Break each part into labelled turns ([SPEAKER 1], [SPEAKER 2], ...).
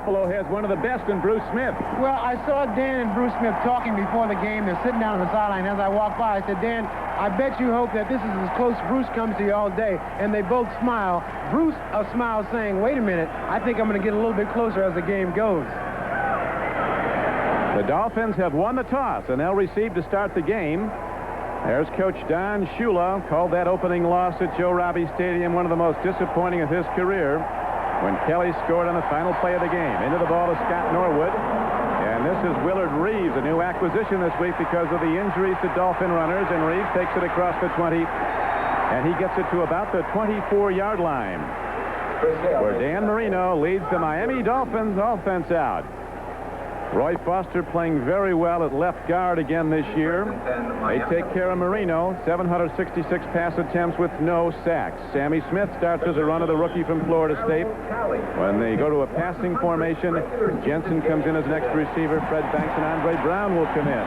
[SPEAKER 1] Buffalo has one of the best in Bruce Smith.
[SPEAKER 2] Well, I saw Dan and Bruce Smith talking before the game. They're sitting down on the sideline. As I walked by, I said, Dan, I bet you hope that this is as close Bruce comes to you all day. And they both smile. Bruce a smile saying, wait a minute, I think I'm going to get a little bit closer as the game goes.
[SPEAKER 1] The Dolphins have won the toss, and they'll receive to start the game. There's Coach Don Shula, called that opening loss at Joe Robbie Stadium one of the most disappointing of his career when Kelly scored on the final play of the game. Into the ball to Scott Norwood. And this is Willard Reeves, a new acquisition this week because of the injuries to Dolphin runners. And Reeves takes it across the 20, and he gets it to about the 24-yard line, where Dan Marino leads the Miami Dolphins offense out. Roy Foster playing very well at left guard again this year. They take care of Marino. 766 pass attempts with no sacks. Sammy Smith starts as a runner, the rookie from Florida State. When they go to a passing formation, Jensen comes in as an extra receiver. Fred Banks and Andre Brown will come in.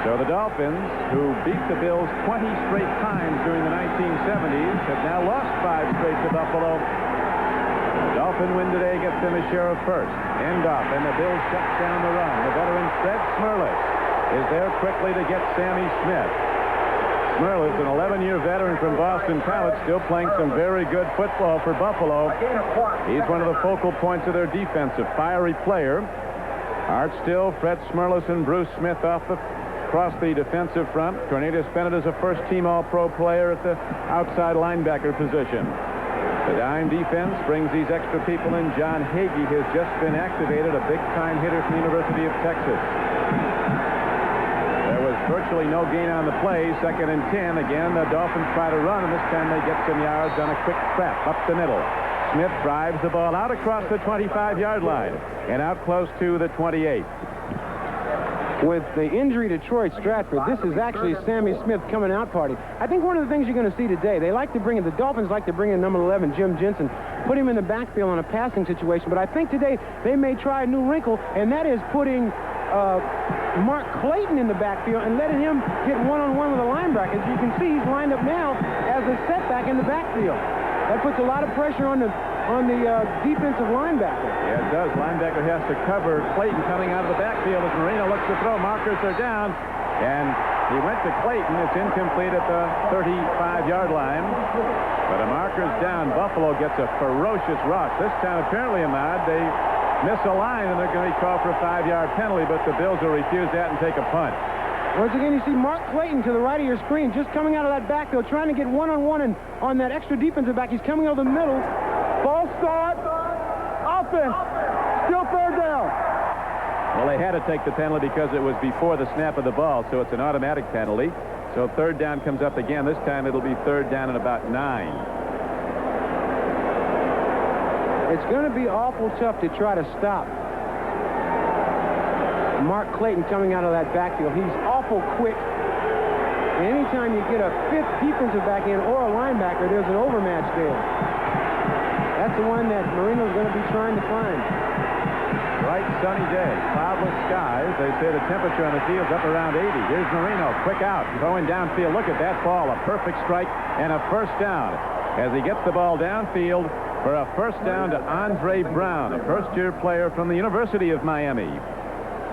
[SPEAKER 1] So the Dolphins, who beat the Bills 20 straight times during the 1970s, have now lost 5 straight to Buffalo. The Dolphin win today gets them a share of first. End off, and the Bills shut down the run. The veteran Fred Smerlas is there quickly to get Sammy Smith. Smerlas, an 11-year veteran from Boston College, still playing some very good football for Buffalo. He's one of the focal points of their defense, a fiery player. Art Still, Fred Smerlas, and Bruce Smith across the defensive front. Cornelius Bennett is a first-team All-Pro player at the outside linebacker position. The dime defense brings these extra people in. John Hagee has just been activated, a big-time hitter from the University of Texas. There was virtually no gain on the play. 2nd and 10. Again, the Dolphins try to run, and this time they get some yards on a quick trap up the middle. Smith drives the ball out across the 25-yard line and out close to the 28.
[SPEAKER 2] With the injury to Troy Stratford, this is actually Sammy Smith coming out party. I think one of the things you're going to see today, the Dolphins like to bring in number 11, Jim Jensen, put him in the backfield on a passing situation, but I think today they may try a new wrinkle, and that is putting Mark Clayton in the backfield and letting him get one-on-one with a linebacker. As you can see, he's lined up now as a setback in the backfield. That puts a lot of pressure on the defensive linebacker.
[SPEAKER 1] Yeah, it does. Linebacker has to cover Clayton coming out of the backfield as Marino looks to throw. Markers are down, and he went to Clayton. It's incomplete at the 35-yard line. But a marker's down. Buffalo gets a ferocious rush. This time, apparently, Ahmad, they miss a line, and they're going to be called for a 5-yard penalty, but the Bills will refuse that and take a punt.
[SPEAKER 2] Once again, you see Mark Clayton to the right of your screen, just coming out of that backfield, trying to get one-on-one and on that extra defensive back. He's coming over the middle. Ball start. Offense. Still 3rd down.
[SPEAKER 1] Well, they had to take the penalty because it was before the snap of the ball, so it's an automatic penalty. So 3rd down comes up again. This time it'll be 3rd down and about 9.
[SPEAKER 2] It's going to be awful tough to try to stop Mark Clayton coming out of that backfield. He's awful quick. And anytime you get a 5th defensive back in or a linebacker, there's an overmatch there. That's the one that Marino's going to be trying to find.
[SPEAKER 1] Bright sunny day, cloudless skies. They say the temperature on the field's up around 80. Here's Marino, quick out, throwing downfield. Look at that ball, a perfect strike and a first down. As he gets the ball downfield for a first down to Andre Brown, a first-year player from the University of Miami.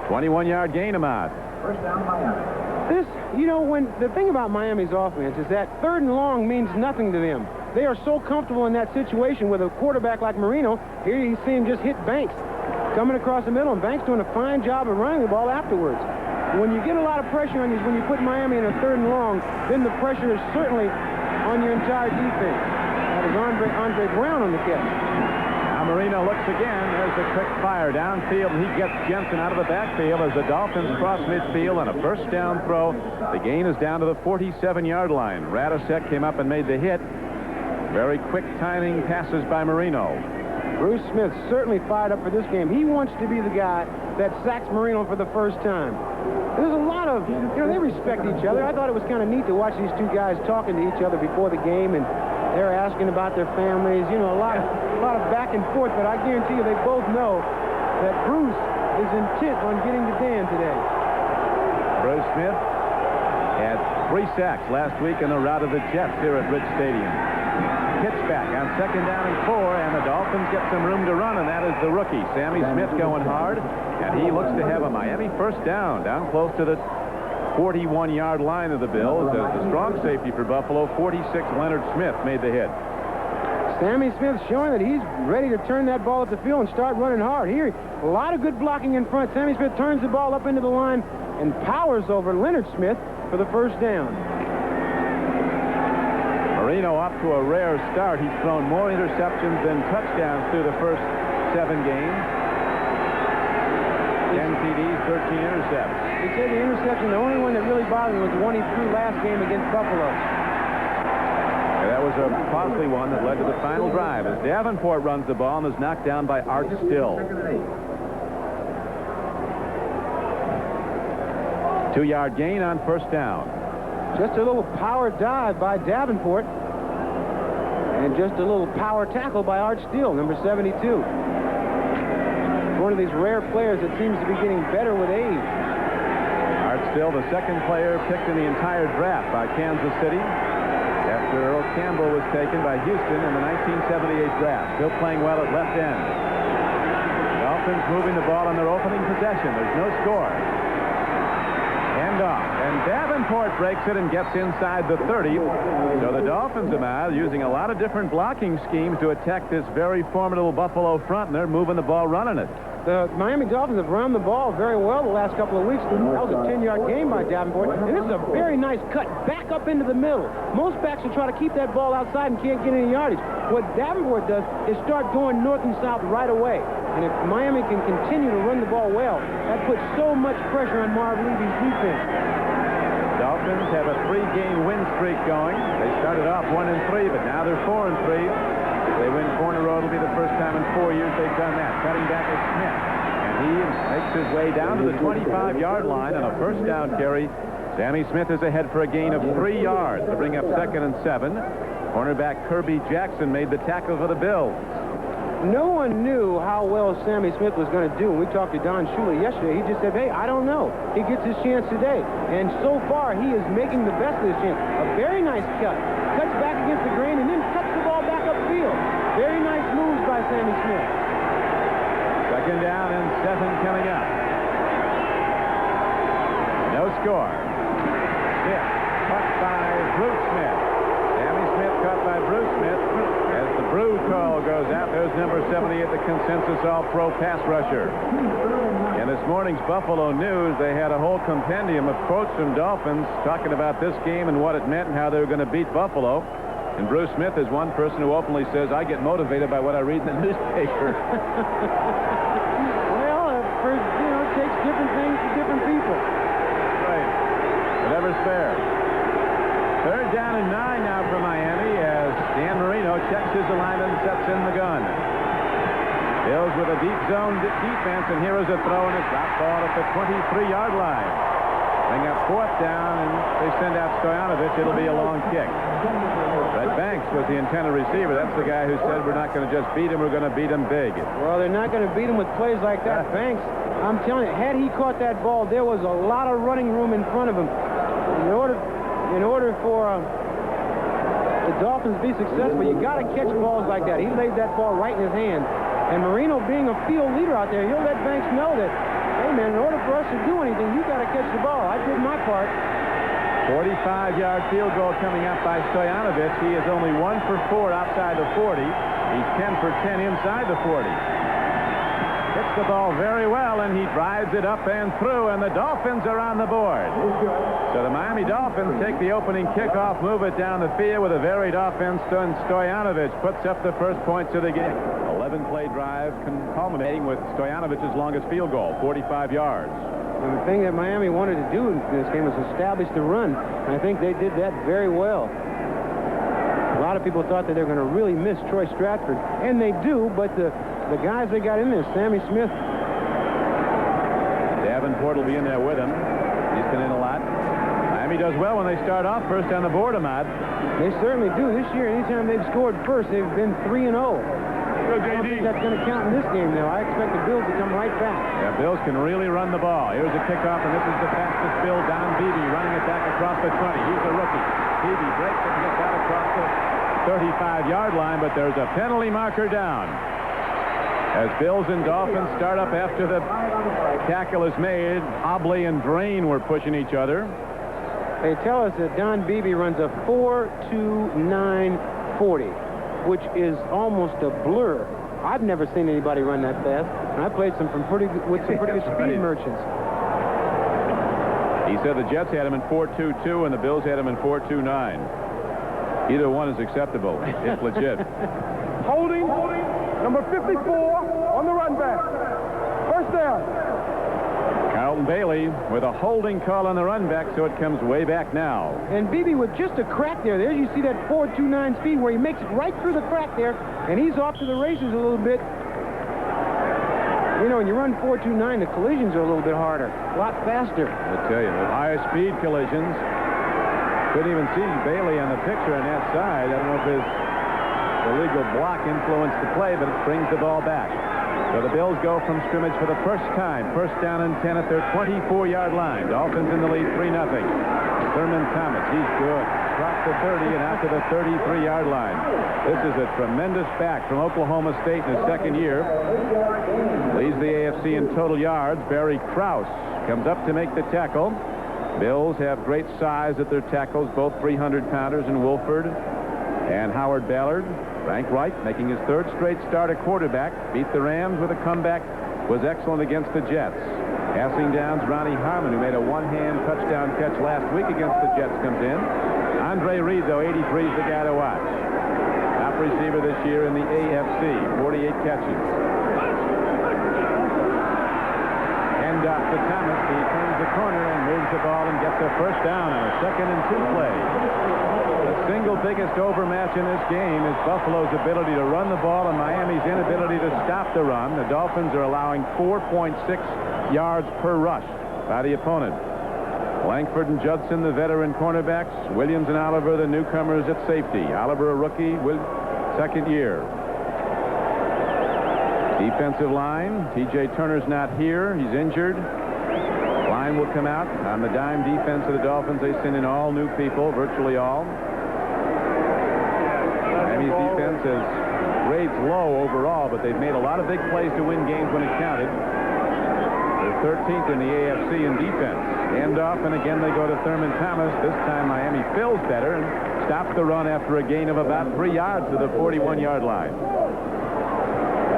[SPEAKER 1] 21-yard gain, Ahmad.
[SPEAKER 2] First down, Miami. This, when the thing about Miami's offense is that 3rd and long means nothing to them. They are so comfortable in that situation with a quarterback like Marino. Here you see him just hit Banks coming across the middle, and Banks doing a fine job of running the ball afterwards. When you get a lot of pressure on you, when you put Miami in a 3rd and long, then the pressure is certainly on your entire defense. That is Andre Brown on the catch.
[SPEAKER 1] Now Marino looks again. There's the quick fire downfield, and he gets Jensen out of the backfield as the Dolphins cross midfield on a first down throw. The gain is down to the 47-yard line. Radisek came up and made the hit. Very quick timing passes by Marino.
[SPEAKER 2] Bruce Smith certainly fired up for this game. He wants to be the guy that sacks Marino for the first time. There's a lot of, they respect each other. I thought it was kind of neat to watch these two guys talking to each other before the game, and they're asking about their families. A lot of back and forth, but I guarantee you they both know that Bruce is intent on getting to Dan today.
[SPEAKER 1] Bruce Smith had 3 sacks last week in the rout of the Jets here at Rich Stadium. pitch back on 2nd down and 4, and the Dolphins get some room to run, and that is the rookie, Sammy Smith, going hard, and he looks to have a Miami first down close to the 41-yard line of the Bills. As the strong safety for Buffalo, 46, Leonard Smith, made the hit.
[SPEAKER 2] Sammy Smith showing that he's ready to turn that ball up the field and start running hard. Here, a lot of good blocking in front. Sammy Smith turns the ball up into the line and powers over Leonard Smith for the first down.
[SPEAKER 1] Marino off to a rare start. He's thrown more interceptions than touchdowns through the first 7 games. 10 TDs, 13 interceptions.
[SPEAKER 2] He said the interception, the only one that really bothered him was the one he threw last game against Buffalo.
[SPEAKER 1] That was a costly one that led to the final drive as Davenport runs the ball and is knocked down by Art Still. 2-yard gain on first down.
[SPEAKER 2] Just a little power dive by Davenport. And just a little power tackle by Art Still, number 72. One of these rare players that seems to be getting better with age.
[SPEAKER 1] Art Still, the second player picked in the entire draft by Kansas City after Earl Campbell was taken by Houston in the 1978 draft. Still playing well at left end. Dolphins moving the ball on their opening possession. There's no score. Handoff, and Davenport breaks it and gets inside the 30. So the Dolphins are using a lot of different blocking schemes to attack this very formidable Buffalo front, and they're moving the ball, running it.
[SPEAKER 2] The Miami Dolphins have run the ball very well the last couple of weeks. That was a 10-yard gain by Davenport. And this is a very nice cut back up into the middle. Most backs will try to keep that ball outside and can't get any yardage. What Davenport does is start going north and south right away. And if Miami can continue to run the ball well, that puts so much pressure on Marv Levy's defense.
[SPEAKER 1] Dolphins have a 3-game win streak going. They started off 1-3, but now they're 4-3. If they win 4 in a row, it'll be the first time in 4 years they've done that. Cutting back is Smith. And he makes his way down to the 25-yard line on a first down carry. Sammy Smith is ahead for a gain of 3 yards to bring up 2nd and 7. Cornerback Kirby Jackson made the tackle for the Bills.
[SPEAKER 2] No one knew how well Sammy Smith was going to do. When we talked to Don Shula yesterday, he just said, hey, I don't know. He gets his chance today. And so far, he is making the best of his chance. A very nice cut. Cuts back against the grain and then cuts the ball back upfield. Very nice moves by Sammy Smith.
[SPEAKER 1] 2nd down and 7 coming up. No score. Smith caught by Bruce Smith. Sammy Smith caught by Bruce Smith. As the Brew call goes out, there's number 78, the consensus all-pro pass rusher. In this morning's Buffalo News, they had a whole compendium of quotes from Dolphins talking about this game and what it meant and how they were going to beat Buffalo. And Bruce Smith is one person who openly says, I get motivated by what I read in the newspaper.
[SPEAKER 2] Well, it takes different things to different people.
[SPEAKER 1] Right. Whatever's fair. 3rd down and 9 now for Miami as Dan Marino checks his alignment and sets in the gun. Bills with a deep zone defense, and here is a throw and a drop ball at the 23-yard line. Bring up 4th down, and they send out Stoyanovich. It'll be a long kick. Red Banks was the intended receiver. That's the guy who said we're not going to just beat him, we're going to beat him big.
[SPEAKER 2] Well, they're not going to beat him with plays like that. Banks, I'm telling you, had he caught that ball, there was a lot of running room in front of him. In order for the Dolphins to be successful, you got to catch balls like that. He laid that ball right in his hand. And Marino, being a field leader out there, he'll let Banks know that, hey, man, in order for us to do anything, you got to catch the ball. I did my part.
[SPEAKER 1] 45-yard field goal coming up by Stoyanovich. He is only 1 for 4 outside the 40. He's 10 for 10 inside the 40. Hits the ball very well, and he drives it up and through, and the Dolphins are on the board. So the Miami Dolphins take the opening kickoff, move it down the field with a varied offense, and Stoyanovich puts up the first points of the game. 11-play drive culminating with Stojanovich's longest field goal, 45 yards.
[SPEAKER 2] And the thing that Miami wanted to do in this game was establish the run, and I think they did that very well. A lot of people thought that they were going to really miss Troy Stratford, and they do, but the guys they got in there, Sammy Smith.
[SPEAKER 1] Davenport will be in there with him. He's been in a lot. Miami does well when they start off first on the board, Ahmad.
[SPEAKER 2] They certainly do. This year, anytime they've scored first, they've been 3-0. I don't think that's going to count in this game, though. I expect the Bills to come right back.
[SPEAKER 1] Yeah, Bills can really run the ball. Here's a kickoff, and this is the fastest Bill, Don Beebe, running it back across the 20. He's a rookie. Beebe breaks it and gets out across the 35-yard line, but there's a penalty marker down. As Bills and Dolphins start up after the tackle is made, Hobley and Drain were pushing each other.
[SPEAKER 2] They tell us that Don Beebe runs a 4.2940, which is almost a blur. I've never seen anybody run that fast, and I played with some pretty good speed merchants.
[SPEAKER 1] He said the Jets had him in 4.22 and the Bills had him in 4.29. Either one is acceptable. It's legit.
[SPEAKER 3] Holding number 54 on the run back. First down.
[SPEAKER 1] Carlton Bailey with a holding call on the run back, so it comes way back now.
[SPEAKER 2] And Beebe with just a crack there. There you see that 4.29 speed where he makes it right through the crack there, and he's off to the races a little bit. You know, when you run 4.29, the collisions are a little bit harder, a lot faster.
[SPEAKER 1] I tell you, with higher speed collisions, couldn't even see Bailey on the picture on that side. I don't know if his illegal block influenced the play, but it brings the ball back. So the Bills go from scrimmage for the first time. First down and 10 at their 24-yard line. Dolphins in the lead 3-0. Thurman Thomas, he's good. Dropped the 30 and out to the 33-yard line. This is a tremendous back from Oklahoma State in his second year. Leads the AFC in total yards. Barry Krause comes up to make the tackle. Bills have great size at their tackles, both 300-pounders in Wolford and Howard Ballard. Frank Wright, making his third straight start at quarterback, beat the Rams with a comeback, was excellent against the Jets. Passing downs, Ronnie Harmon, who made a one-hand touchdown catch last week against the Jets, comes in. Andre Reed, though, 83 is the guy to watch. Top receiver this year in the AFC, 48 catches. And to Thomas, he turns the corner and moves the ball and gets a first down on a 2nd and 2 play. The single biggest overmatch in this game is Buffalo's ability to run the ball and Miami's inability to stop the run. The Dolphins are allowing 4.6 yards per rush by the opponent. Langford and Judson, the veteran cornerbacks. Williams and Oliver, the newcomers at safety. Oliver, a rookie, with second year. Defensive line. T.J. Turner's not here. He's injured. Line will come out. On the dime defense of the Dolphins, they send in all new people, virtually all. Miami's defense has grades low overall, but they've made a lot of big plays to win games when it counted. They're 13th in the AFC in defense. Handoff, and again they go to Thurman Thomas. This time Miami fills better and stops the run after a gain of about 3 yards to the 41-yard line.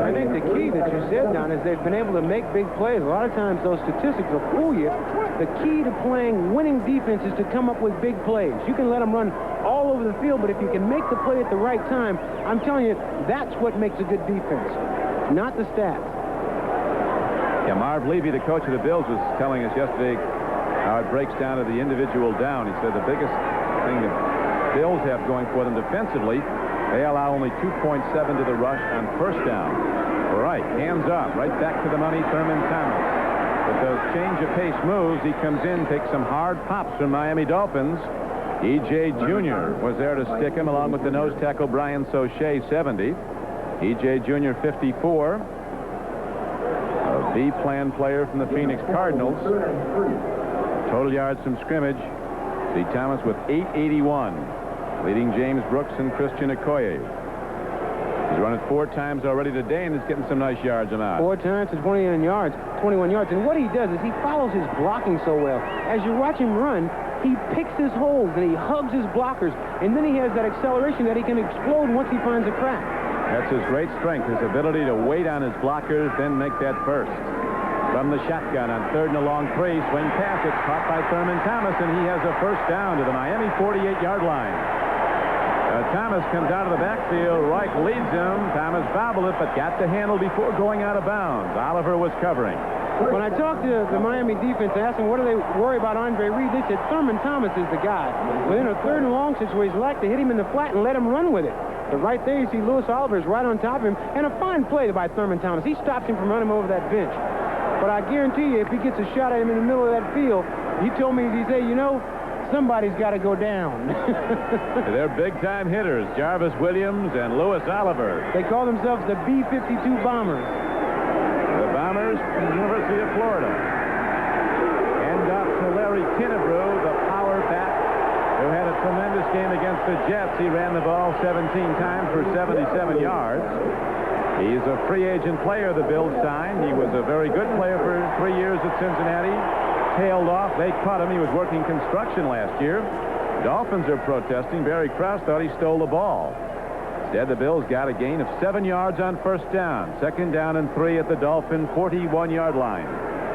[SPEAKER 2] I think the key that you said, Don, is they've been able to make big plays. A lot of times those statistics will fool you. The key to playing winning defense is to come up with big plays. You can let them run all over the field, but if you can make the play at the right time, I'm telling you, that's what makes a good defense, not the stats.
[SPEAKER 1] Yeah, Marv Levy, the coach of the Bills, was telling us yesterday how it breaks down to the individual down. He said the biggest thing the Bills have going for them defensively, they allow only 2.7 to the rush on first down. All right, hands off, right back to the money, Thurman Thomas. With those change of pace moves, he comes in, takes some hard pops from Miami Dolphins. E.J. Jr. was there to stick him, along with the nose tackle Brian Sauché, 70. E.J. Jr., 54. A B-plan player from the Phoenix Cardinals. Total yards from scrimmage. See Thomas with 881. Leading James Brooks and Christian Okoye. He's run it 4 times already today and is getting some nice yards on out.
[SPEAKER 2] 4 times to 21 yards. And what he does is he follows his blocking so well. As you watch him run, he picks his holes and he hugs his blockers, and then he has that acceleration that he can explode once he finds a crack.
[SPEAKER 1] That's his great strength, his ability to wait on his blockers, then make that burst. From the shotgun on 3rd and a long 3, swing pass. It's caught by Thurman Thomas, and he has a first down to the Miami 48-yard line. Thomas comes out of the backfield. Reich leads him. Thomas bobbled it, but got the handle before going out of bounds. Oliver was covering.
[SPEAKER 2] When I talked to the Miami defense, I asked them, what do they worry about Andre Reed? They said Thurman Thomas is the guy. Within a 3rd and long situation, like to hit him in the flat and let him run with it. But right there, you see Louis Oliver is right on top of him. And a fine play by Thurman Thomas. He stops him from running over that bench. But I guarantee you, if he gets a shot at him in the middle of that field, he told me, he said, you know, somebody's got to go down.
[SPEAKER 1] They're big-time hitters, Jarvis Williams and Louis Oliver.
[SPEAKER 2] They call themselves the B-52 Bombers.
[SPEAKER 1] The Bombers from the University of Florida. And up to Larry Kinnebrew, the power back, who had a tremendous game against the Jets, he ran the ball 17 times for 77 yards. He's a free agent player the Bills signed. He was a very good player for 3 years at Cincinnati. Tailed off. They caught him. He was working construction last year. Dolphins are protesting. Barry Krause thought he stole the ball. Instead, the Bills got a gain of 7 yards on first down. 2nd down and 3 at the Dolphin 41-yard line.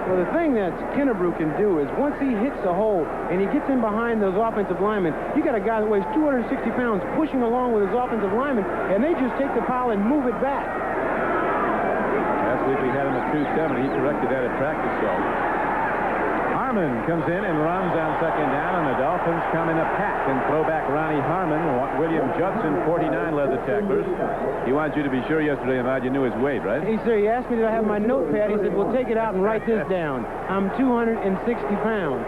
[SPEAKER 2] Well, the thing that Kennebrew can do is once he hits a hole and he gets in behind those offensive linemen, you got a guy that weighs 260 pounds pushing along with his offensive linemen, and they just take the pile and move it back.
[SPEAKER 1] Last week we had him at 270. He corrected that at practice, so. Harmon comes in and runs on 2nd down, and the Dolphins come in a pack and throw back Ronnie Harmon. William Judson, 49, led the tacklers. He wanted you to be sure yesterday about you knew his weight, right?
[SPEAKER 2] He said, he asked me to have my notepad. He said, well, take it out and write this down. I'm 260 pounds.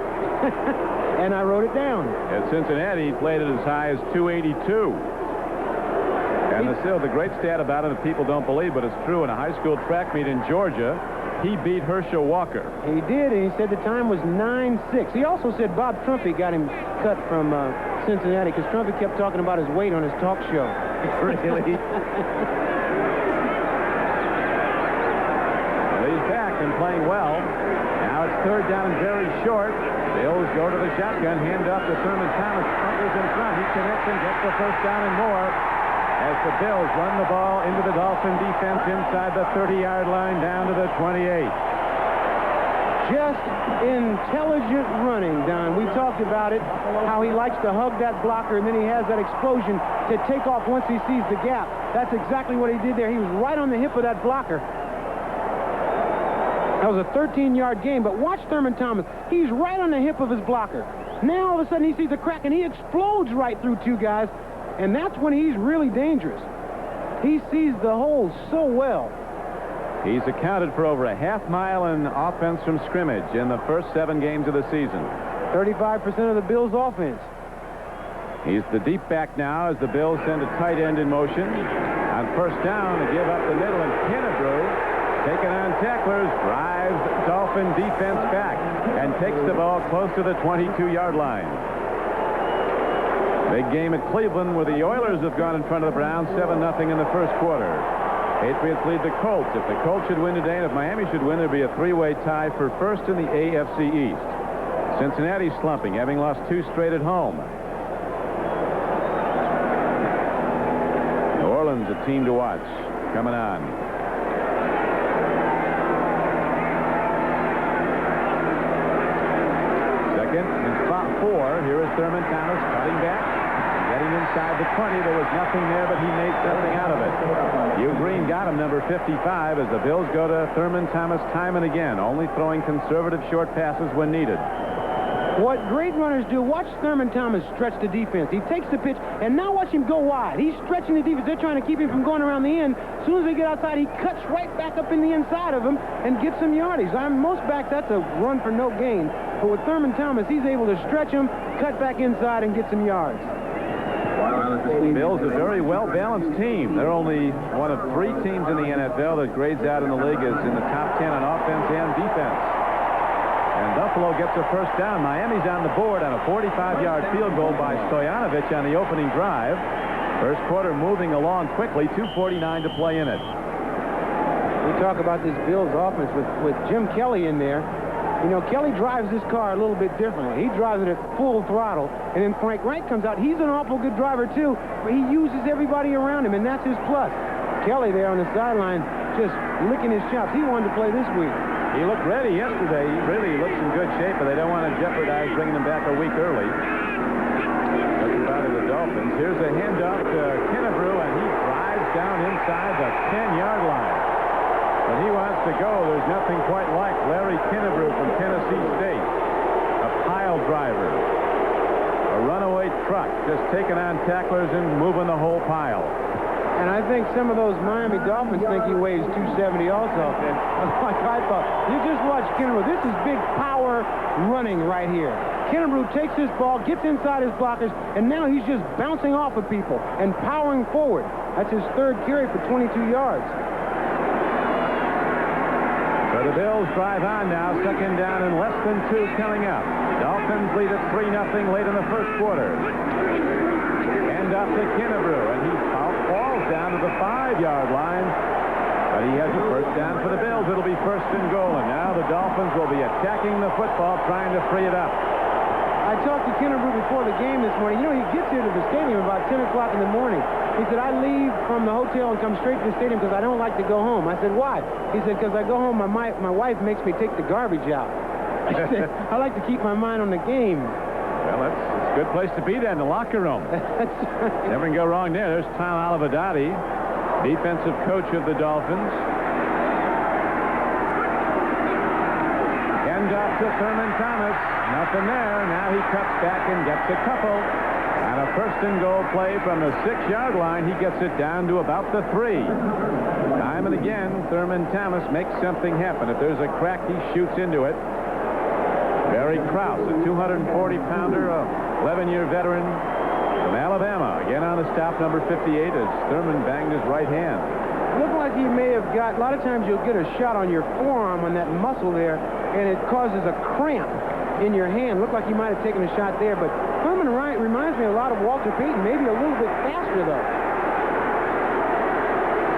[SPEAKER 2] And I wrote it down.
[SPEAKER 1] At Cincinnati, he played it as high as 282. And the great stat about him that people don't believe, but it's true, in a high school track meet in Georgia, he beat Herschel Walker.
[SPEAKER 2] He did, and he said the time was 9.6. He also said Bob Trumpy got him cut from Cincinnati because Trumpy kept talking about his weight on his talk show.
[SPEAKER 1] Really? Well, he's back and playing well. Now it's 3rd down and very short. Bills go to the shotgun, hand off to Thurman Thomas. Bunkers in front. He connects and gets the 1st down and more. As the Bills run the ball into the Dolphin defense inside the 30-yard line down to the 28.
[SPEAKER 2] Just intelligent running, Don. We talked about it, how he likes to hug that blocker, and then he has that explosion to take off once he sees the gap. That's exactly what he did there. He was right on the hip of that blocker. That was a 13-yard gain, but watch Thurman Thomas. He's right on the hip of his blocker. Now, all of a sudden, he sees a crack, and he explodes right through 2 guys. And that's when he's really dangerous. He sees the hole so well.
[SPEAKER 1] He's accounted for over a half mile in offense from scrimmage in the first 7 games of the season.
[SPEAKER 2] 35% of the Bills' offense.
[SPEAKER 1] He's the deep back now as the Bills send a tight end in motion. On 1st down, they give up the middle, and Kennebrew, taking on tacklers, drives Dolphin defense back and takes the ball close to the 22-yard line. Big game at Cleveland where the Oilers have gone in front of the Browns 7-0 in the first quarter. Patriots lead the Colts. If the Colts should win today and if Miami should win, there'd be a 3-way tie for first in the AFC East. Cincinnati slumping, having lost 2 straight at home. New Orleans, a team to watch, coming on. Second and spot 4. Here is Thurman Thomas cutting back. Getting inside the 20, there was nothing there, but he made something out of it. Hugh Green got him, number 55, as the Bills go to Thurman Thomas time and again, only throwing conservative short passes when needed.
[SPEAKER 2] What great runners do, watch Thurman Thomas stretch the defense. He takes the pitch, and now watch him go wide. He's stretching the defense. They're trying to keep him from going around the end. As soon as they get outside, he cuts right back up in the inside of him and gets some yardage. Most backs, that's a run for no gain. But with Thurman Thomas, he's able to stretch him, cut back inside, and get some yards.
[SPEAKER 1] The Bills, a very well-balanced team. They're only one of 3 teams in the NFL that grades out in the league as in the top 10 on offense and defense. And Buffalo gets a 1st down. Miami's on the board on a 45-yard field goal by Stoyanovich on the opening drive. First quarter moving along quickly, 2:49 to play in it.
[SPEAKER 2] We talk about this Bills offense with Jim Kelly in there. You know, Kelly drives this car a little bit differently. He drives it at full throttle, and then Frank Reich comes out. He's an awful good driver, too, but he uses everybody around him, and that's his plus. Kelly there on the sideline just licking his chops. He wanted to play this week.
[SPEAKER 1] He looked ready yesterday. He really looks in good shape, but they don't want to jeopardize bringing him back a week early. Looking about at the Dolphins. Here's a handoff to Kennebrew, and he drives down inside the 10-yard line. When he wants to go, there's nothing quite like Larry Kennebrew from Tennessee State. A pile driver. A runaway truck, just taking on tacklers and moving the whole pile.
[SPEAKER 2] And I think some of those Miami Dolphins think he weighs 270 also. Like I thought. You just watch Kennebrew. This is big power running right here. Kennebrew takes this ball, gets inside his blockers, and now he's just bouncing off of people and powering forward. That's his 3rd carry for 22 yards.
[SPEAKER 1] So the Bills drive on now, 2nd down and less than 2 coming up. Dolphins lead at 3-0 late in the first quarter. Hand up to Kennebrew, and he falls down to the 5-yard line. But he has a first down for the Bills. It'll be first and goal. And now the Dolphins will be attacking the football, trying to free it up.
[SPEAKER 2] I talked to Kennebrew before the game this morning. You know, he gets here to the stadium about 10 o'clock in the morning. He said, I leave from the hotel and come straight to the stadium because I don't like to go home. I said, why? He said, because I go home, my wife makes me take the garbage out. I said, I like to keep my mind on the game.
[SPEAKER 1] Well, it's a good place to be there in the locker room.
[SPEAKER 2] That's right.
[SPEAKER 1] Never can go wrong there. There's Tom Olivadotti, defensive coach of the Dolphins. End up to Thurman Thomas. Nothing there. Now he cuts back and gets a couple. And a first and goal play from the 6-yard line. He gets it down to about the 3. Time and again, Thurman Thomas makes something happen. If there's a crack, he shoots into it. Barry Krause, a 240-pounder, a 11-year veteran from Alabama. Again on the stop, number 58, as Thurman banged his right hand.
[SPEAKER 2] Looked like he may have got, a lot of times you'll get a shot on your forearm on that muscle there, and it causes a cramp in your hand. Looked like he might have taken a shot there, but Thurman reminds me a lot of Walter Payton, maybe a little bit faster, though.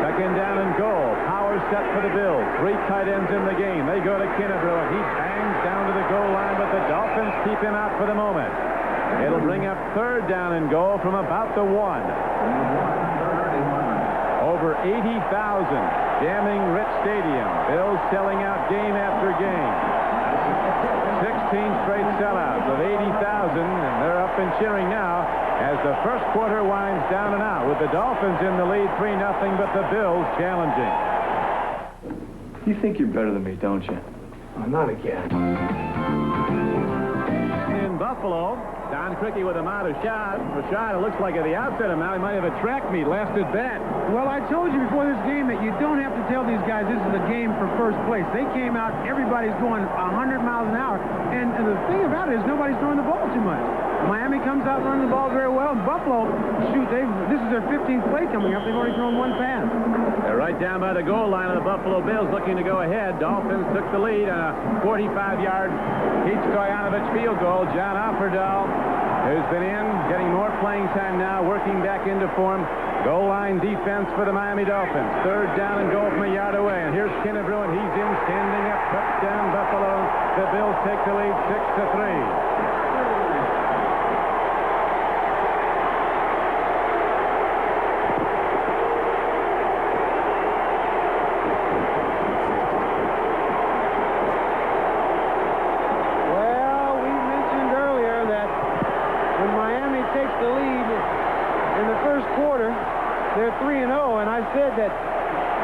[SPEAKER 1] Second down and goal. Power set for the Bills. 3 tight ends in the game. They go to Kennebrew, and he bangs down to the goal line, but the Dolphins keep him out for the moment. It'll bring up third down and goal from about the 1. Over 80,000 jamming Rich Stadium. Bills selling out game after game. 16 straight sellouts of 80,000, and they're up and cheering now as the first quarter winds down and out with the Dolphins in the lead 3-0, but the Bills challenging.
[SPEAKER 4] You think you're better than me, don't you? Oh, not again.
[SPEAKER 1] In Buffalo, Don Criqui with him out of shot. Rashad, it looks like at the outset of now he might have a track meet. Last at bat.
[SPEAKER 2] Well, I told you before this game that you don't have to tell these guys this is a game for first place. They came out, everybody's going 100 miles an hour, and the thing about it is nobody's throwing the ball too much. Miami comes out running the ball very well, and Buffalo, shoot, this is their 15th play coming up. They've already thrown 1 pass.
[SPEAKER 1] They're right down by the goal line of the Buffalo Bills looking to go ahead. Dolphins took the lead on a 45-yard Pete Stoyanovich field goal. John Offerdahl, who's been in, getting more playing time now, working back into form. Goal line defense for the Miami Dolphins. Third down and goal from a yard away. And here's Kennebrew, and he's in, standing up, touchdown Buffalo. The Bills take the lead 6-3.
[SPEAKER 2] They're 3-0, and I said that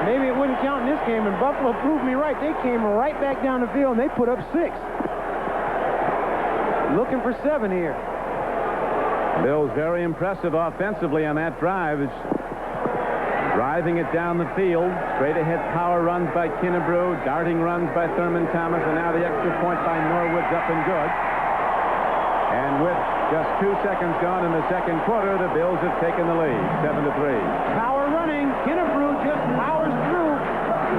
[SPEAKER 2] maybe it wouldn't count in this game, and Buffalo proved me right. They came right back down the field, and they put up 6. Looking for 7 here.
[SPEAKER 1] Bills very impressive offensively on that drive. It's driving it down the field. Straight ahead power runs by Kennebrew, darting runs by Thurman Thomas, and now the extra point by Norwood's up and good. And with just 2 seconds gone in the second quarter, the Bills have taken the lead, 7-3.
[SPEAKER 2] Power running. Kennebrew just powers through.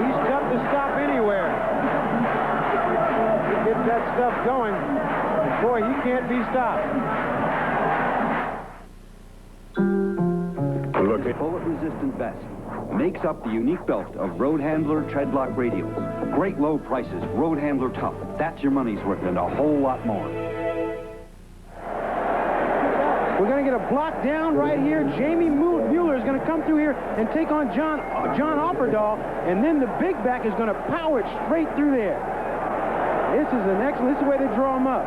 [SPEAKER 2] He's tough to stop anywhere. He gets that stuff going. Boy, he can't be stopped.
[SPEAKER 5] Look, bullet-resistant vest makes up the unique belt of Road Handler Treadlock radials. Great low prices, Road Handler tough. That's your money's worth and a whole lot more.
[SPEAKER 2] We're going to get a block down right here. Jamie Mueller is going to come through here and take on John Offerdahl, and then the big back is going to power it straight through there. This is an excellent. This is the way they draw him up.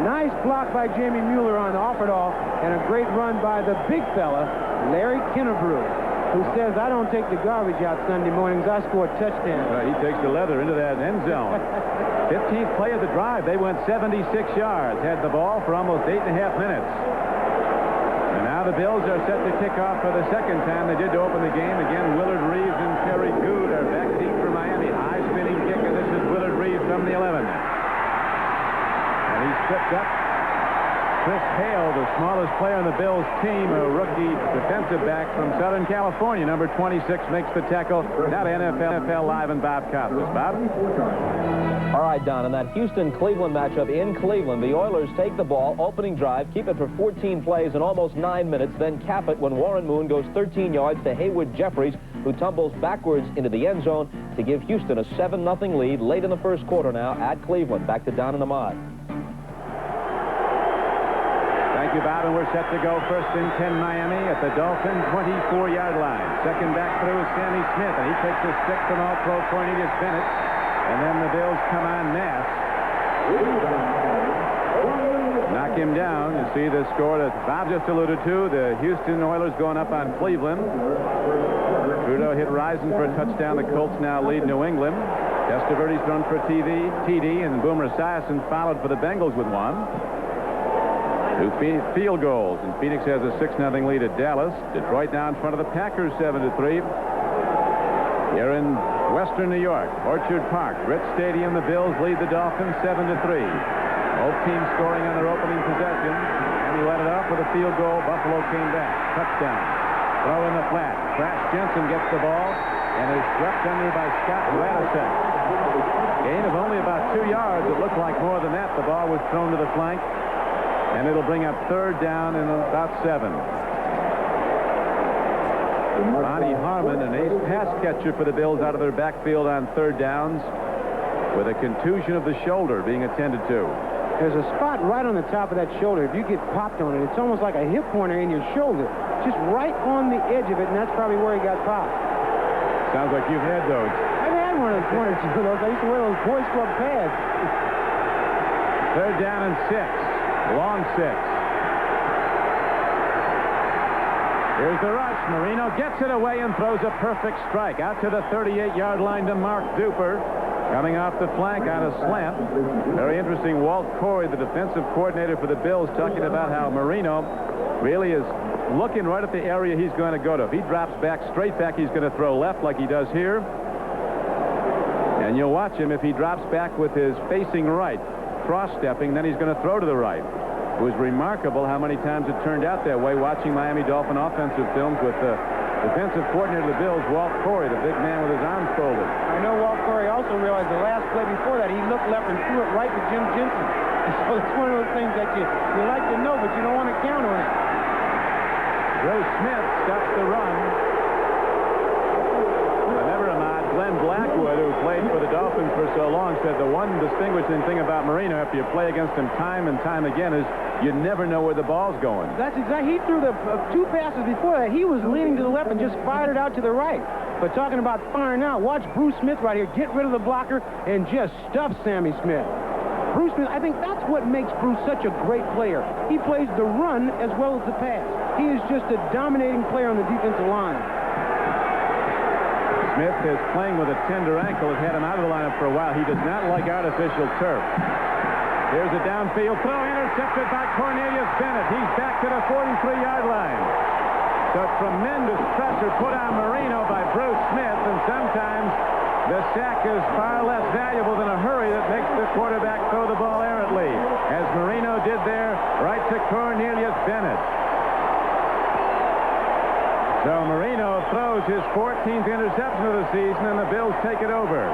[SPEAKER 2] Nice block by Jamie Mueller on Offerdahl, and a great run by the big fella, Larry Kennebrew, who says, I don't take the garbage out Sunday mornings. I score touchdowns.
[SPEAKER 1] He takes the leather into that end zone. 15th play of the drive. They went 76 yards. Had the ball for almost 8.5 minutes. And now the Bills are set to kick off for the second time. They did to open the game. Again, Willard Reeves and Terry Good are back deep for Miami. High spinning kick, and this is Willard Reeves from the 11. And he's tripped up. Chris Hale, the smallest player on the Bills team, a rookie defensive back from Southern California, number 26, makes the tackle. Now to NFL Live and Bob Costas. Bob?
[SPEAKER 6] All right, Don, in that Houston-Cleveland matchup in Cleveland, the Oilers take the ball, opening drive, keep it for 14 plays in almost 9 minutes, then cap it when Warren Moon goes 13 yards to Haywood Jeffries, who tumbles backwards into the end zone to give Houston a 7-0 lead late in the first quarter now at Cleveland. Back to Don and Ahmad.
[SPEAKER 1] Thank you, Bob, and we're set to go. First and 10 Miami at the Dolphin 24-yard line. Second back through is Sammy Smith, and he takes a stick from All-Pro Cornelius Bennett. And then the Bills come on Nass. Knock him down. You see the score that Bob just alluded to. The Houston Oilers going up on Cleveland. Trudeau hit Rison for a touchdown. The Colts now lead New England. Testaverde's thrown for TD, and Boomer Esiason followed for the Bengals with one. 2 field goals, and Phoenix has a 6-0 lead at Dallas. Detroit now in front of the Packers 7-3. Here in Western New York, Orchard Park, Ritz Stadium, the Bills lead the Dolphins 7-3. Both teams scoring on their opening possession, and he let it off with a field goal. Buffalo came back. Touchdown. Throw in the flat. Crash Jensen gets the ball and is swept under by Scott Radisek. Gain of only about 2 yards. It looked like more than that. The ball was thrown to the flank, and it'll bring up third down in about 7. Ronnie Harmon, an ace pass catcher for the Bills out of their backfield on third downs with a contusion of the shoulder being attended to.
[SPEAKER 2] There's a spot right on the top of that shoulder. If you get popped on it, it's almost like a hip pointer in your shoulder. Just right on the edge of it, and that's probably where he got popped.
[SPEAKER 1] Sounds like you've had those.
[SPEAKER 2] I've had one or two of those. I used to wear those Boys Club pads.
[SPEAKER 1] Third down and 6. Long 6. Here's the rush. Marino gets it away and throws a perfect strike out to the 38-yard line to Mark Duper. Coming off the flank on a slant. Very interesting. Walt Corey, the defensive coordinator for the Bills, talking about how Marino really is looking right at the area he's going to go to. If he drops back, straight back, he's going to throw left like he does here. And you'll watch him if he drops back with his facing right, cross-stepping, then he's going to throw to the right. It was remarkable how many times it turned out that way watching Miami Dolphin offensive films with the defensive coordinator of the Bills, Walt Corey, the big man with his arms folded.
[SPEAKER 2] I know Walt Corey also realized the last play before that he looked left and threw it right to Jim Jensen. So it's one of those things that you like to know, but you don't want to count on it.
[SPEAKER 1] Joe Smith stops the run. Remember, Ahmad, Glenn Blackwood, who played for the Dolphins for so long, said the one distinguishing thing about Marino after you play against him time and time again is you never know where the ball's going.
[SPEAKER 2] That's exactly. He threw the 2 passes before that. He was leaning to the left and just fired it out to the right. But talking about firing out, watch Bruce Smith right here get rid of the blocker and just stuff Sammy Smith. Bruce Smith, I think that's what makes Bruce such a great player. He plays the run as well as the pass. He is just a dominating player on the defensive line.
[SPEAKER 1] Smith is playing with a tender ankle. Has had him out of the lineup for a while. He does not like artificial turf. Here's a downfield throw intercepted by Cornelius Bennett. He's back to the 43-yard line. So tremendous pressure put on Marino by Bruce Smith, and sometimes the sack is far less valuable than a hurry that makes the quarterback throw the ball errantly, as Marino did there right to Cornelius Bennett. So Marino throws his 14th interception of the season, and the Bills take it over.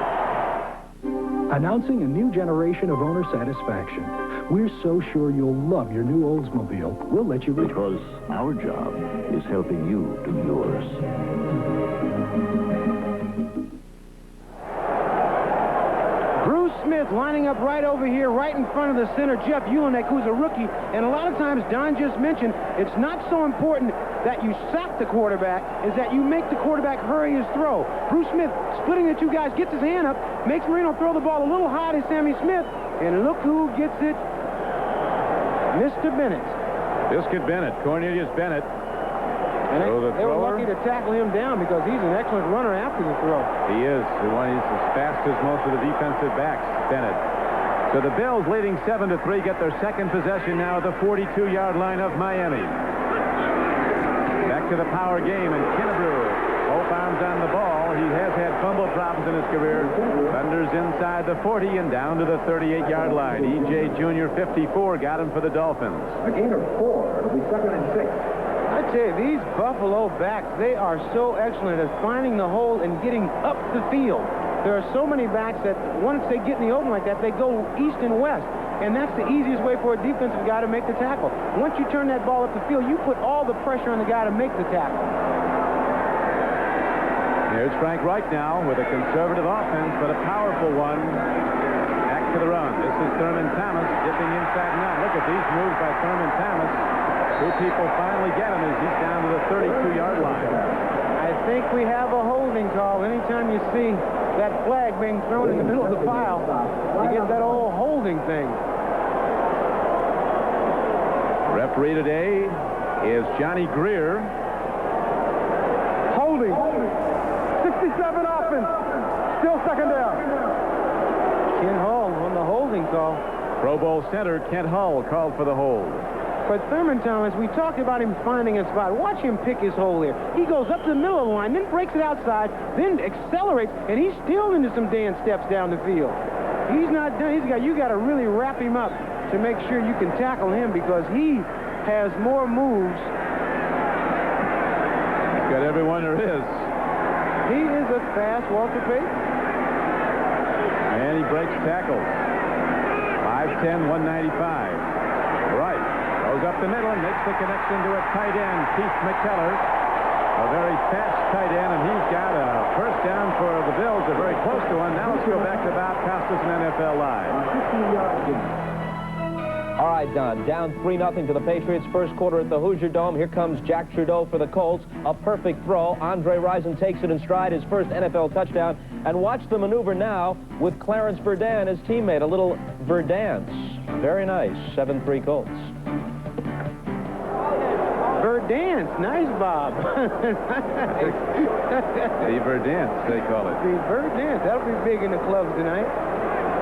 [SPEAKER 7] Announcing a new generation of owner satisfaction. We're so sure you'll love your new Oldsmobile. We'll let you
[SPEAKER 8] because our job is helping you do yours.
[SPEAKER 2] Bruce Smith lining up right over here, right in front of the center, Jeff Ulenek, who's a rookie. And a lot of times, Don just mentioned, it's not so important that you sack the quarterback, is that you make the quarterback hurry his throw. Bruce Smith, splitting the two guys, gets his hand up, makes Marino throw the ball a little high to Sammy Smith, and look who gets it, Mr. Bennett.
[SPEAKER 1] Biscuit Bennett, Cornelius Bennett.
[SPEAKER 2] And they were lucky to tackle him down because he's an excellent runner after the throw.
[SPEAKER 1] He is. He's as fast as most of the defensive backs, Bennett. So the Bills, leading 7-3, get their second possession now at the 42-yard line of Miami. Back to the power game, and Kennebrew, both arms problems on the ball. He has had fumble problems in his career. Thunder's inside the 40 and down to the 38-yard line. E.J. Jr. 54 got him for the Dolphins.
[SPEAKER 9] A gain of 4. It'll be 2nd and 6.
[SPEAKER 2] I tell you, these Buffalo backs, they are so excellent at finding the hole and getting up the field. There are so many backs that once they get in the open like that, they go east and west. And that's the easiest way for a defensive guy to make the tackle. Once you turn that ball up the field, you put all the pressure on the guy to make the tackle.
[SPEAKER 1] Here's Frank Reich now with a conservative offense, but a powerful one. Back to the run. This is Thurman Thomas dipping inside and out. Look at these moves by Thurman Thomas. Two people finally get him as he's down to the 32-yard line.
[SPEAKER 2] I think we have a holding call. Anytime you see that flag being thrown in the middle of the pile, you get that old holding thing.
[SPEAKER 1] Referee today is Johnny Greer.
[SPEAKER 3] Holding. 67 offense. Still 2nd down.
[SPEAKER 2] Kent Hull on the holding call.
[SPEAKER 1] Pro Bowl center Kent Hull called for the hold.
[SPEAKER 2] But Thurman Thomas, we talked about him finding a spot. Watch him pick his hole here. He goes up to the middle of the line, then breaks it outside, then accelerates, and he's still into some dance steps down the field. He's not done. You got to really wrap him up to make sure you can tackle him because he has more moves.
[SPEAKER 1] He's got everyone there is.
[SPEAKER 2] He is a fast Walter Payton.
[SPEAKER 1] And he breaks tackles. 5'10", 195. Right. Goes up the middle and makes the connection to a tight end, Keith McKellar. A very fast tight end, and he's got a first down for the Bills. They're very close to one. Now let's go back to Bob Costas and NFL Live.
[SPEAKER 6] All right, Don. Down 3-0 to the Patriots. First quarter at the Hoosier Dome. Here comes Jack Trudeau for the Colts. A perfect throw. Andre Rison takes it in stride. His first NFL touchdown. And watch the maneuver now with Clarence Verdant, his teammate. A little Verdance. Very nice. 7-3 Colts.
[SPEAKER 2] Verdance. Nice, Bob.
[SPEAKER 1] The Verdance, they call it.
[SPEAKER 2] The Verdance. That'll be big in the clubs tonight.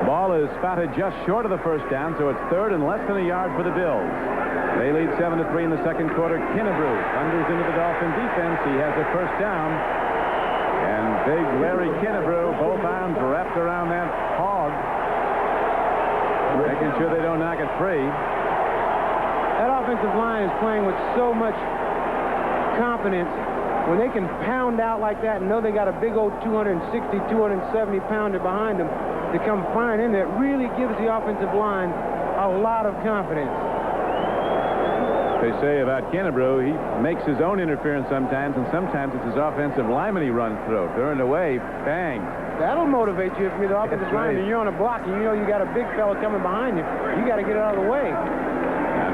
[SPEAKER 1] Ball is spotted just short of the first down, so it's 3rd and less than a yard for the Bills. They lead 7-3 in the second quarter. Kinnebrew thunders into the Dolphin defense. He has a first down. And big Larry Kinnebrew, both arms wrapped around that hog, making sure they don't knock it free.
[SPEAKER 2] That offensive line is playing with so much confidence. When they can pound out like that and know they got a big old 260, 270 pounder behind them to come firing in there, it really gives the offensive line a lot of confidence.
[SPEAKER 1] They say about Kinnebrew, he makes his own interference sometimes, and sometimes it's his offensive lineman he runs through. Turned away, bang.
[SPEAKER 2] That'll motivate you if you're the offensive lineman and you're on a block and you know you got a big fella coming behind you. You got to get it out of the way.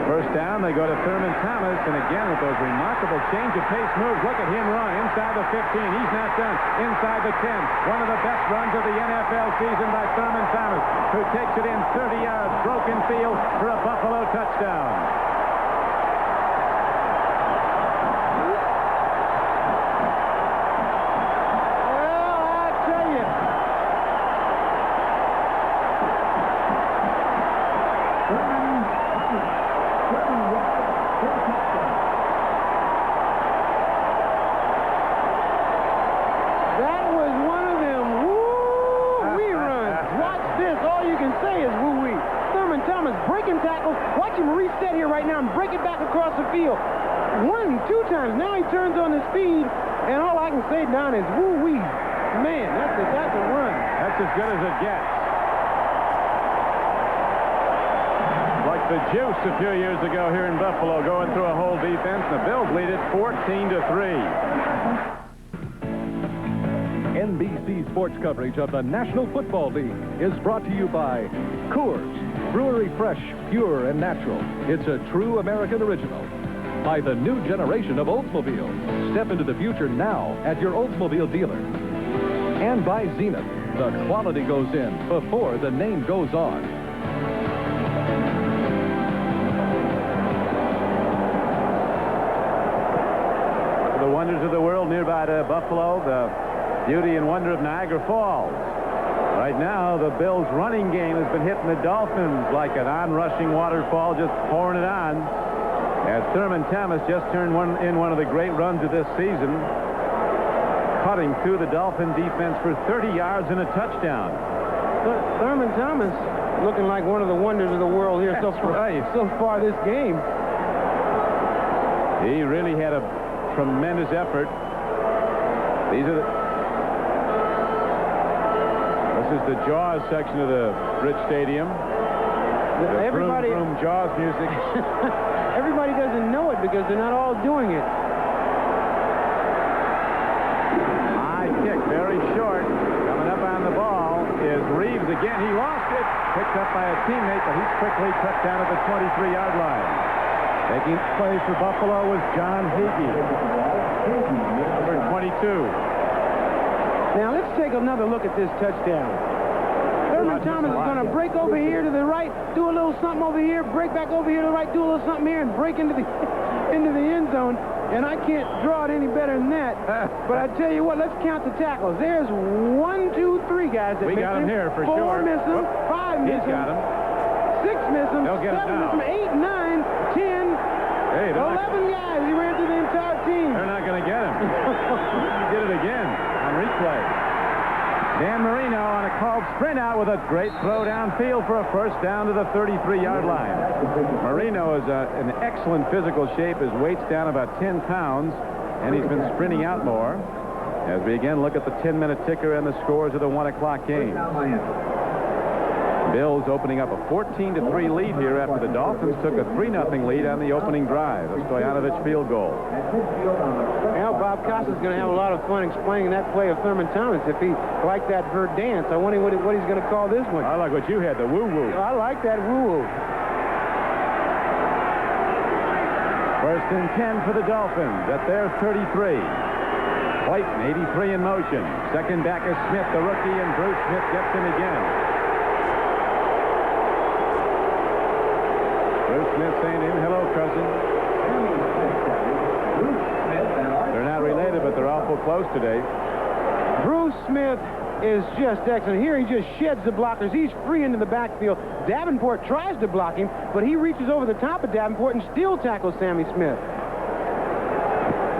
[SPEAKER 1] First down, they go to Thurman Thomas, and again with those remarkable change of pace moves. Look at him run inside the 15. He's not done. Inside the 10. One of the best runs of the NFL season by Thurman Thomas, who takes it in 30 yards, broken field for a Buffalo touchdown.
[SPEAKER 2] Down is woo-wee. Man, that's a run.
[SPEAKER 1] That's as good as it gets. Like the Juice a few years ago here in Buffalo, going through a whole defense. The Bills lead it 14-3.
[SPEAKER 10] NBC Sports coverage of the National Football League is brought to you by Coors, brewery fresh, pure, and natural. It's a true American original. By the new generation of Oldsmobile. Step into the future now at your Oldsmobile dealer. And by Zenith. The quality goes in before the name goes on.
[SPEAKER 1] The wonders of the world nearby to Buffalo, the beauty and wonder of Niagara Falls. Right now, the Bills' running game has been hitting the Dolphins like an on-rushing waterfall, just pouring it on. As Thurman Thomas just turned one of the great runs of this season. putting through the Dolphin defense for 30 yards and a touchdown.
[SPEAKER 2] Thurman Thomas looking like one of the wonders of the world here so far this game.
[SPEAKER 1] He really had a tremendous effort. This is the Jaws section of the Rich Stadium. The
[SPEAKER 2] everybody,
[SPEAKER 1] vroom, vroom, Jaws music.
[SPEAKER 2] Everybody doesn't know it because they're not all doing it.
[SPEAKER 1] High kick, very short. Coming up on the ball is Reeves again. He lost it. Picked up by a teammate, but he's quickly cut down at the 23-yard line. Making plays for Buffalo was John Hagee, number 22.
[SPEAKER 2] Now let's take another look at this touchdown. Thurman Thomas is going to break over here to the right, do a little something over here, break back over here to the right, do a little something here, and break into the end zone. And I can't draw it any better than that. But I tell you what, let's count the tackles. There's 1, 2, 3 guys that
[SPEAKER 1] we
[SPEAKER 2] miss
[SPEAKER 1] got him here for
[SPEAKER 2] 4
[SPEAKER 1] sure.
[SPEAKER 2] Miss him, 5 miss him.
[SPEAKER 1] He's got him.
[SPEAKER 2] 6 miss him.
[SPEAKER 1] They'll get
[SPEAKER 2] 7 miss him. 8, 9, 10,
[SPEAKER 1] hey,
[SPEAKER 2] 11 guys. He ran through the entire team.
[SPEAKER 1] They're not going to get him. He did it again on replay. Dan Marino on a called sprint out with a great throw downfield for a first down to the 33-yard line. Marino is in excellent physical shape. His weight's down about 10 pounds, and he's been sprinting out more. As we again look at the 10-minute ticker and the scores of the 1 o'clock game. Bills opening up a 14-3 lead here after the Dolphins took a 3-0 lead on the opening drive. A Stoyanovich field goal.
[SPEAKER 2] Well, Bob Costas is going to have a lot of fun explaining that play of Thurman Thomas. If he liked that bird dance, I wonder what he's going to call this one.
[SPEAKER 1] I like what you had, the woo-woo.
[SPEAKER 2] I like that woo-woo.
[SPEAKER 1] First and 10 for the Dolphins at their 33. Clayton, 83 in motion. Second back is Smith, the rookie, and Bruce Smith gets in again. Bruce Smith saying to him, hello, cousin. They're not related, but they're awful close today.
[SPEAKER 2] Bruce Smith is just excellent. Here he just sheds the blockers. He's free into the backfield. Davenport tries to block him, but he reaches over the top of Davenport and still tackles Sammy Smith.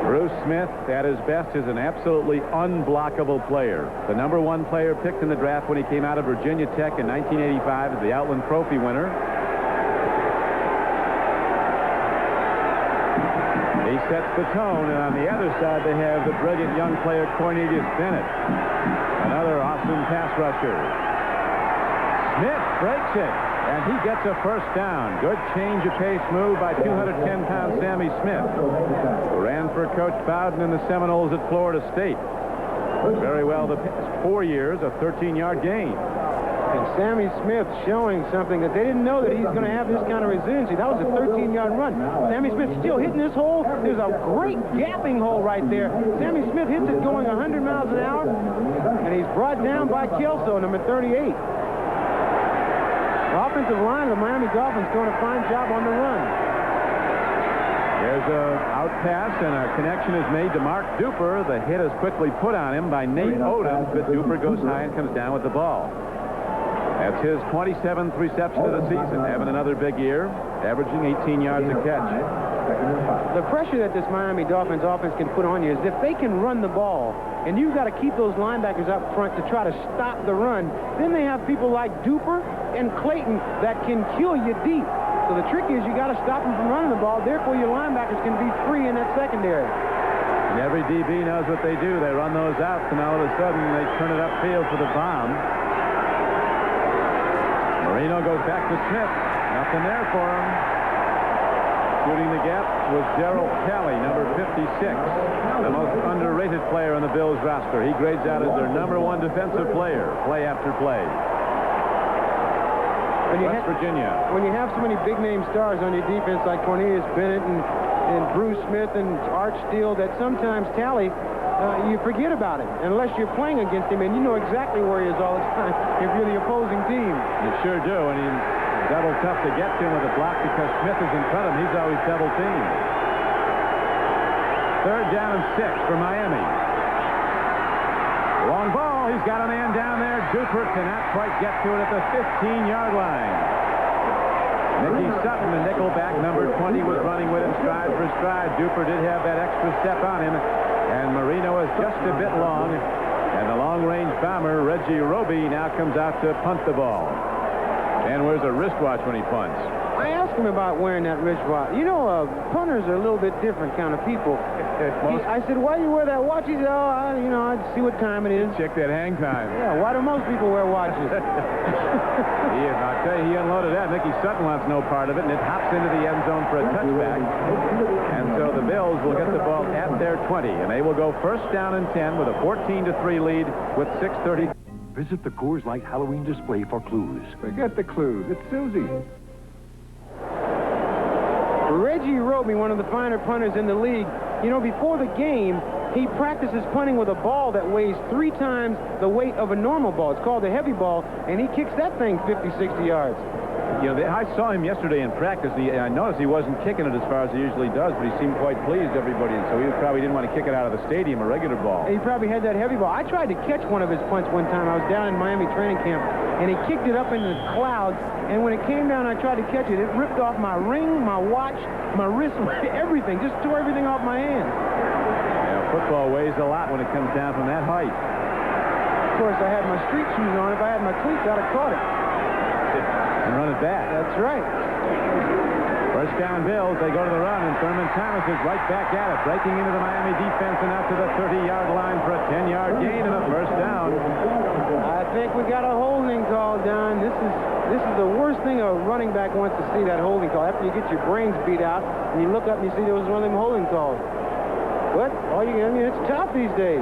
[SPEAKER 1] Bruce Smith, at his best, is an absolutely unblockable player. The #1 player picked in the draft when he came out of Virginia Tech in 1985 as the Outland Trophy winner. He sets the tone, and on the other side they have the brilliant young player Cornelius Bennett, another awesome pass rusher. Smith breaks it, and he gets a first down. Good change of pace move by 210-pound Sammy Smith, who ran for Coach Bowden and the Seminoles at Florida State. Very well the past 4 years, a 13-yard gain.
[SPEAKER 2] And Sammy Smith showing something that they didn't know that he's going to have this kind of resiliency. That was a 13-yard run. Sammy Smith still hitting this hole. There's a great gapping hole right there. Sammy Smith hits it going 100 miles an hour, and he's brought down by Kelso, number 38. The offensive line of the Miami Dolphins doing a fine job on the run.
[SPEAKER 1] There's an out pass, and a connection is made to Mark Duper. The hit is quickly put on him by Nate Odom, but Duper goes high and comes down with the ball. That's his 27th reception of the season, having another big year, averaging 18 yards a catch.
[SPEAKER 2] The pressure that this Miami Dolphins offense can put on you is if they can run the ball, and you've got to keep those linebackers up front to try to stop the run, then they have people like Duper and Clayton that can kill you deep. So the trick is you got to stop them from running the ball, therefore your linebackers can be free in that secondary.
[SPEAKER 1] And every DB knows what they do. They run those outs, and all of a sudden they turn it upfield for the bomb. Marino goes back to Smith. Nothing there for him. Shooting the gap was Darrell Kelly, number 56, the most underrated player on the Bills roster. He grades out as their #1 defensive player, play after play. West Virginia.
[SPEAKER 2] When you have so many big-name stars on your defense like Cornelius Bennett and Bruce Smith and Art Steele, that sometimes Tally, you forget about him unless you're playing against him, and you know exactly where he is all the time if you're the opposing team.
[SPEAKER 1] You sure do, and he's double tough to get to him with a block because Smith is in front of him. He's always double teamed. Third down and 6 for Miami. Long ball. He's got a man down there. Duper cannot quite get to it at the 15-yard line. Mickey Sutton, the nickelback, number 20, was running with him stride for stride. Duper did have that extra step on him. And Marino is just a bit long. And the long-range bomber, Reggie Roby, now comes out to punt the ball. And wears a wristwatch when he punts.
[SPEAKER 2] I asked him about wearing that wristwatch. You know, punters are a little bit different kind of people. I said, why do you wear that watch? He said, I'd see what time it is.
[SPEAKER 1] Check that hang time.
[SPEAKER 2] Yeah, why do most people wear watches?
[SPEAKER 1] I'll tell you, he unloaded that. Mickey Sutton wants no part of it, and it hops into the end zone for a touchback. And so the Bills will get the ball at their 20, and they will go first down and 10 with a 14-3 lead with 6:30.
[SPEAKER 8] Visit the Coors Light Halloween display for clues.
[SPEAKER 3] Forget the clues. It's Susie.
[SPEAKER 2] Reggie Roby, one of the finer punters in the league, you know, before the game, he practices punting with a ball that weighs 3 times the weight of a normal ball. It's called a heavy ball, and he kicks that thing 50, 60 yards.
[SPEAKER 1] You know, I saw him yesterday in practice. I noticed he wasn't kicking it as far as he usually does, but he seemed quite pleased, everybody, and so he probably didn't want to kick it out of the stadium, a regular ball.
[SPEAKER 2] He probably had that heavy ball. I tried to catch one of his punts one time. I was down in Miami training camp, and he kicked it up into the clouds, and when it came down, I tried to catch it. It ripped off my ring, my watch, my wrist, everything. Just tore everything off my hands.
[SPEAKER 1] Yeah, football weighs a lot when it comes down from that height.
[SPEAKER 2] Of course, I had my street shoes on. If I had my cleats, I'd have caught it.
[SPEAKER 1] And run it back.
[SPEAKER 2] That's right.
[SPEAKER 1] First down Bills. They go to the run, and Thurman Thomas is right back at it, breaking into the Miami defense and out to the 30-yard line for a 10-yard gain and a first down.
[SPEAKER 2] I think we got a holding call, Don. This is the worst thing a running back wants to see, that holding call. After you get your brains beat out, and you look up and you see there was one of them holding calls. But it's tough these days.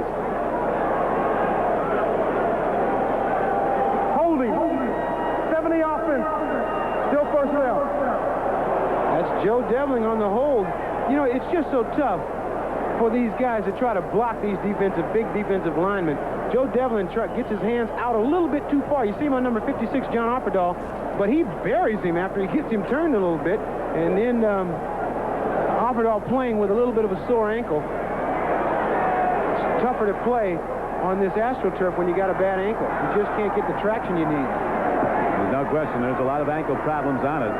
[SPEAKER 3] Holding. 70 offense. Still first down.
[SPEAKER 2] That's Joe Devling on the hold. You know, it's just so tough for these guys to try to block these big defensive linemen. Joe Devlin gets his hands out a little bit too far. You see him on number 56, John Offerdahl, but he buries him after he gets him turned a little bit. And then Offerdahl playing with a little bit of a sore ankle. It's tougher to play on this AstroTurf when you got a bad ankle. You just can't get the traction you need.
[SPEAKER 1] There's no question. There's a lot of ankle problems on it.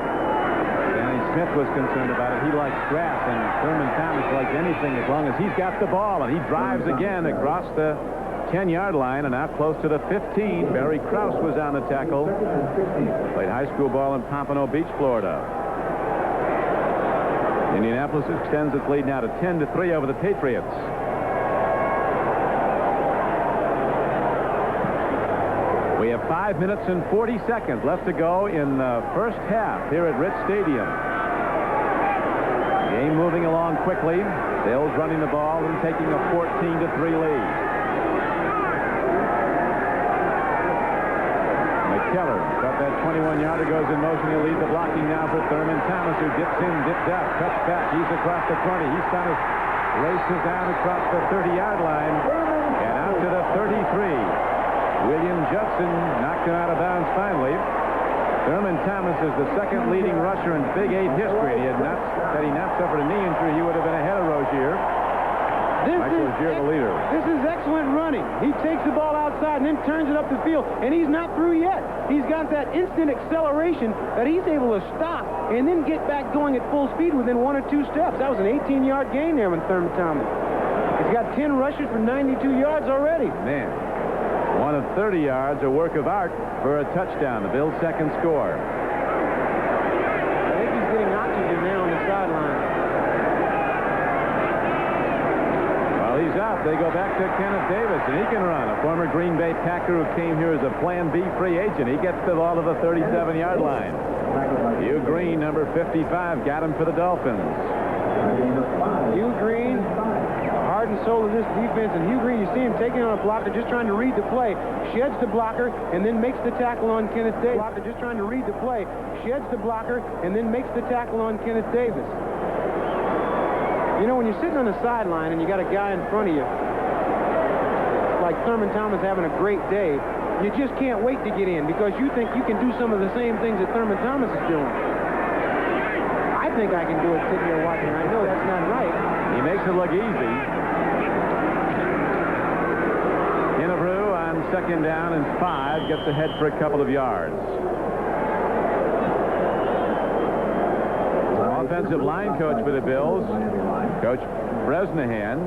[SPEAKER 1] Danny Smith was concerned about it. He likes grass, and Thurman Thomas likes anything as long as he's got the ball. And he drives again across the 10-yard line and out close to the 15. Barry Krause was on the tackle. Played high school ball in Pompano Beach, Florida. Indianapolis extends its lead now to 10-3 over the Patriots. We have 5 minutes and 40 seconds left to go in the first half here at Ritz Stadium. Game moving along quickly. Bills running the ball and taking a 14-3 lead. McKellar got that 21-yarder, goes in motion. He'll lead the blocking now for Thurman Thomas, who dips in, dips out, cuts back. He's across the 20. He's trying to races down across the 30-yard line and out to the 33. William Judson knocked him out of bounds finally. Thurman Thomas is the second leading rusher in Big 8 history. Had he not suffered a knee injury, he would have been ahead of Rozier. Michael Rozier, the leader.
[SPEAKER 2] This is excellent running. He takes the ball outside and then turns it up the field, and he's not through yet. He's got that instant acceleration that he's able to stop and then get back going at full speed within 1 or 2 steps. That was an 18-yard gain there with Thurman Thomas. He's got 10 rushes for 92 yards already.
[SPEAKER 1] Man. 1 of 30 yards, a work of art for a touchdown. The Bills' second score.
[SPEAKER 2] I think he's getting oxygen now on the sideline.
[SPEAKER 1] While he's out, they go back to Kenneth Davis, and he can run. A former Green Bay Packer who came here as a Plan B free agent. He gets the ball to the 37-yard line. Hugh Green, number 55, got him for the Dolphins.
[SPEAKER 2] Hugh Green, heart and soul of this defense, and Hugh Green, you see him taking on a blocker, just trying to read the play, sheds the blocker, and then makes the tackle on Kenneth Davis. Blocker just trying to read the play, sheds the blocker, and then makes the tackle on Kenneth Davis. You know, when you're sitting on the sideline and you got a guy in front of you, like Thurman Thomas having a great day, you just can't wait to get in because you think you can do some of the same things that Thurman Thomas is doing. I think I can do it sitting here watching. I know that's not right.
[SPEAKER 1] He makes it look easy. Kennebrew on second down and 5 gets ahead for a couple of yards. Offensive line coach for the Bills, Coach Bresnahan.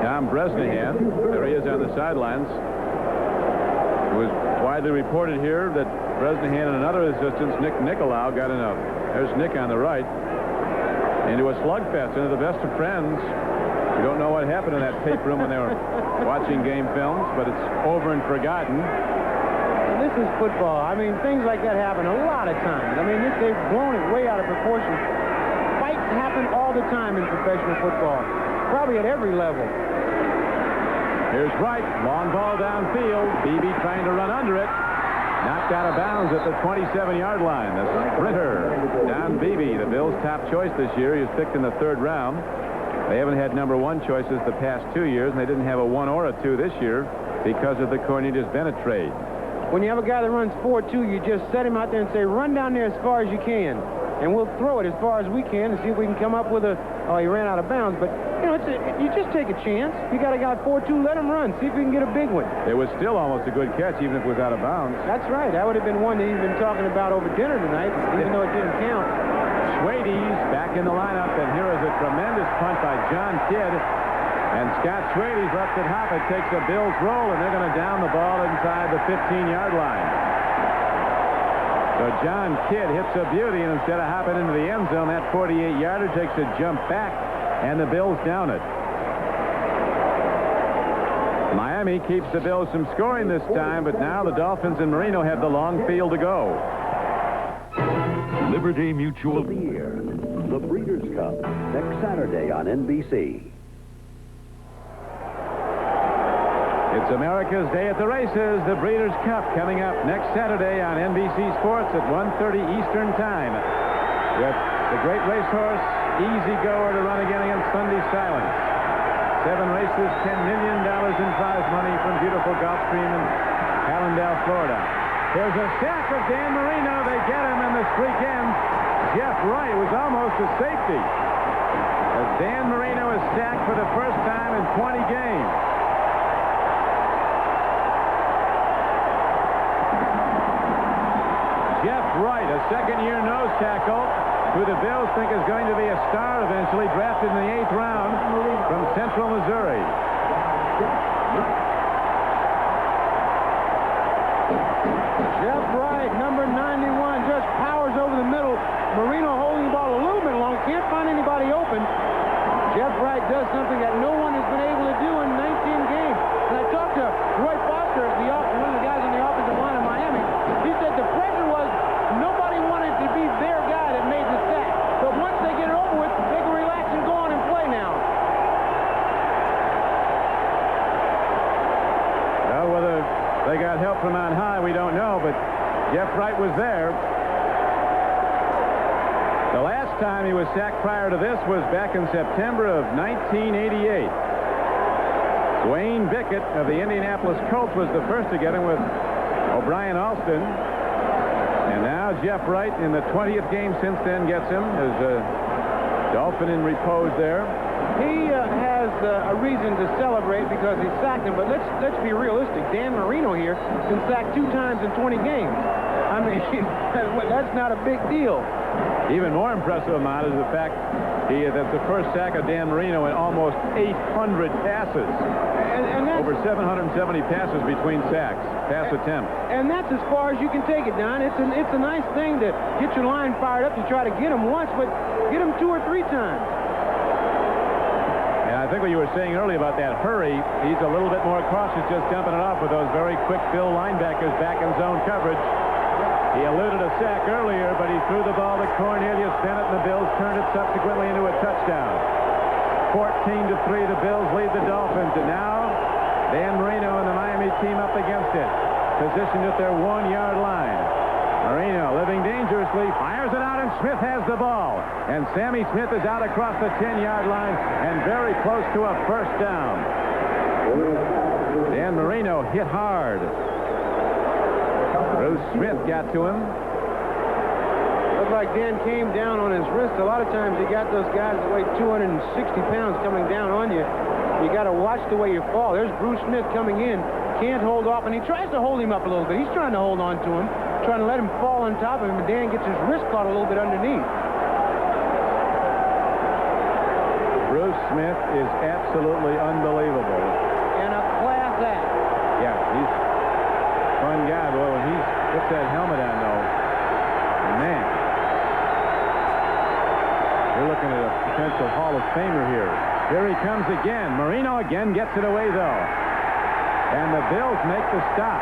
[SPEAKER 1] Tom Bresnahan. There he is on the sidelines. It was widely reported here that Bresnahan and another assistant, Nick Nicolau, got in a, there's Nick on the right, into a slugfest, into the best of friends. We don't know what happened in that tape room when they were watching game films, but it's over and forgotten.
[SPEAKER 2] This is football. I mean, things like that happen a lot of times. I mean, they've blown it way out of proportion. Fights happen all the time in professional football, probably at every level.
[SPEAKER 1] Here's Wright, long ball downfield. Beebe trying to run under it. Knocked out of bounds at the 27-yard line. The sprinter, Don Beebe, the Bills' top choice this year. He was picked in the 3rd round. They haven't had number 1 choices the past 2 years, and they didn't have a 1 or a 2 this year because of the Cornelius Bennett trade.
[SPEAKER 2] When you have a guy that runs 4.2, you just set him out there and say, run down there as far as you can. And we'll throw it as far as we can and see if we can come up with a... Oh, he ran out of bounds. But, you know, you just take a chance. You got a guy 4.2, let him run. See if we can get a big one.
[SPEAKER 1] It was still almost a good catch, even if it was out of bounds.
[SPEAKER 2] That's right. That would have been one that he's been talking about over dinner tonight, even though it didn't count.
[SPEAKER 1] Schwade's back in the lineup, and here is a tremendous punt by John Kidd. And Scott Schwade's left it hop. It takes a Bills roll, and they're going to down the ball inside the 15-yard line. So John Kidd hits a beauty, and instead of hopping into the end zone, that 48-yarder takes a jump back, and the Bills down it. Miami keeps the Bills from scoring this time, but now the Dolphins and Marino have the long field to go.
[SPEAKER 8] Liberty Mutual of the Year, the Breeders' Cup, next Saturday on NBC.
[SPEAKER 1] It's America's Day at the Races, the Breeders' Cup, coming up next Saturday on NBC Sports at 1:30 Eastern Time. With the great racehorse, Easy Goer, to run again against Sunday Silence. 7 races, $10 million in prize money from beautiful Gulfstream in Allendale, Florida. There's a sack of Dan Marino. They get him, and the streak ends. Jeff Wright was almost a safety, as Dan Marino is sacked for the first time in 20 games. Jeff Wright, a second-year nose tackle, who the Bills think is going to be a star eventually, drafted in the 8th round from Central Missouri.
[SPEAKER 2] Jeff Wright, number 91, just powers over the middle. Marino holding the ball a little bit long, can't find anybody open. Jeff Wright does something that no one has been able to do in 19 games. And I talked to Roy Foster, one of the guys on the offensive line of Miami. He said the pressure was nobody wanted to be their guy that made the sack. But once they get it over with, they can relax and go on and play now.
[SPEAKER 1] Well, whether they got help from on high, we don't know, but Jeff Wright was there. The last time he was sacked prior to this was back in September of 1988. Wayne Bickett of the Indianapolis Colts was the first to get him with O'Brien Alston. And now Jeff Wright, in the 20th game since then, gets him as a Dolphin in repose there.
[SPEAKER 2] He has a reason to celebrate because he sacked him, but let's be realistic. Dan Marino here been sacked 2 times in 20 games. I mean, that's not a big deal.
[SPEAKER 1] Even more impressive amount is the fact that's the first sack of Dan Marino in almost 800 passes.
[SPEAKER 2] And that's,
[SPEAKER 1] over 770 passes between sacks, pass attempts.
[SPEAKER 2] And that's as far as you can take it, Don. It's a nice thing to get your line fired up to try to get him once, but get him 2 or 3 times.
[SPEAKER 1] And I think what you were saying earlier about that hurry, he's a little bit more cautious just dumping it off with those very quick Bill linebackers back in zone coverage. He eluded a sack earlier, but he threw the ball to Cornelius Bennett, and the Bills turned it subsequently into a touchdown. 14-3, the Bills lead the Dolphins, and now Dan Marino and the Miami team up against it, positioned at their 1-yard line. Marino, living dangerously, fires it out, and Smith has the ball. And Sammy Smith is out across the 10-yard line and very close to a first down. Dan Marino hit hard. Bruce Smith got to him.
[SPEAKER 2] Looked like Dan came down on his wrist. A lot of times you got those guys that weigh 260 pounds coming down on you. You got to watch the way you fall. There's Bruce Smith coming in. Can't hold off, and he tries to hold him up a little bit. He's trying to hold on to him, trying to let him fall on top of him, and Dan gets his wrist caught a little bit underneath.
[SPEAKER 1] Bruce Smith is absolutely unbelievable.
[SPEAKER 2] And a class act.
[SPEAKER 1] Yeah, he's a fun guy. Well, when he puts that helmet on, though, man, you're looking at a potential Hall of Famer here. Here he comes again. Marino again gets it away, though. And the Bills make the stop.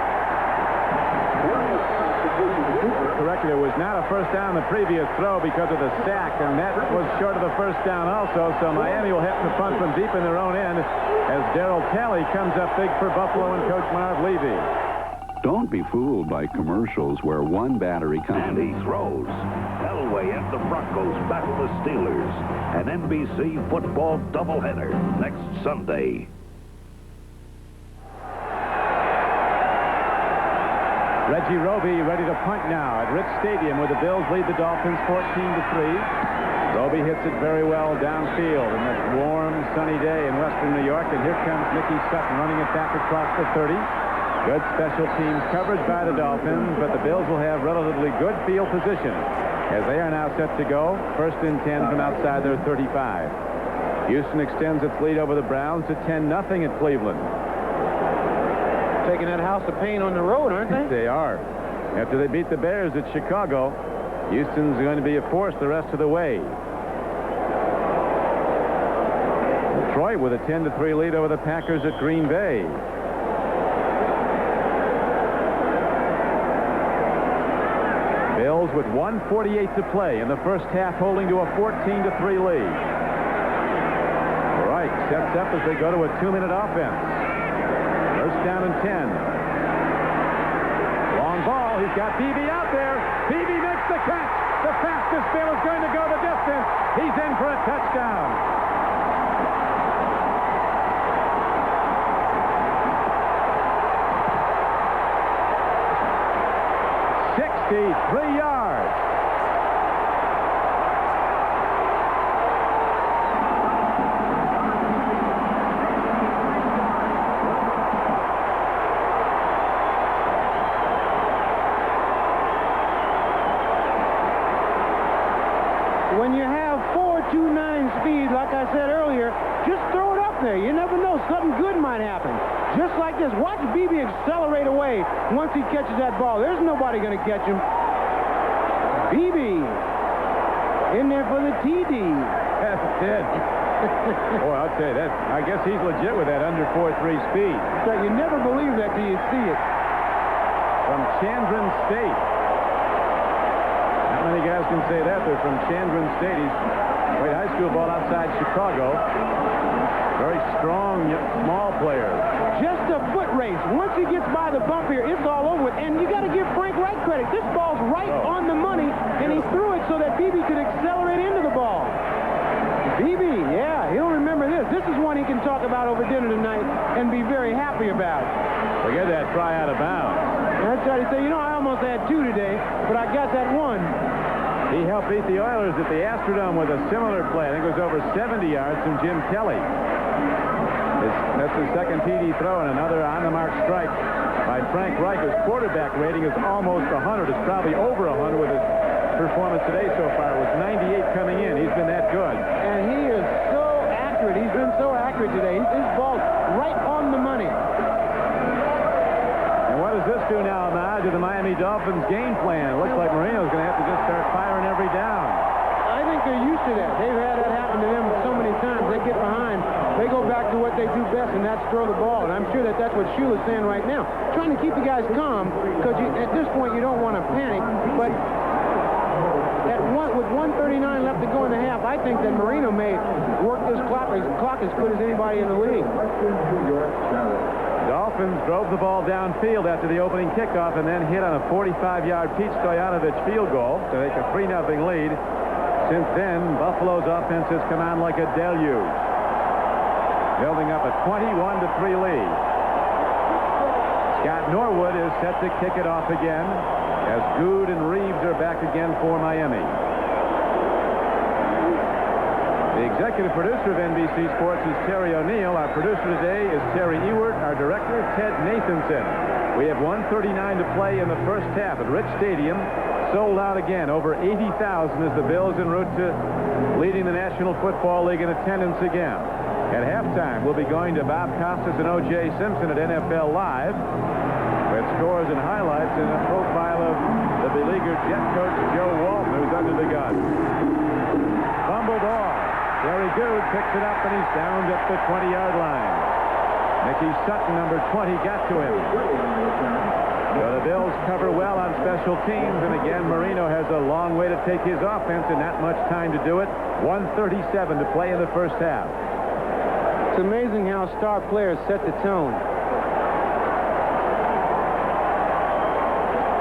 [SPEAKER 1] Correct, there was not a first down the previous throw because of the sack, and that was short of the first down also, so Miami will have to punt from deep in their own end as Darryl Talley comes up big for Buffalo and Coach Marv Levy.
[SPEAKER 11] Don't be fooled by commercials where one battery company...
[SPEAKER 8] And he throws. Elway and the Broncos battle the Steelers. An NBC football doubleheader next Sunday.
[SPEAKER 1] Reggie Roby ready to punt now at Rich Stadium, where the Bills lead the Dolphins 14-3. Roby hits it very well downfield in that warm, sunny day in western New York. And here comes Mickey Sutton running it back across the 30. Good special teams coverage by the Dolphins, but the Bills will have relatively good field position as they are now set to go. First and 10 from outside their 35. Houston extends its lead over the Browns to 10-0 at Cleveland.
[SPEAKER 2] Taking that house of pain on the road, aren't they?
[SPEAKER 1] They are. After they beat the Bears at Chicago, Houston's going to be a force the rest of the way. Detroit with a 10-3 lead over the Packers at Green Bay. Bills with 1:48 to play in the first half, holding to a 14-3 lead. Reich sets up as they go to a 2-minute offense. First down and 10. Long ball. He's got Beebe out there. Beebe makes the catch. The fastest Bill is going to go the distance. He's in for a touchdown. .63 yards.
[SPEAKER 2] When you have 4.29 speed, like I said earlier, just throw it up there. You never know. Something good might happen. Just like this. Watch Beebe accelerate away once he catches that ball. There's nobody going to catch him. Beebe in there for the TD.
[SPEAKER 1] That's it. Boy, I'll tell you that. I guess he's legit with that under 4.3 speed.
[SPEAKER 2] So you never believe that till you see it.
[SPEAKER 1] From Chandran State. Not many guys can say that. They're from Chandran State. He's played high school ball outside Chicago. Very strong, small player.
[SPEAKER 2] Just a foot race. Once he gets by the bump here, it's all over with. And you got to give Frank Reich credit. This ball's right on the money, and he threw it so that Beebe could accelerate into the ball. Beebe, yeah, he'll remember this. This is one he can talk about over dinner tonight and be very happy about.
[SPEAKER 1] Forget that try out of bounds.
[SPEAKER 2] That's right. He said, you know, I almost had two today, but I got that one.
[SPEAKER 1] He helped beat the Oilers at the Astrodome with a similar play. I think it was over 70 yards from Jim Kelly. That's his second TD throw and another on-the-mark strike by Frank Reich. His quarterback rating is almost 100. It's probably over 100 with his performance today so far. It was 98 coming in. He's been that good.
[SPEAKER 2] And he is so accurate. He's been so accurate today. His ball's right on the money.
[SPEAKER 1] And what does this do now, Ahmad, to the Miami Dolphins game plan? It looks like Marino's going to have to just start firing every down.
[SPEAKER 2] I think they're used to that. They've had that happen to them so many times. They get behind. They go back to what they do best, and that's throw the ball. And I'm sure that that's what Shula's saying right now. Trying to keep the guys calm, because at this point you don't want to panic. But with 1:39 left to go in the half, I think that Marino may work this clock as good as anybody in the league.
[SPEAKER 1] Dolphins drove the ball downfield after the opening kickoff and then hit on a 45-yard Pete Stoyanovich field goal to make a 3-0 lead. Since then, Buffalo's offense has come on like a deluge, building up a 21-3 lead. Scott Norwood is set to kick it off again as Good and Reeves are back again for Miami. The executive producer of NBC Sports is Terry O'Neill. Our producer today is Terry Ewert. Our director, Ted Nathanson. We have 1:39 to play in the first half at Rich Stadium. Sold out again. Over 80,000 as the Bills en route to leading the National Football League in attendance again. At halftime, we'll be going to Bob Costas and O.J. Simpson at NFL Live with scores and highlights and a profile of the beleaguered Jet coach Joe Walton, who's under the gun. Fumble ball. Jerry Goode picks it up, and he's downed up the 20-yard line. Mickey Sutton, number 20, got to him. So the Bills cover well on special teams, and again, Marino has a long way to take his offense and not much time to do it. 1:37 to play in the first half.
[SPEAKER 2] It's amazing how star players set the tone.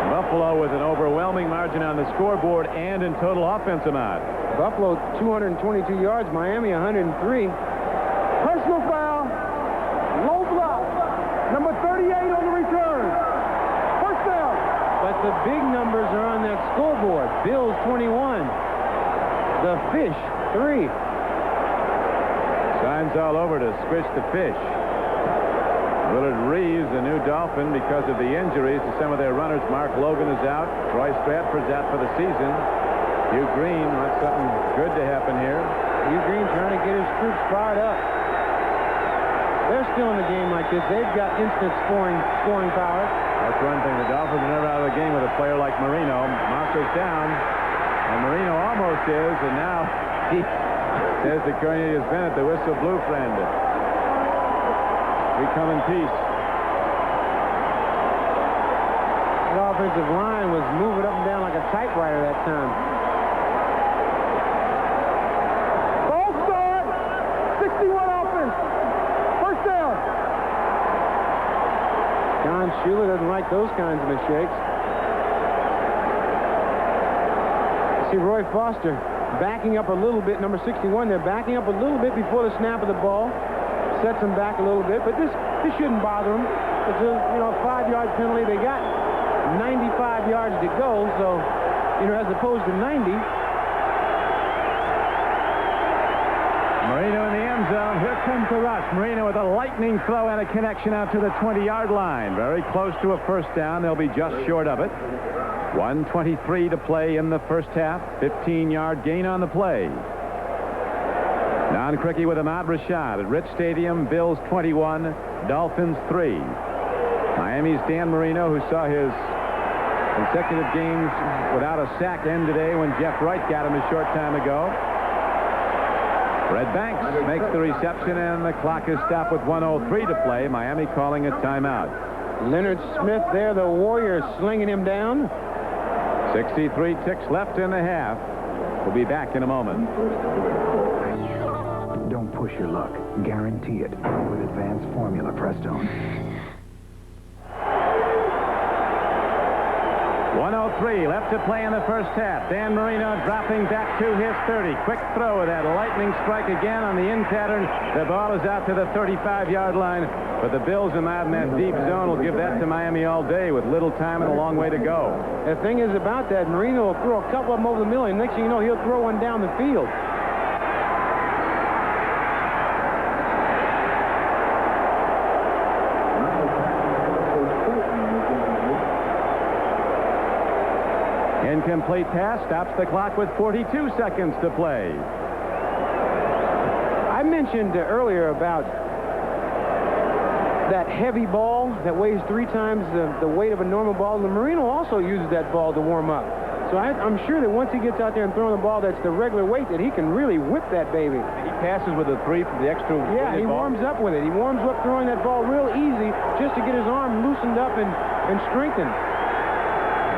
[SPEAKER 1] Buffalo with an overwhelming margin on the scoreboard and in total offense amount.
[SPEAKER 2] Buffalo 222 yards, Miami 103.
[SPEAKER 3] Personal foul. Low block. Number 38 on the return. First down.
[SPEAKER 2] But the big numbers are on that scoreboard. Bills 21. The Fish 3.
[SPEAKER 1] Signs all over to squish the Fish. Willard Reeves, the new Dolphin, because of the injuries to some of their runners. Mark Logan is out. Troy Stratford's out for the season. Hugh Green wants something good to happen here.
[SPEAKER 2] Hugh Green trying to get his troops fired up. They're still in the game like this. They've got instant scoring power.
[SPEAKER 1] That's one thing. The Dolphins are never out of the game with a player like Marino. Monster's down, and Marino almost is, and now he says to Cornelius Bennett, the whistle blew, friend. We come in peace.
[SPEAKER 2] The offensive line was moving up and down like a typewriter that time.
[SPEAKER 3] Ball start. 61 offense. First down.
[SPEAKER 2] Don Shula doesn't like those kinds of mistakes. See Roy Foster backing up a little bit, number 61. They're backing up a little bit before the snap of the ball. Sets them back a little bit, but this shouldn't bother them. It's a 5-yard penalty. They got 95 yards to go, so as opposed to 90.
[SPEAKER 1] Marino in the end zone. Here comes the rush. Marino with a lightning throw and a connection out to the 20-yard line. Very close to a first down. They'll be just short of it. 1:23 to play in the first half. 15-yard gain on the play. Don Criqui with Ahmad Rashad at Rich Stadium. Bills 21, Dolphins 3. Miami's Dan Marino, who saw his consecutive games without a sack end today when Jeff Wright got him a short time ago. Red Banks makes the reception, and the clock is stopped with 1:03 to play. Miami calling a timeout.
[SPEAKER 2] Leonard Smith there, the Warriors, slinging him down.
[SPEAKER 1] 63 ticks left in the half. We'll be back in a moment.
[SPEAKER 12] Don't push your luck. Guarantee it with Advanced Formula Prestone.
[SPEAKER 1] 1:03 left to play in the first half. Dan Marino dropping back to his 30. Quick throw of that lightning strike again on the in pattern. The ball is out to the 35-yard line, but the Bills are out in that deep zone. Will give that to Miami all day with little time and a long way to go.
[SPEAKER 2] The thing is about that, Marino will throw a couple of them over the middle, and next thing you know, he'll throw one down the field.
[SPEAKER 1] Incomplete pass stops the clock with 42 seconds to play.
[SPEAKER 2] I mentioned earlier about that heavy ball that weighs 3 times the weight of a normal ball. And Marino also uses that ball to warm up. So I'm sure that once he gets out there and throwing the ball that's the regular weight, that he can really whip that baby.
[SPEAKER 1] He passes with a 3 for the extra.
[SPEAKER 2] Yeah, he warms up with it. He warms up throwing that ball real easy just to get his arm loosened up and strengthened.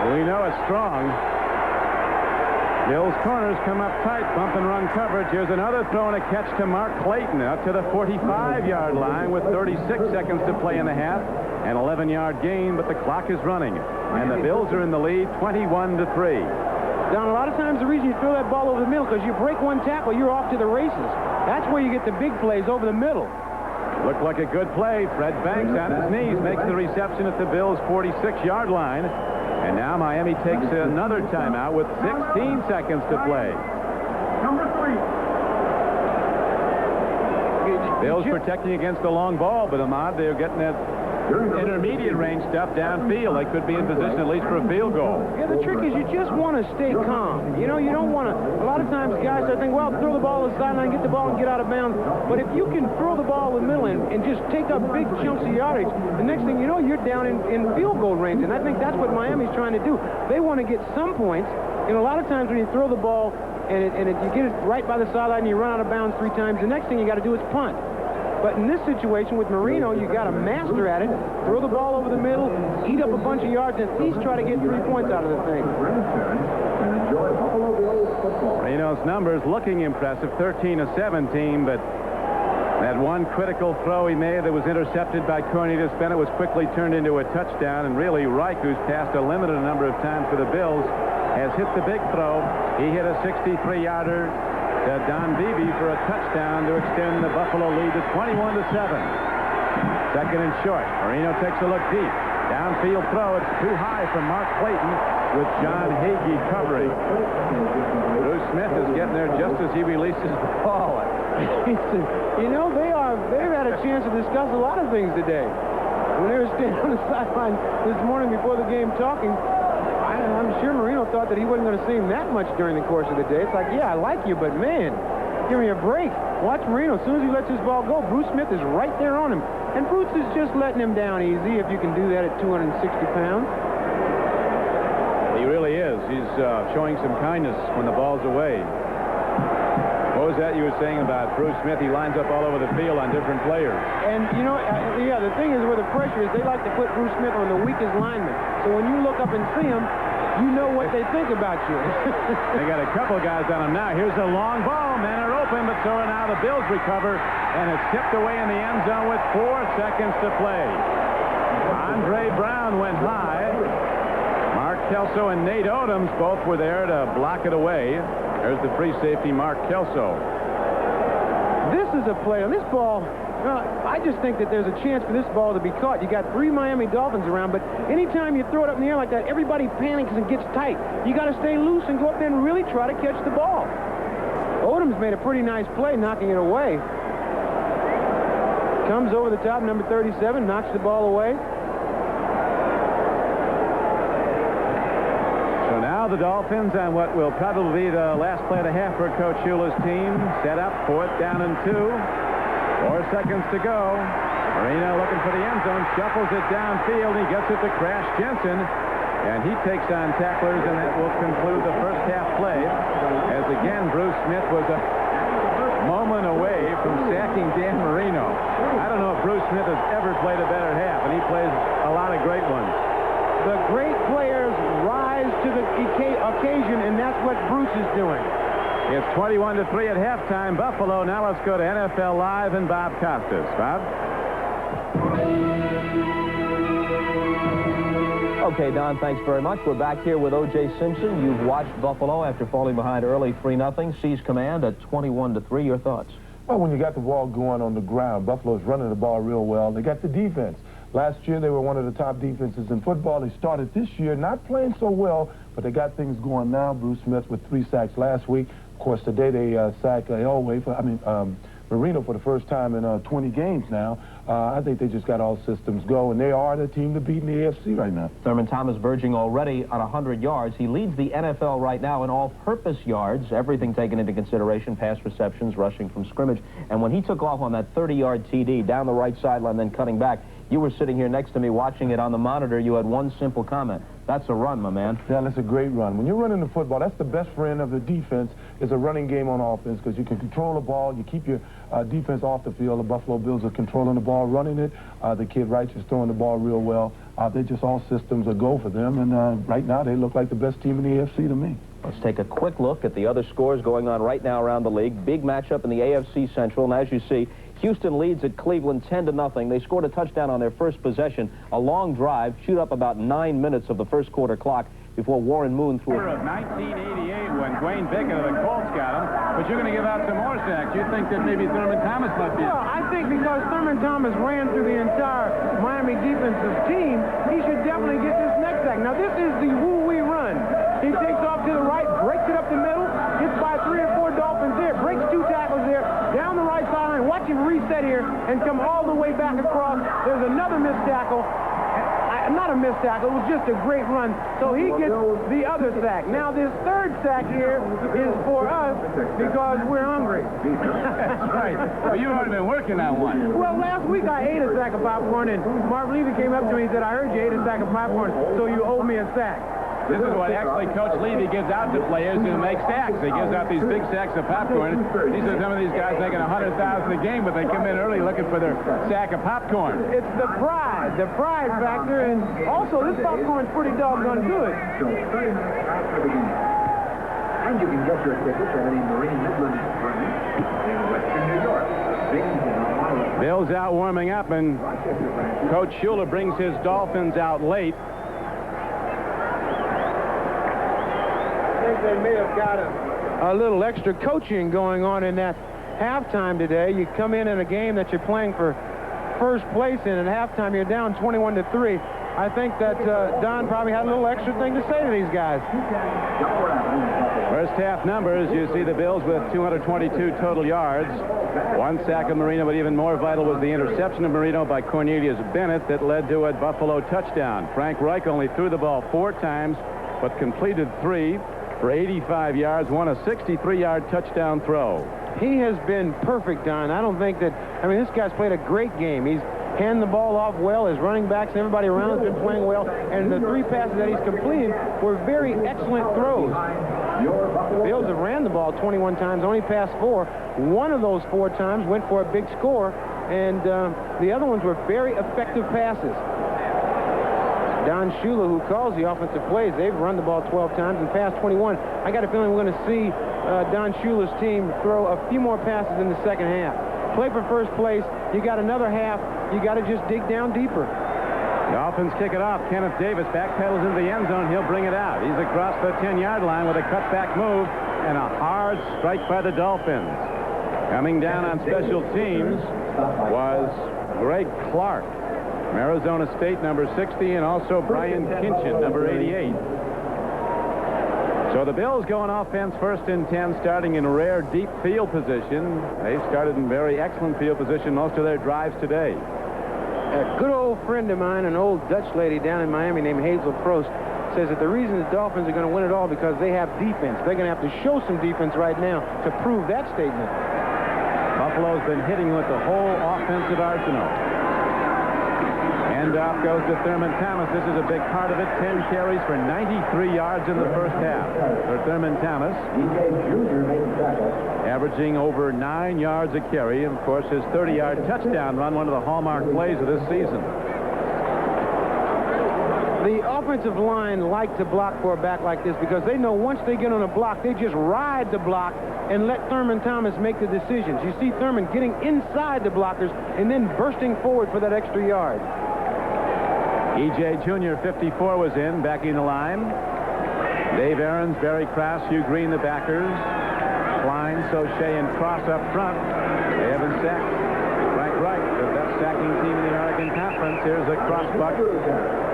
[SPEAKER 1] We know it's strong. Bills corners come up tight, bump and run coverage. Here's another throw and a catch to Mark Clayton out to the 45-yard line with 36 seconds to play in the half. An 11-yard gain, but the clock is running. And the Bills are in the lead 21-3.
[SPEAKER 2] Don, a lot of times the reason you throw that ball over the middle, because you break one tackle, you're off to the races. That's where you get the big plays, over the middle.
[SPEAKER 1] Looked like a good play. Fred Banks on his knees makes the reception at the Bills' 46-yard line. And now Miami takes another timeout with 16 seconds to play.
[SPEAKER 3] Number 3.
[SPEAKER 1] Bills protecting against the long ball, but Ahmad, they're getting that intermediate range stuff downfield. They could be in position at least for a field goal.
[SPEAKER 2] Yeah, the trick is you just want to stay calm. You know, you don't want to. A lot of times guys are thinking, well, throw the ball to the sideline, get the ball, and get out of bounds. But if you can throw the ball in the middle and just take up big chunks of yardage, the next thing you know, you're down in field goal range. And I think that's what Miami's trying to do. They want to get some points. And a lot of times when you throw the ball and you get it right by the sideline and you run out of bounds 3 times, the next thing you got to do is punt. But in this situation with Marino, you got to master at it, throw the ball over the middle, eat up a bunch of yards, and at least try to get 3 points out of the thing.
[SPEAKER 1] Marino's numbers looking impressive, 13 of 17, but that one critical throw he made that was intercepted by Cornelius Bennett was quickly turned into a touchdown, and really Reich, who's passed a limited number of times for the Bills, has hit the big throw. He hit a 63-yarder to Don Beebe for a touchdown to extend the Buffalo lead to 21-7. Second and short. Marino takes a look deep. Downfield throw. It's too high for Mark Clayton with John Hagee covering. Bruce Smith is getting there just as he releases the ball.
[SPEAKER 2] You know, they've had a chance to discuss a lot of things today. When they were standing on the sideline this morning before the game talking, I'm sure Marino thought that he wasn't going to see him that much during the course of the day. It's like, yeah, I like you, but man, give me a break. Watch Marino. As soon as he lets his ball go, Bruce Smith is right there on him. And Bruce is just letting him down easy if you can do that at 260 pounds.
[SPEAKER 1] He really is. He's showing some kindness when the ball's away. What was that you were saying about Bruce Smith? He lines up all over the field on different players.
[SPEAKER 2] And, you know, yeah, the thing is where the pressure is, they like to put Bruce Smith on the weakest lineman. So when you look up and see him, you know what they think about you.
[SPEAKER 1] They got a couple guys on him now. Here's a long ball. Men are open, but so are now the Bills recover, and it's tipped away in the end zone with 4 seconds to play. Andre Brown went high. Mark Kelso and Nate Odoms both were there to block it away. There's the free safety, Mark Kelso.
[SPEAKER 2] This is a play on this ball. I just think that there's a chance for this ball to be caught. You got 3 Miami Dolphins around, but anytime you throw it up in the air like that, everybody panics and gets tight. You got to stay loose and go up there and really try to catch the ball. Odoms made a pretty nice play knocking it away. Comes over the top, number 37, knocks the ball away.
[SPEAKER 1] So now the Dolphins on what will probably be the last play of the half for Coach Shula's team. Set up, 4th down and 2. 4 seconds to go. Marino looking for the end zone, shuffles it downfield. He gets it to Crash Jensen, and he takes on tacklers, and that will conclude the first half play. As again, Bruce Smith was a moment away from sacking Dan Marino. I don't know if Bruce Smith has ever played a better half, and he plays a lot of great ones.
[SPEAKER 2] The great players rise to the occasion, and that's what Bruce is doing.
[SPEAKER 1] It's 21-3 at halftime. Buffalo. Now let's go to NFL Live and Bob Costas. Bob?
[SPEAKER 6] Okay, Don, thanks very much. We're back here with O.J. Simpson. You've watched Buffalo after falling behind early 3-0. Seized command at 21-3. Your thoughts?
[SPEAKER 13] Well, when you got the ball going on the ground, Buffalo's running the ball real well. They got the defense. Last year, they were one of the top defenses in football. They started this year not playing so well, but they got things going now. Bruce Smith with 3 sacks last week. Of course, today they sacked Marino for the first time in 20 games now. I think they just got all systems go, and they are the team to beat in the AFC right now.
[SPEAKER 6] Thurman Thomas verging already on 100 yards. He leads the NFL right now in all-purpose yards, everything taken into consideration, pass receptions, rushing from scrimmage. And when he took off on that 30-yard TD down the right sideline, then cutting back, you were sitting here next to me watching it on the monitor. You had one simple comment. That's a run, my man.
[SPEAKER 13] Yeah, that's a great run. When you're running the football, that's the best friend of the defense is a running game on offense because you can control the ball. You keep your defense off the field. The Buffalo Bills are controlling the ball, running it. The kid Wright is throwing the ball real well. They just all systems are go for them. And right now they look like the best team in the AFC to me.
[SPEAKER 6] Let's take a quick look at the other scores going on right now around the league. Big matchup in the AFC Central. And as you see, Houston leads at Cleveland 10-0. They scored a touchdown on their first possession. A long drive, chewed up about 9 minutes of the first quarter clock before Warren Moon threw it.
[SPEAKER 1] Of 1988 when Dwayne Bickett of the Colts got him, but you're going to give out some more sacks. You think that maybe Thurman Thomas might be?
[SPEAKER 2] Well, I think because Thurman Thomas ran through the entire Miami defensive team, he should definitely get this next sack. Now, this is the woo-wee run. He takes off to the right, breaks it up the middle, hits by 3 or 4 Dolphins there, breaks 2 tackles there, down the right sideline. Watch him reset here tackle. Not a missed tackle. It was just a great run. So he gets the other sack. Now this third sack here is for us because we're hungry.
[SPEAKER 1] That's right. Well, you've already been working on one.
[SPEAKER 2] Well, last week I ate a sack of popcorn, and Marv Levy came up to me and said, I heard you ate a sack of popcorn, so you owe me a sack.
[SPEAKER 1] This is what actually Coach Levy gives out to players who make sacks. He gives out these big sacks of popcorn. These are some of these guys making $100,000 a game, but they come in early looking for their sack of popcorn.
[SPEAKER 2] It's the pride factor, and also this popcorn's pretty doggone good.
[SPEAKER 9] So 30 minutes after the game. And you can get your tickets at any Marine Midland tournament in Western New York.
[SPEAKER 1] Bill's out warming up, and Coach Shula brings his Dolphins out late.
[SPEAKER 2] I think they may have got a little extra coaching going on in that halftime today. You come in a game that you're playing for first place in, and at halftime you're down 21-3. I think that Don probably had a little extra thing to say to these guys.
[SPEAKER 1] First half numbers, you see the Bills with 222 total yards. One sack of Marino, but even more vital was the interception of Marino by Cornelius Bennett that led to a Buffalo touchdown. Frank Reich only threw the ball 4 times, but completed 3 for 85 yards, won a 63-yard touchdown throw.
[SPEAKER 2] He has been perfect, Don. I don't think that, this guy's played a great game. He's handing the ball off well. His running backs and everybody around has been playing well. And the 3 passes that he's completed were very excellent throws. The Bills have ran the ball 21 times, only passed 4. One of those 4 times went for a big score, and the other ones were very effective passes. Don Shula, who calls the offensive plays, they've run the ball 12 times and passed 21. I got a feeling we're going to see Don Shula's team throw a few more passes in the second half. Play for first place. You got another half. You got to just dig down deeper.
[SPEAKER 1] The Dolphins kick it off. Kenneth Davis backpedals into the end zone. He'll bring it out. He's across the 10-yard line with a cutback move and a hard strike by the Dolphins. Coming down on special teams was Greg Clark from Arizona State, number 60, and also Brian Kinchin, number 88. So the Bills go on offense first and 10, starting in rare deep field position. They started in very excellent field position most of their drives today.
[SPEAKER 2] A good old friend of mine, an old Dutch lady down in Miami named Hazel Prost, says that the reason the Dolphins are going to win it all because they have defense. They're going to have to show some defense right now to prove that statement.
[SPEAKER 1] Buffalo's been hitting with the whole offensive arsenal. End off goes to Thurman Thomas. This is a big part of it. 10 carries for 93 yards in the first half for Thurman Thomas. Averaging over 9 yards a carry. And, of course, his 30-yard touchdown run, one of the hallmark plays of this season.
[SPEAKER 2] The offensive line like to block for a back like this because they know once they get on a block, they just ride the block and let Thurman Thomas make the decisions. You see Thurman getting inside the blockers and then bursting forward for that extra yard.
[SPEAKER 1] E.J. Jr., 54, was in, backing the line. Dave Aarons, Barry Kraus, Hugh Green, the backers. Klein, Soche, and Cross up front. They haven't sacked Frank Reich, the best sacking team in the American Conference. Here's a crossbuck.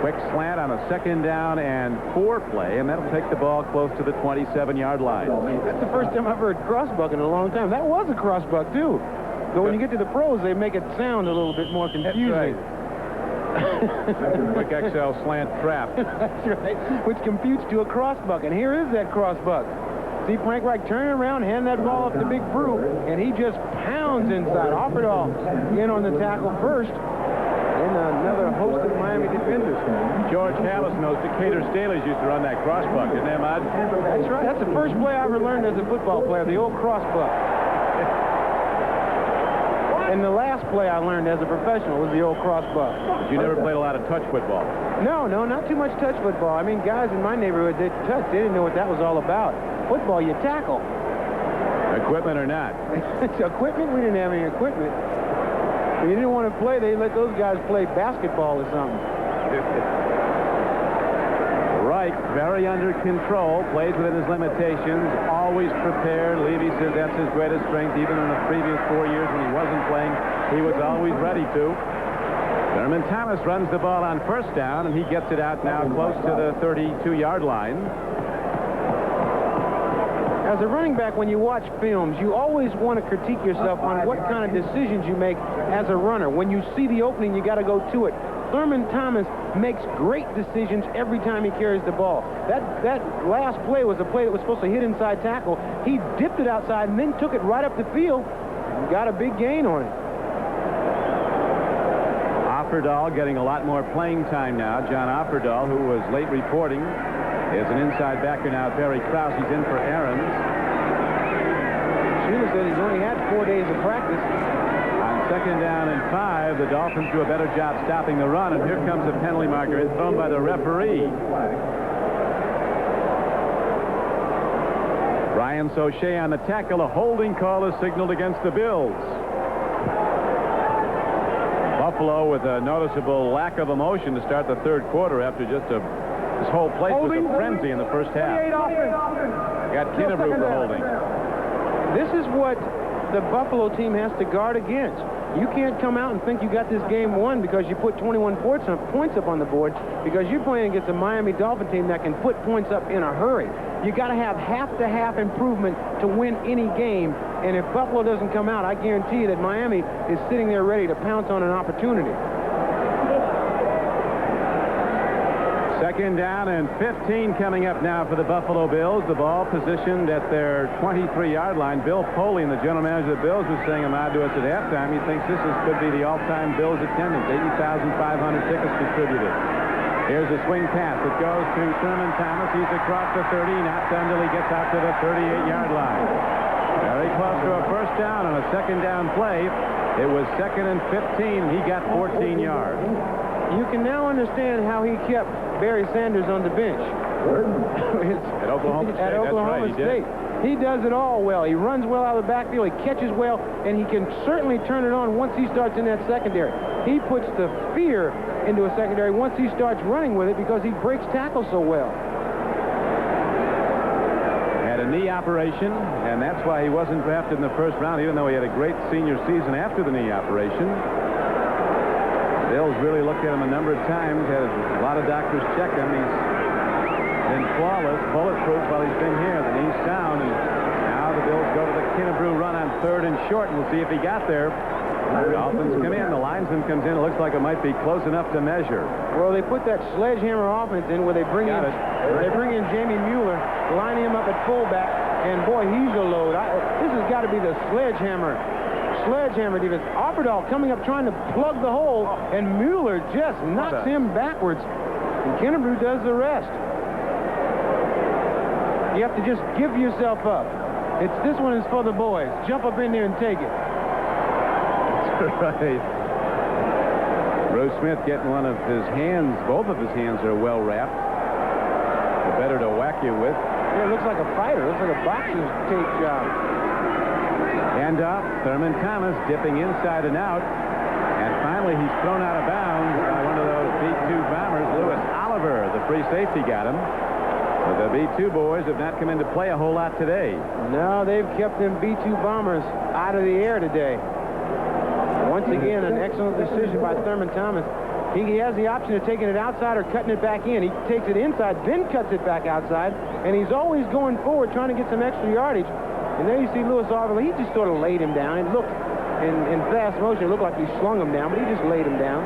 [SPEAKER 1] Quick slant on a 2nd down and 4 play, and that'll take the ball close to the 27-yard line.
[SPEAKER 2] That's the first time I've heard crossbuck in a long time. That was a crossbuck, too. But when you get to the pros, they make it sound a little bit more confusing.
[SPEAKER 1] That's right. Quick XL slant trap.
[SPEAKER 2] That's right, which computes to a crossbuck, and here is that crossbuck. See Frank Reich turning around, hand that ball up to Big Brew, and he just pounds inside. Offerdahl in on the tackle first, and another host of Miami defenders.
[SPEAKER 1] George Harrison, those Decatur Staley's used to run that crossbuck, didn't they, Mud?
[SPEAKER 2] That's right. That's the first play I ever learned as a football player, the old crossbuck. And the last play I learned as a professional was the old crossbuck.
[SPEAKER 1] But you never played a lot of touch football?
[SPEAKER 2] No, not too much touch football. I mean, guys in my neighborhood, they didn't know what that was all about. Football, you tackle.
[SPEAKER 1] Equipment or not?
[SPEAKER 2] Equipment? We didn't have any equipment. When you didn't want to play, they let those guys play basketball or something.
[SPEAKER 1] Reich, very under control, plays within his limitations, always prepared. Levy says that's his greatest strength. Even in the previous 4 years when he wasn't playing, he was always ready to. Thurman Thomas runs the ball on 1st down, and he gets it out now close to the 32-yard line.
[SPEAKER 2] As a running back, when you watch films, you always want to critique yourself on what kind of decisions you make as a runner. When you see the opening, you got to go to it. Thurman Thomas makes great decisions every time he carries the ball. That last play was a play that was supposed to hit inside tackle. He dipped it outside and then took it right up the field and got a big gain on it.
[SPEAKER 1] Offerdahl getting a lot more playing time now. John Offerdahl, who was late reporting, is an inside backer now. Barry Krause, he's in for Aarons.
[SPEAKER 2] Shula said he's only had 4 days of practice.
[SPEAKER 1] On 2nd down and 5, the Dolphins do a better job stopping the run, and here comes a penalty marker thrown by the referee. Brian Sauché on the tackle. A holding call is signaled against the Bills. Buffalo with a noticeable lack of emotion to start the third quarter after just this whole place was a frenzy in the first half. Got Kinnebrew for holding.
[SPEAKER 2] This is what the Buffalo team has to guard against. You can't come out and think you got this game won because you put 21 points up on the board, because you're playing against a Miami Dolphin team that can put points up in a hurry. You got to have half-to-half improvement to win any game, and if Buffalo doesn't come out, I guarantee you that Miami is sitting there ready to pounce on an opportunity.
[SPEAKER 1] 2nd down and 15 coming up now for the Buffalo Bills. The ball positioned at their 23-yard line. Bill Foley, the general manager of the Bills, was saying aloud to us at halftime, he thinks this could be the all-time Bills attendance. 80,500 tickets distributed. Here's a swing pass. It goes to Thurman Thomas. He's across the 30, not until he gets out to the 38-yard line. Very close to a first down on a 2nd down play. It was 2nd and 15. He got 14 yards.
[SPEAKER 2] You can now understand how he kept Barry Sanders on the bench.
[SPEAKER 1] At Oklahoma State.
[SPEAKER 2] At Oklahoma State. He does it all well. He runs well out of the backfield. He catches well, and he can certainly turn it on once he starts in that secondary. He puts the fear into a secondary once he starts running with it because he breaks tackles so well.
[SPEAKER 1] Had a knee operation, and that's why he wasn't drafted in the first round, even though he had a great senior season after the knee operation. Bills really looked at him a number of times, had a lot of doctors check him. He's been flawless, bulletproof while he's been here. The knee's sound, and now the Bills go to the Kinnebrew run on 3rd and short, and we'll see if he got there. The Dolphins come in, the linesman comes in. It looks like it might be close enough to measure.
[SPEAKER 2] Well, they put that sledgehammer offense in where they bring in Jamie Mueller, line him up at fullback, and boy, he's a load. This has got to be the sledgehammer defense. Offerdahl coming up trying to plug the hole, and Mueller just knocks him backwards, and Kinnebrew does the rest. You have to just give yourself up. This one is for the boys. Jump up in there and take it.
[SPEAKER 1] That's right. Bruce Smith getting one of his hands. Both of his hands are well wrapped. The better to whack you with.
[SPEAKER 2] Yeah, it looks like a fighter. It looks like a boxer's tape job.
[SPEAKER 1] Hand off. Thurman Thomas dipping inside and out. And finally, he's thrown out of bounds by one of those B-2 bombers. Lewis Oliver, the free safety, got him. But the B-2 boys have not come into play a whole lot today.
[SPEAKER 2] No, they've kept them B-2 bombers out of the air today. Once again, an excellent decision by Thurman Thomas. He has the option of taking it outside or cutting it back in. He takes it inside, then cuts it back outside, and he's always going forward trying to get some extra yardage. And there you see Lewis Oliver. He just sort of laid him down. It looked, in fast motion, it looked like he slung him down, but he just laid him down.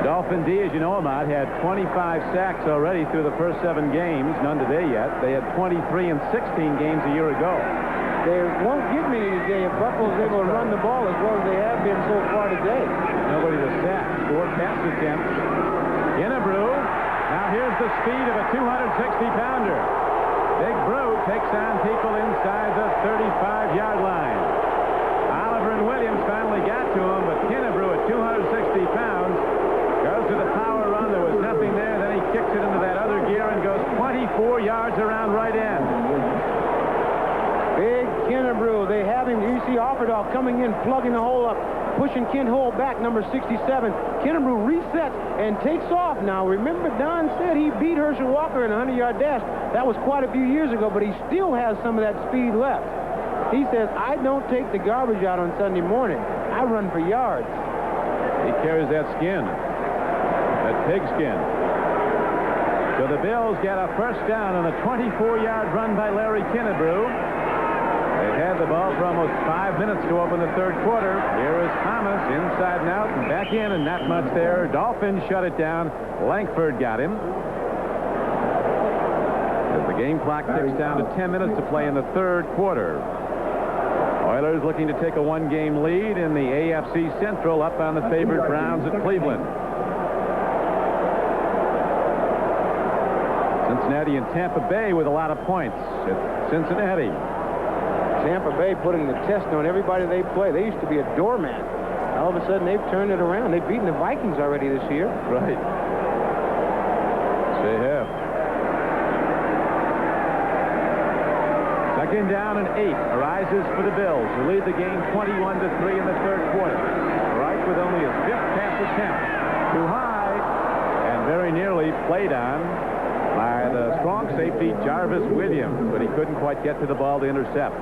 [SPEAKER 1] Dolphin D, as you know, Ahmad, had 25 sacks already through the first 7 games. None today yet. They had 23 in 16 games a year ago.
[SPEAKER 2] They won't give me today if Buffalo's able to run the ball as well as they have been so far today.
[SPEAKER 1] Nobody to sack. 4 pass attempts. Kinnebrew. Now here's the speed of a 260-pounder. Big Brew takes on people inside the 35-yard line. Oliver and Williams finally got to him, but Kinnebrew at 260 pounds goes to the power run. There was nothing there. Then he kicks it into that other gear and goes 24 yards around right end.
[SPEAKER 2] Big Kinnebrew. They have him. You see Offerdahl coming in, plugging the hole up, pushing Ken Hole back, number 67. Kinnebrew resets and takes off. Now, remember, Don said he beat Herschel Walker in a 100-yard dash. That was quite a few years ago, but he still has some of that speed left. He says, I don't take the garbage out on Sunday morning. I run for yards.
[SPEAKER 1] He carries that skin, that pig skin. So the Bills get a first down on a 24-yard run by Larry Kinnebrew. They They've had the ball for almost 5 minutes to open the third quarter. Here is Thomas, inside and out, and back in, and not much there. Dolphins shut it down. Langford got him. As the game clock ticks down to 10 minutes to play in the third quarter. Oilers looking to take a one-game lead in the AFC Central, up on the favored Browns at Cleveland. Cincinnati and Tampa Bay with a lot of points at Cincinnati.
[SPEAKER 2] Tampa Bay putting the test on everybody they play. They used to be a doormat. All of a sudden, they've turned it around. They've beaten the Vikings already this year.
[SPEAKER 1] Right. They have. Second down and 8 arises for the Bills, who lead the game 21-3 in the third quarter. Reich with only his 5th pass attempt. Too high and very nearly played on by the strong safety Jarvis Williams, but he couldn't quite get to the ball to intercept.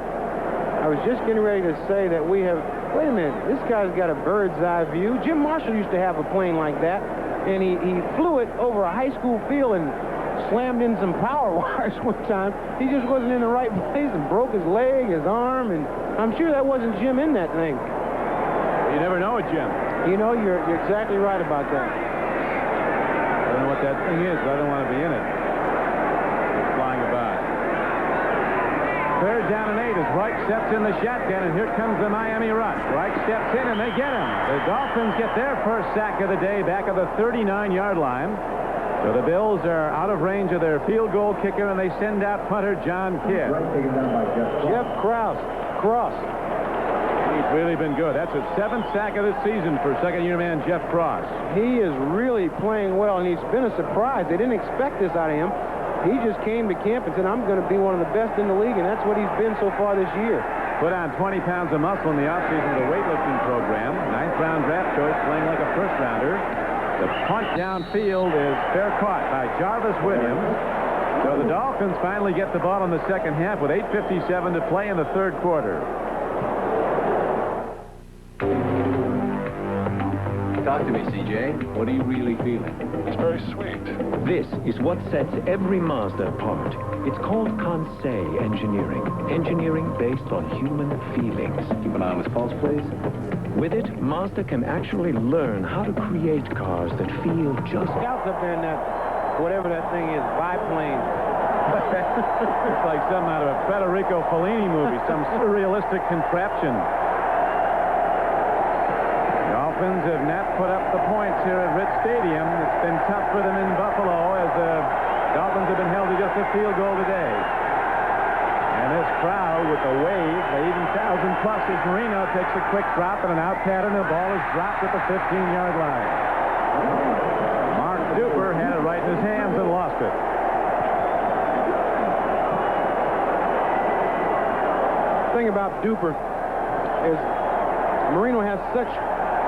[SPEAKER 2] I was just getting ready to say that we have, wait a minute, this guy's got a bird's eye view. Jim Marshall used to have a plane like that, and he flew it over a high school field and slammed in some power wires one time. He just wasn't in the right place and broke his leg, his arm, and I'm sure that wasn't Jim in that thing.
[SPEAKER 1] You never know it, Jim.
[SPEAKER 2] You know, you're exactly right about that.
[SPEAKER 1] I don't know what that thing is, but I don't want to be in it. It's flying about. Third down and 8 as Reich steps in the shotgun, and here comes the Miami rush. Reich steps in, and they get him. The Dolphins get their first sack of the day back at the 39-yard line. So the Bills are out of range of their field goal kicker, and they send out punter John Kidd.
[SPEAKER 2] Jeff Cross.
[SPEAKER 1] He's really been good. That's his 7th sack of the season for second-year man Jeff Cross.
[SPEAKER 2] He is really playing well, and he's been a surprise. They didn't expect this out of him. He just came to camp and said, I'm going to be one of the best in the league, and that's what he's been so far this year.
[SPEAKER 1] Put on 20 pounds of muscle in the offseason of the weightlifting program. 9th-round draft choice, playing like a first-rounder. The punt downfield is fair caught by Jarvis Williams. So the Dolphins finally get the ball in the second half with 8:57 to play in the third quarter.
[SPEAKER 14] Talk to me, CJ. What are you really feeling?
[SPEAKER 15] It's very sweet.
[SPEAKER 16] This is what sets every Mazda apart. It's called Conseil Engineering. Engineering based on human feelings.
[SPEAKER 14] Keep an eye on his pulse, please.
[SPEAKER 16] With it, Mazda can actually learn how to create cars that feel just...
[SPEAKER 2] Scouts up there in that, whatever that thing is, biplane.
[SPEAKER 1] It's like something out of a Federico Fellini movie, some surrealistic contraption. Dolphins have not put up the points here at Rich Stadium. It's been tough for them in Buffalo as the Dolphins have been held to just a field goal today. And this crowd with the wave, the 80,000 plus as Marino takes a quick drop and an out pattern. The ball is dropped at the 15-yard line. Mark Duper had it right in his hands and lost it.
[SPEAKER 2] The thing about Duper is Marino has such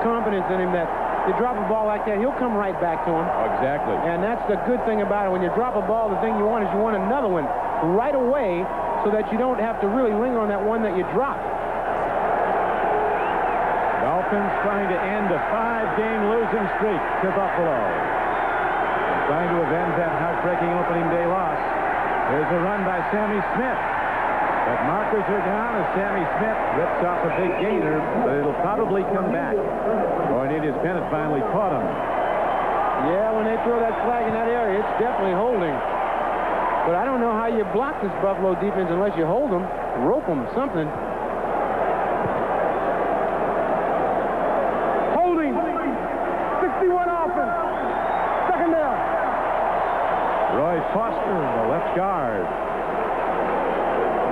[SPEAKER 2] confidence in him that you drop a ball like that, he'll come right back to him.
[SPEAKER 1] Exactly.
[SPEAKER 2] And that's the good thing about it. When you drop a ball, the thing you want is you want another one right away so that you don't have to really linger on that one that you dropped.
[SPEAKER 1] Dolphins trying to end a 5-game losing streak to Buffalo. They're trying to avenge that heartbreaking opening day loss. Here's a run by Sammy Smith. But markers are down as Sammy Smith rips off a big gainer, but it'll probably come back. Cornelius Bennett finally caught him.
[SPEAKER 2] Yeah, when they throw that flag in that area, it's definitely holding. But I don't know how you block this Buffalo defense unless you hold them, rope them, something.
[SPEAKER 3] Holding. 61 offense. Second down.
[SPEAKER 1] Roy Foster, the left guard.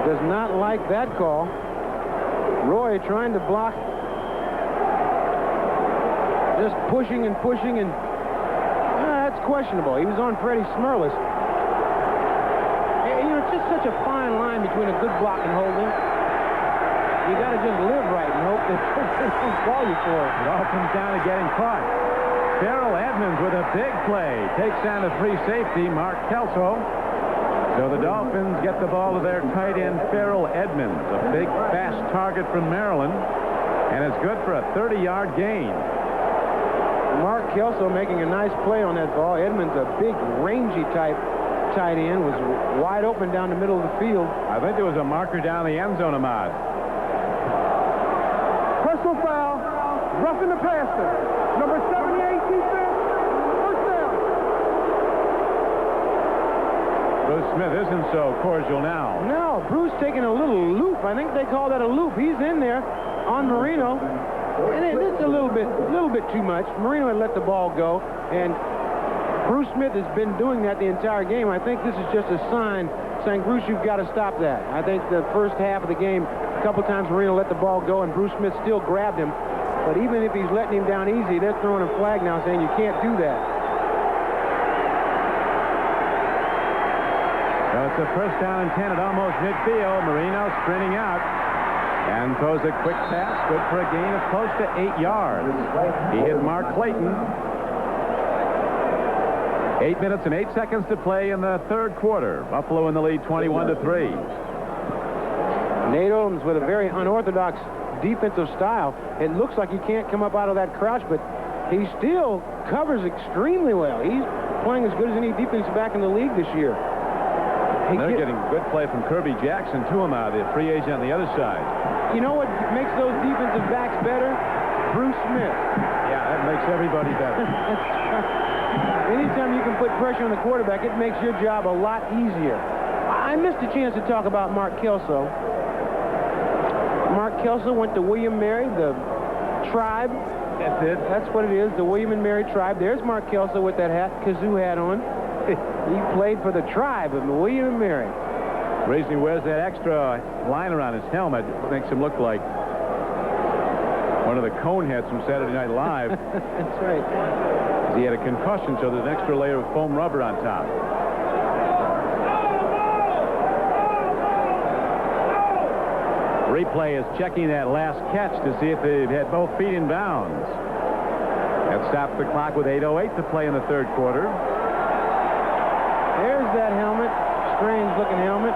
[SPEAKER 2] Does not like that call. Roy trying to block. Just pushing and pushing, and that's questionable. He was on Freddie Smerlas. You know, it's just such a fine line between a good block and holding. You got to just live right and hope that they don't call you for it.
[SPEAKER 1] It all comes down to getting caught. Farrell Edmonds with a big play. Takes on the free safety, Mark Kelso. So the Dolphins get the ball to their tight end, Farrell Edmonds, a big, fast target from Maryland, and it's good for a 30-yard gain.
[SPEAKER 2] Mark Kelso making a nice play on that ball. Edmonds, a big, rangy type, tight end, was wide open down the middle of the field.
[SPEAKER 1] I think there was a marker down the end zone, Ahmad.
[SPEAKER 3] Personal foul, roughing the passer. Number 78 defense, first down.
[SPEAKER 1] Bruce Smith isn't so cordial now.
[SPEAKER 2] No, Bruce taking a little loop. I think they call that a loop. He's in there on Marino. And it's a little bit too much. Marino had let the ball go, and Bruce Smith has been doing that the entire game. I think this is just a sign saying, Bruce, you've got to stop that. I think the first half of the game, a couple times Marino let the ball go, and Bruce Smith still grabbed him. But even if he's letting him down easy, they're throwing a flag now saying you can't do that.
[SPEAKER 1] So it's a first down and 10 at almost midfield. Marino sprinting out and throws a quick pass, good for a gain of close to 8 yards. He hit Mark Clayton. 8 minutes and 8 seconds to play in the third quarter. Buffalo in the lead 21-3.
[SPEAKER 2] Nate Odoms with a very unorthodox defensive style. It looks like he can't come up out of that crouch, but he still covers extremely well. He's playing as good as any defensive back in the league this year.
[SPEAKER 1] They're getting good play from Kirby Jackson, too, the free agent on the other side.
[SPEAKER 2] You know what makes those defensive backs better? Bruce Smith.
[SPEAKER 1] Yeah, that makes everybody better.
[SPEAKER 2] Anytime you can put pressure on the quarterback, it makes your job a lot easier. I missed a chance to talk about Mark Kelso. Mark Kelso went to William Mary, the tribe.
[SPEAKER 1] That's it.
[SPEAKER 2] That's what it is, the William and Mary tribe. There's Mark Kelso with that kazoo hat on. He played for the tribe of William and Mary.
[SPEAKER 1] The reason he wears that extra liner on his helmet makes him look like one of the Coneheads from Saturday Night Live.
[SPEAKER 2] That's right.
[SPEAKER 1] He had a concussion, so there's an extra layer of foam rubber on top. Replay is checking that last catch to see if they had both feet in bounds. That stops the clock with 8:08 to play in the third quarter.
[SPEAKER 2] There's that helmet. Strange-looking helmet.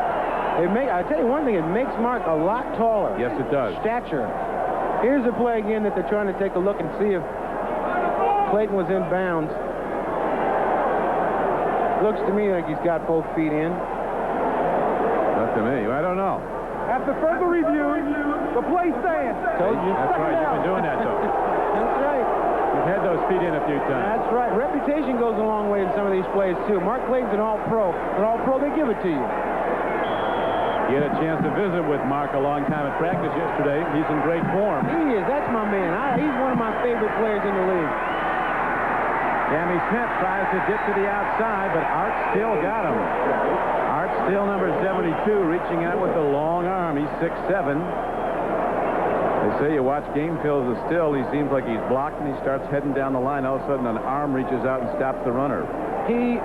[SPEAKER 2] I'll tell you one thing, it makes Mark a lot taller.
[SPEAKER 1] Yes, it does.
[SPEAKER 2] Stature. Here's a play again that they're trying to take a look and see if Clayton was in bounds. Looks to me like he's got both feet in.
[SPEAKER 1] Not to me. I don't know.
[SPEAKER 3] After further review, the play stands.
[SPEAKER 2] Told you.
[SPEAKER 1] That's right. You've been doing that, though.
[SPEAKER 2] That's right.
[SPEAKER 1] You've had those feet in a few times.
[SPEAKER 2] That's right. Reputation goes a long way in some of these plays, too. Mark Clayton's an all-pro. An all-pro, they give it to you.
[SPEAKER 1] You had a chance to visit with Mark a long time at practice yesterday. He's in great form.
[SPEAKER 2] He is. That's my man. He's one of my favorite players in the league.
[SPEAKER 1] Sammy Smith tries to dip to the outside, but Art Still got him. Art Still, number 72, reaching out with the long arm. He's 6'7". They say you watch game films of Still, he seems like he's blocked, and he starts heading down the line. All of a sudden, an arm reaches out and stops the runner.
[SPEAKER 2] He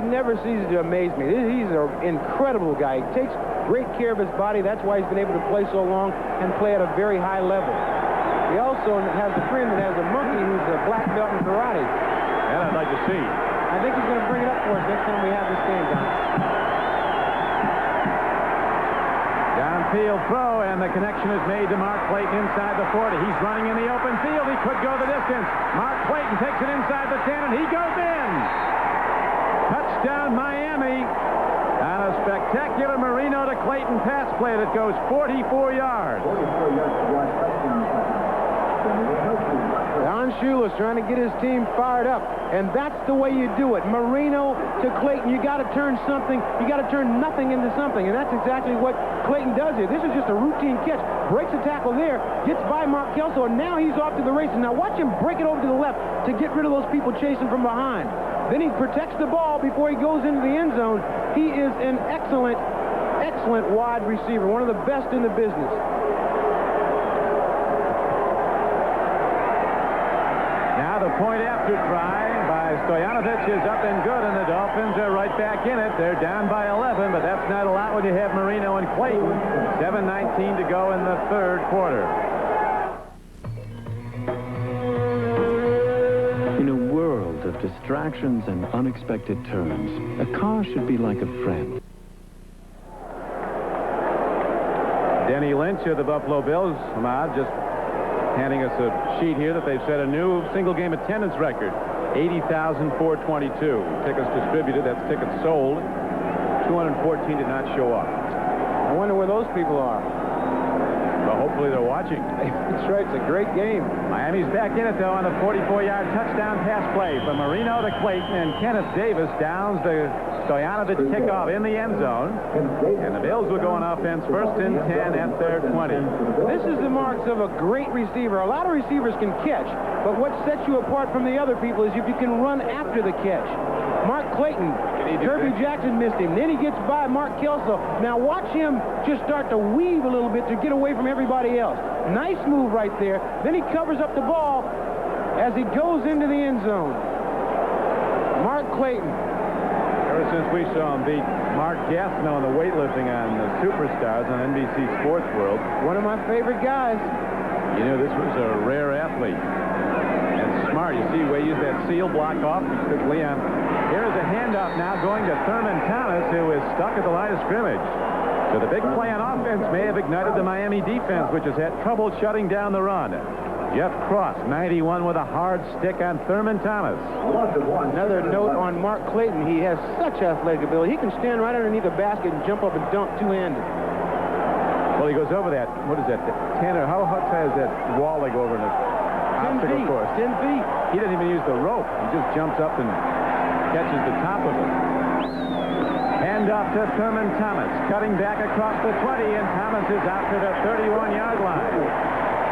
[SPEAKER 2] never ceases to amaze me. He's an incredible guy. He takes great care of his body. That's why he's been able to play so long and play at a very high level. He also has a friend that has a monkey who's a black belt in karate.
[SPEAKER 1] That I'd like to see.
[SPEAKER 2] I think he's going to bring it up for us next time we have this game, Don.
[SPEAKER 1] Downfield throw, and the connection is made to Mark Clayton inside the 40. He's running in the open field. He could go the distance. Mark Clayton takes it inside the 10, and he goes in. Touchdown, Miami. On a spectacular Marino to Clayton pass play that goes 44 yards.
[SPEAKER 2] Don Shula's trying to get his team fired up, and that's the way you do it. Marino to Clayton, you got to turn something, you got to turn nothing into something, and that's exactly what Clayton does here. This is just a routine catch. Breaks a tackle there, gets by Mark Kelso, and now he's off to the races. Now watch him break it over to the left to get rid of those people chasing from behind. Then he protects the ball before he goes into the end zone. He is an excellent, excellent wide receiver, one of the best in the business.
[SPEAKER 1] Now the point after try by Stoyanovich is up and good, and the Dolphins are right back in it. They're down by 11, but that's not a lot when you have Marino and Clayton. 7:19 to go in the third quarter.
[SPEAKER 16] In a world of distractions and unexpected turns, a car should be like a friend.
[SPEAKER 1] Denny Lynch of the Buffalo Bills, Ahmad, just handing us a sheet here that they've set a new single-game attendance record, 80,422. Tickets distributed, that's tickets sold. 214 did not show up.
[SPEAKER 2] I wonder where those people are.
[SPEAKER 1] Well, hopefully they're watching.
[SPEAKER 2] That's right. It's a great game.
[SPEAKER 1] Miami's back in it, though, on the 44-yard touchdown pass play from Marino to Clayton, and Kenneth Davis downs the Stojanovic kickoff in the end zone. And the Bills will go on offense first and 10 at their 20.
[SPEAKER 2] This is the marks of a great receiver. A lot of receivers can catch, but what sets you apart from the other people is if you can run after the catch. Mark Clayton, Kirby Jackson missed him. Then he gets by Mark Kelso. Now watch him just start to weave a little bit to get away from everybody else. Nice move right there. Then he covers up the ball as he goes into the end zone. Mark Clayton.
[SPEAKER 1] Ever since we saw him beat Mark Gastineau in the weightlifting on the Superstars on NBC Sports World.
[SPEAKER 2] One of my favorite guys.
[SPEAKER 1] You knew this was a rare athlete. And smart. You see, we used that seal block off quickly on. Here is a handoff now going to Thurman Thomas, who is stuck at the line of scrimmage. So the big play on offense may have ignited the Miami defense, which has had trouble shutting down the run. Jeff Cross, 91, with a hard stick on Thurman Thomas.
[SPEAKER 2] Another note on Mark Clayton. He has such athletic ability. He can stand right underneath a basket and jump up and dunk two-handed.
[SPEAKER 1] Well, he goes over that. What is that? 10 or how high is that wall they go over in the obstacle course?
[SPEAKER 2] 10 feet.
[SPEAKER 1] He doesn't even use the rope. He just jumps up and catches the top of it. Hand off to Thurman Thomas, cutting back across the 20, and Thomas is out to the 31-yard line.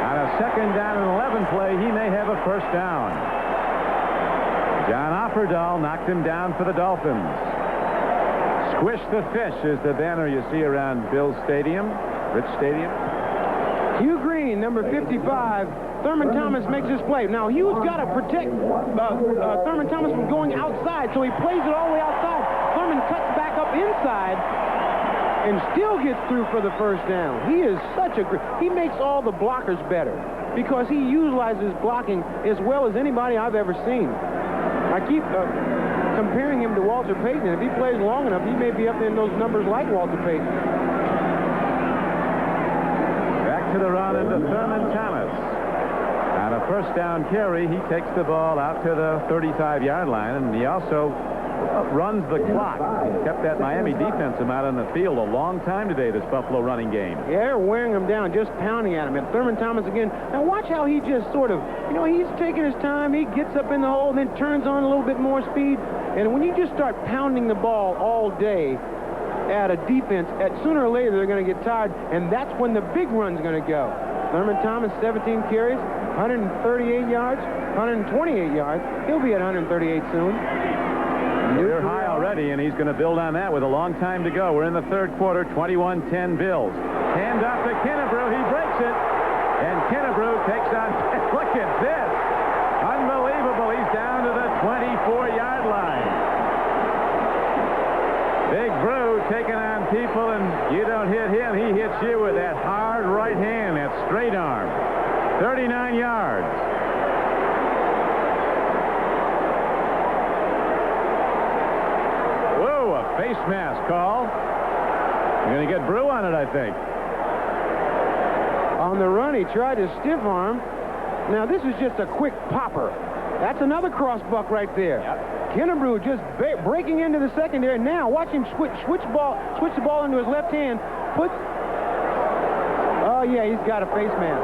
[SPEAKER 1] On a second down and 11 play, he may have a first down. John Offerdahl knocked him down for the Dolphins. Squish the fish is the banner you see around Bill's Stadium, Rich Stadium.
[SPEAKER 2] Hugh Green, number 55. Thurman Thomas makes his play. Now, Hugh's got to protect Thurman Thomas from going outside, so he plays it all the way outside. Thurman cuts back up inside and still gets through for the first down. He is such a great... He makes all the blockers better because he utilizes blocking as well as anybody I've ever seen. I keep comparing him to Walter Payton, and if he plays long enough, he may be up in those numbers like Walter Payton.
[SPEAKER 1] Back to the run into Thurman Thomas. On a first down carry, he takes the ball out to the 35-yard line, and he also runs the clock. He's kept that Miami defensive out on the field a long time today, this Buffalo running game.
[SPEAKER 2] Yeah, they're wearing him down, just pounding at him. And Thurman Thomas again. Now watch how he just sort of, he's taking his time. He gets up in the hole, then turns on a little bit more speed. And when you just start pounding the ball all day at a defense, sooner or later they're going to get tired, and that's when the big run's going to go. Thurman Thomas, 17 carries, 138 yards, 128 yards. He'll be at 138 soon.
[SPEAKER 1] Career high already, and he's going to build on that with a long time to go. We're in the third quarter, 21-10 Bills. Hand off to Kennebrew. He breaks it, and Kennebrew takes on... Look at this. Unbelievable. He's down to the 24-yard line. Big Brew taking on people, and you don't hit him. He hits you with that hard right hand, that straight arm. 39 yards. Whoa, a face mask call. You're going to get Brew on it, I think.
[SPEAKER 2] On the run, he tried to stiff arm. Now, this is just a quick popper. That's another cross buck right there. Yep. Kennebrew just breaking into the secondary. Now, watch him switch the ball into his left hand. Oh, yeah, he's got a face mask.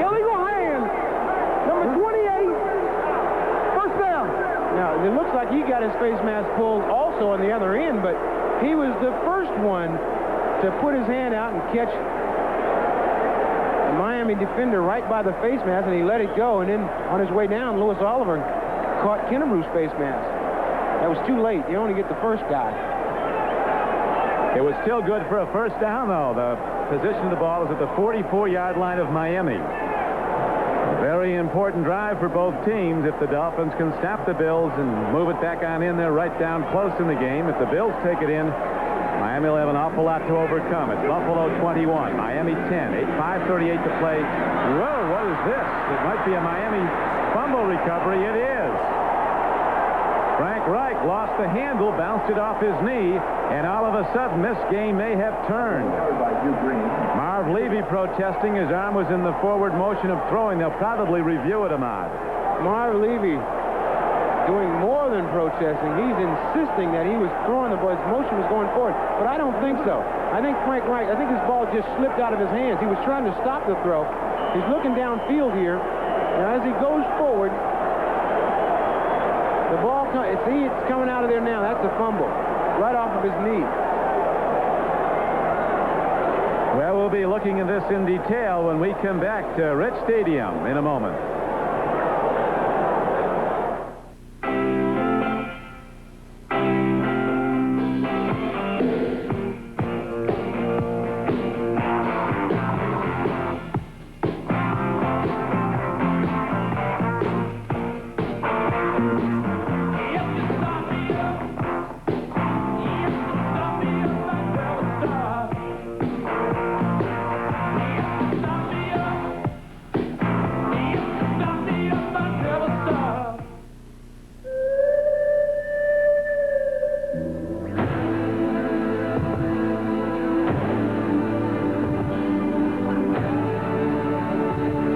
[SPEAKER 3] Illegal hand. Number 28. First down.
[SPEAKER 2] Now, it looks like he got his face mask pulled also on the other end, but he was the first one to put his hand out and catch the Miami defender right by the face mask, and he let it go. And then on his way down, Louis Oliver caught Kennebrew's face mask. That was too late. You only get the first guy.
[SPEAKER 1] It was still good for a first down, though. The position of the ball is at the 44-yard line of Miami. A very important drive for both teams if the Dolphins can stop the Bills and move it back on in there right down close in the game. If the Bills take it in, Miami will have an awful lot to overcome. It's Buffalo 21, Miami 10, 5:38 to play. Whoa, what is this? It might be a Miami fumble recovery. It is. Frank Reich lost the handle, bounced it off his knee, and all of a sudden this game may have turned. Marv Levy protesting. His arm was in the forward motion of throwing. They'll probably review it, Ahmad.
[SPEAKER 2] Marv Levy doing more than protesting. He's insisting that he was throwing the ball. His motion was going forward. But I don't think so. I think Frank Reich, I think his ball just slipped out of his hands. He was trying to stop the throw. He's looking downfield here. And as he goes forward, the ball, see, it's coming out of there now. That's a fumble. Right off of his knee.
[SPEAKER 1] Well, we'll be looking at this in detail when we come back to Rich Stadium in a moment.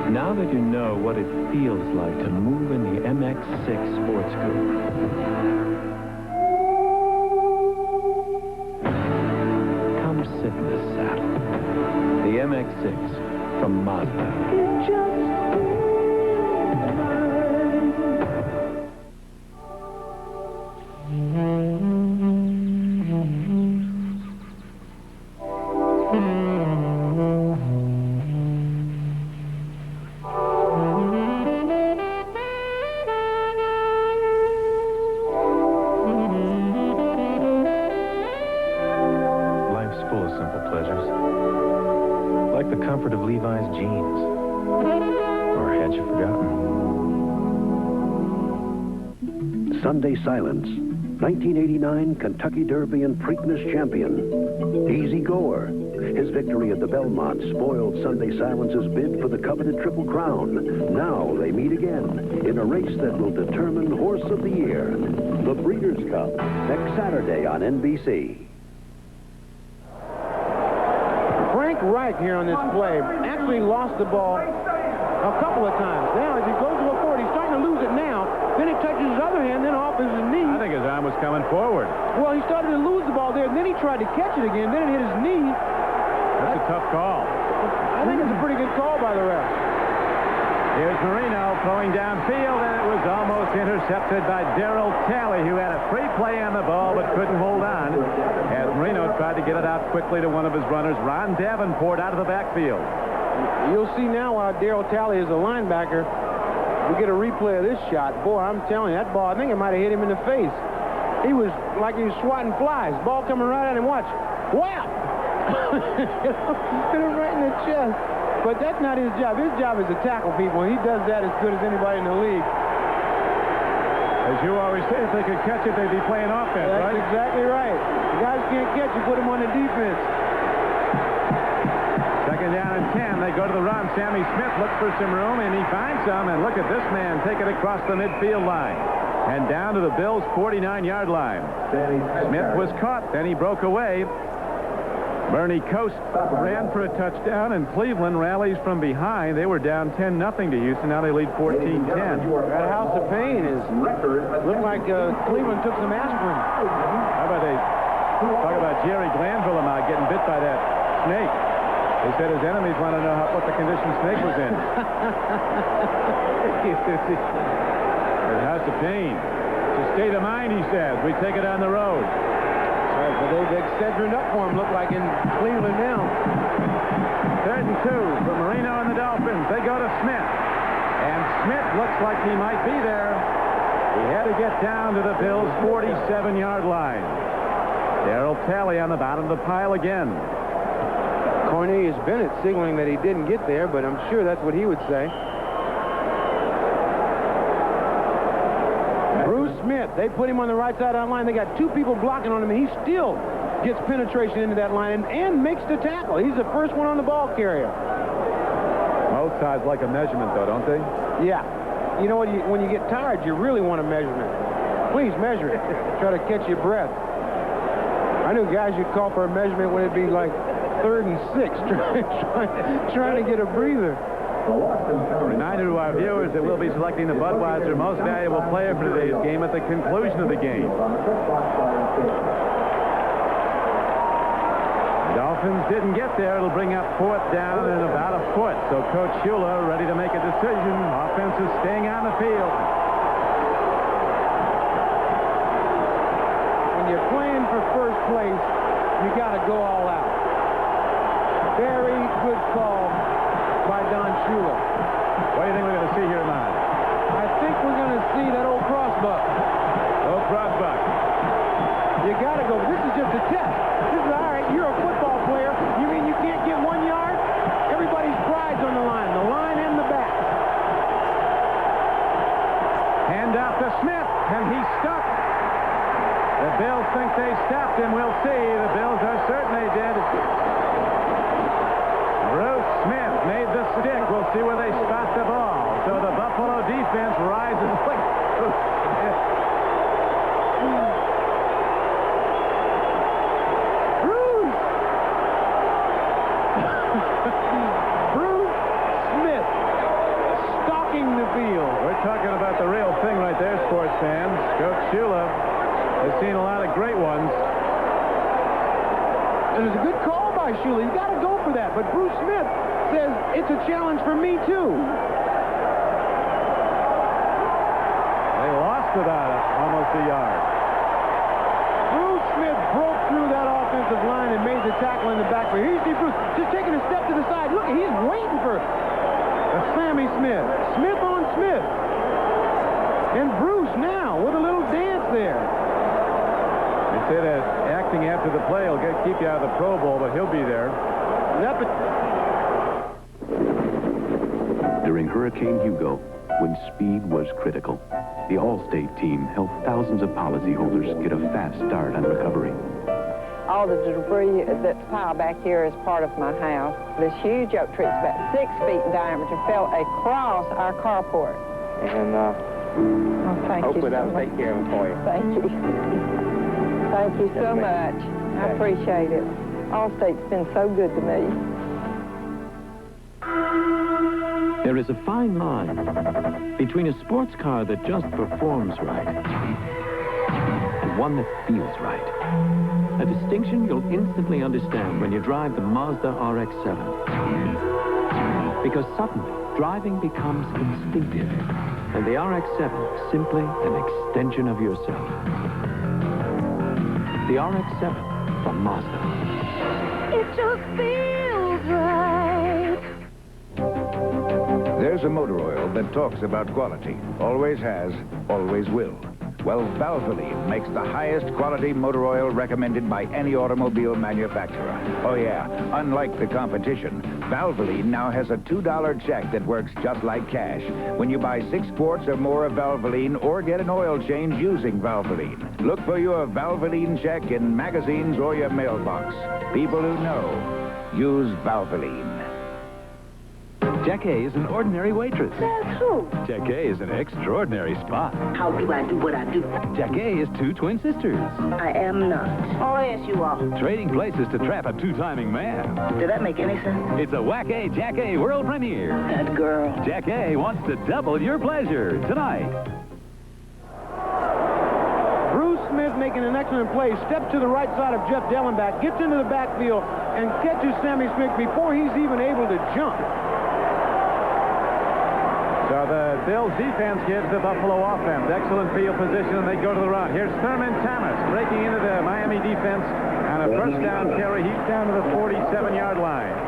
[SPEAKER 16] Now that you know what it feels like to move in the MX-6 Sports Coupe, come sit in the saddle. The MX-6 from Mazda.
[SPEAKER 15] Full of simple pleasures, like the comfort of Levi's jeans. Or had you forgotten?
[SPEAKER 17] Sunday Silence, 1989 Kentucky Derby and Preakness champion. Easy Goer. His victory at the Belmont spoiled Sunday Silence's bid for the coveted Triple Crown. Now they meet again in a race that will determine Horse of the Year. The Breeders' Cup, next Saturday on NBC.
[SPEAKER 2] Frank Reich here on this play actually lost the ball a couple of times. Now, as he goes to go forward, he's starting to lose it now. Then he touches his other hand, then off his knee.
[SPEAKER 1] I think his arm was coming forward.
[SPEAKER 2] Well, he started to lose the ball there, and then he tried to catch it again. Then it hit his knee.
[SPEAKER 1] That's a tough call.
[SPEAKER 2] I think it's a pretty good call by the ref.
[SPEAKER 1] Here's Marino throwing downfield, and it was almost intercepted by Darrell Talley, who had a free play on the ball but couldn't hold on. As Marino tried to get it out quickly to one of his runners, Ron Davenport, out of the backfield.
[SPEAKER 2] You'll see now why Darrell Talley is a linebacker. We get a replay of this shot. Boy, I'm telling you, that ball, I think it might have hit him in the face. He was like he was swatting flies. Ball coming right at him. Watch. Whap! Hit him right in the chest. But that's not his job. His job is to tackle people. He does that as good as anybody in the league.
[SPEAKER 1] As you always say, if they could catch it, they'd be playing offense,
[SPEAKER 2] That's
[SPEAKER 1] right?
[SPEAKER 2] exactly right. The guys can't catch you, put them on the defense.
[SPEAKER 1] Second down and 10. They go to the run. Sammy Smith looks for some room, and he finds some. And look at this man take it across the midfield line and down to the Bills' 49-yard line. Smith was caught. Then he broke away. Bernie Coast ran for a touchdown, and Cleveland rallies from behind. They were down 10-0 to Houston. Now they lead 14-10.
[SPEAKER 2] That House of Pain looked like Cleveland took some aspirin.
[SPEAKER 1] How about they talk about Jerry Glanville getting bit by that snake? They said his enemies want to know what the condition Snake was in. The House of Pain. It's a state of mind, he says. We take it on the road.
[SPEAKER 2] But they've Excedrin up for him, look like in Cleveland now.
[SPEAKER 1] 3rd and 2 for Marino and the Dolphins. They go to Smith. And Smith looks like he might be there. He had to get down to the Bills' 47-yard line. Darrell Talley on the bottom of the pile again.
[SPEAKER 2] Cornelius Bennett signaling that he didn't get there, but I'm sure that's what he would say. Bruce Smith, they put him on the right side of that line. They got two people blocking on him, and he still gets penetration into that line and makes the tackle. He's the first one on the ball carrier.
[SPEAKER 1] Both sides like a measurement, though, don't they?
[SPEAKER 2] Yeah. You know what? When you get tired, you really want a measurement. Please measure it. Try to catch your breath. I knew guys you'd call for a measurement when it'd be like 3rd and 6, trying to get a breather.
[SPEAKER 1] Reminder to our viewers that we'll be selecting the Budweiser Most Valuable Player for today's game at the conclusion of the game. Dolphins didn't get there. It'll bring up 4th down and about a foot. So Coach Shula ready to make a decision. Offense is staying on the field.
[SPEAKER 2] When you're playing for first place, you got to go all out. Very good call by Don Shula.
[SPEAKER 1] What do you think we're going to see here tonight?
[SPEAKER 2] I think we're going to see that old crossbuck.
[SPEAKER 1] Old crossbuck.
[SPEAKER 2] You got to go. This is just a test. This is all right. You're a football player. You mean you can't get 1 yard? Everybody's pride's on the line and the back.
[SPEAKER 1] Hand out to Smith, and he's stuck. The Bills think they stopped him. We'll see. The Bills are certain they did. Bruce Smith made the stick. We'll see where they spot the ball. So the Buffalo defense rises.
[SPEAKER 2] Bruce Smith stalking the field.
[SPEAKER 1] We're talking about the real thing right there, sports fans. Coach Shula has seen a lot of great ones.
[SPEAKER 2] And it's a good call by Shula. You got to go for that. But Bruce Smith says it's a challenge for me, too.
[SPEAKER 1] They lost about almost a yard.
[SPEAKER 2] Bruce Smith broke through that offensive line and made the tackle in the backfield. Here you see Bruce just taking a step to the side. Look, he's waiting for Sammy Smith. Smith on Smith. And Bruce now with a little dance there.
[SPEAKER 1] They say that acting after the play will keep you out of the Pro Bowl, but he'll be there.
[SPEAKER 11] During Hurricane Hugo, when speed was critical, the Allstate team helped thousands of policyholders get a fast start on recovery.
[SPEAKER 18] All the debris that's piled back here is part of my house. This huge oak tree, it's about 6 feet in diameter, fell across our carport.
[SPEAKER 2] And
[SPEAKER 18] thank you
[SPEAKER 2] hopefully
[SPEAKER 18] so
[SPEAKER 2] that'll
[SPEAKER 18] much.
[SPEAKER 2] take care of it for you.
[SPEAKER 18] Thank you. Thank you so much. I appreciate it. Allstate's been so good to me.
[SPEAKER 16] There is a fine line between a sports car that just performs right and one that feels right. A distinction you'll instantly understand when you drive the Mazda RX-7. Because suddenly, driving becomes instinctive, and the RX-7 is simply an extension of yourself. The RX-7 from Mazda.
[SPEAKER 3] It just feels right.
[SPEAKER 19] There's a motor oil that talks about quality. Always has, always will. Well, Valvoline makes the highest quality motor oil recommended by any automobile manufacturer. Oh, yeah, unlike the competition, Valvoline now has a $2 check that works just like cash when you buy 6 quarts or more of Valvoline or get an oil change using Valvoline. Look for your Valvoline check in magazines or your mailbox. People who know, use Valvoline.
[SPEAKER 20] Jack A is an ordinary waitress.
[SPEAKER 3] Says who?
[SPEAKER 20] Jack A is an extraordinary spot.
[SPEAKER 3] How do I do what I do?
[SPEAKER 20] Jack A is 2 twin sisters.
[SPEAKER 3] I am not. Oh, yes, you are.
[SPEAKER 20] Trading places to trap a 2-timing man.
[SPEAKER 3] Did that make any sense?
[SPEAKER 20] It's a Whack A Jack A world premiere.
[SPEAKER 3] That girl.
[SPEAKER 20] Jack A wants to double your pleasure tonight.
[SPEAKER 2] Bruce Smith making an excellent play. Steps to the right side of Jeff Dellenbach, gets into the backfield, and catches Sammy Smith before he's even able to jump.
[SPEAKER 1] So the Bills defense gives the Buffalo offense excellent field position, and they go to the run. Here's Thurman Thomas breaking into the Miami defense on a first down carry. He's down to the 47-yard line.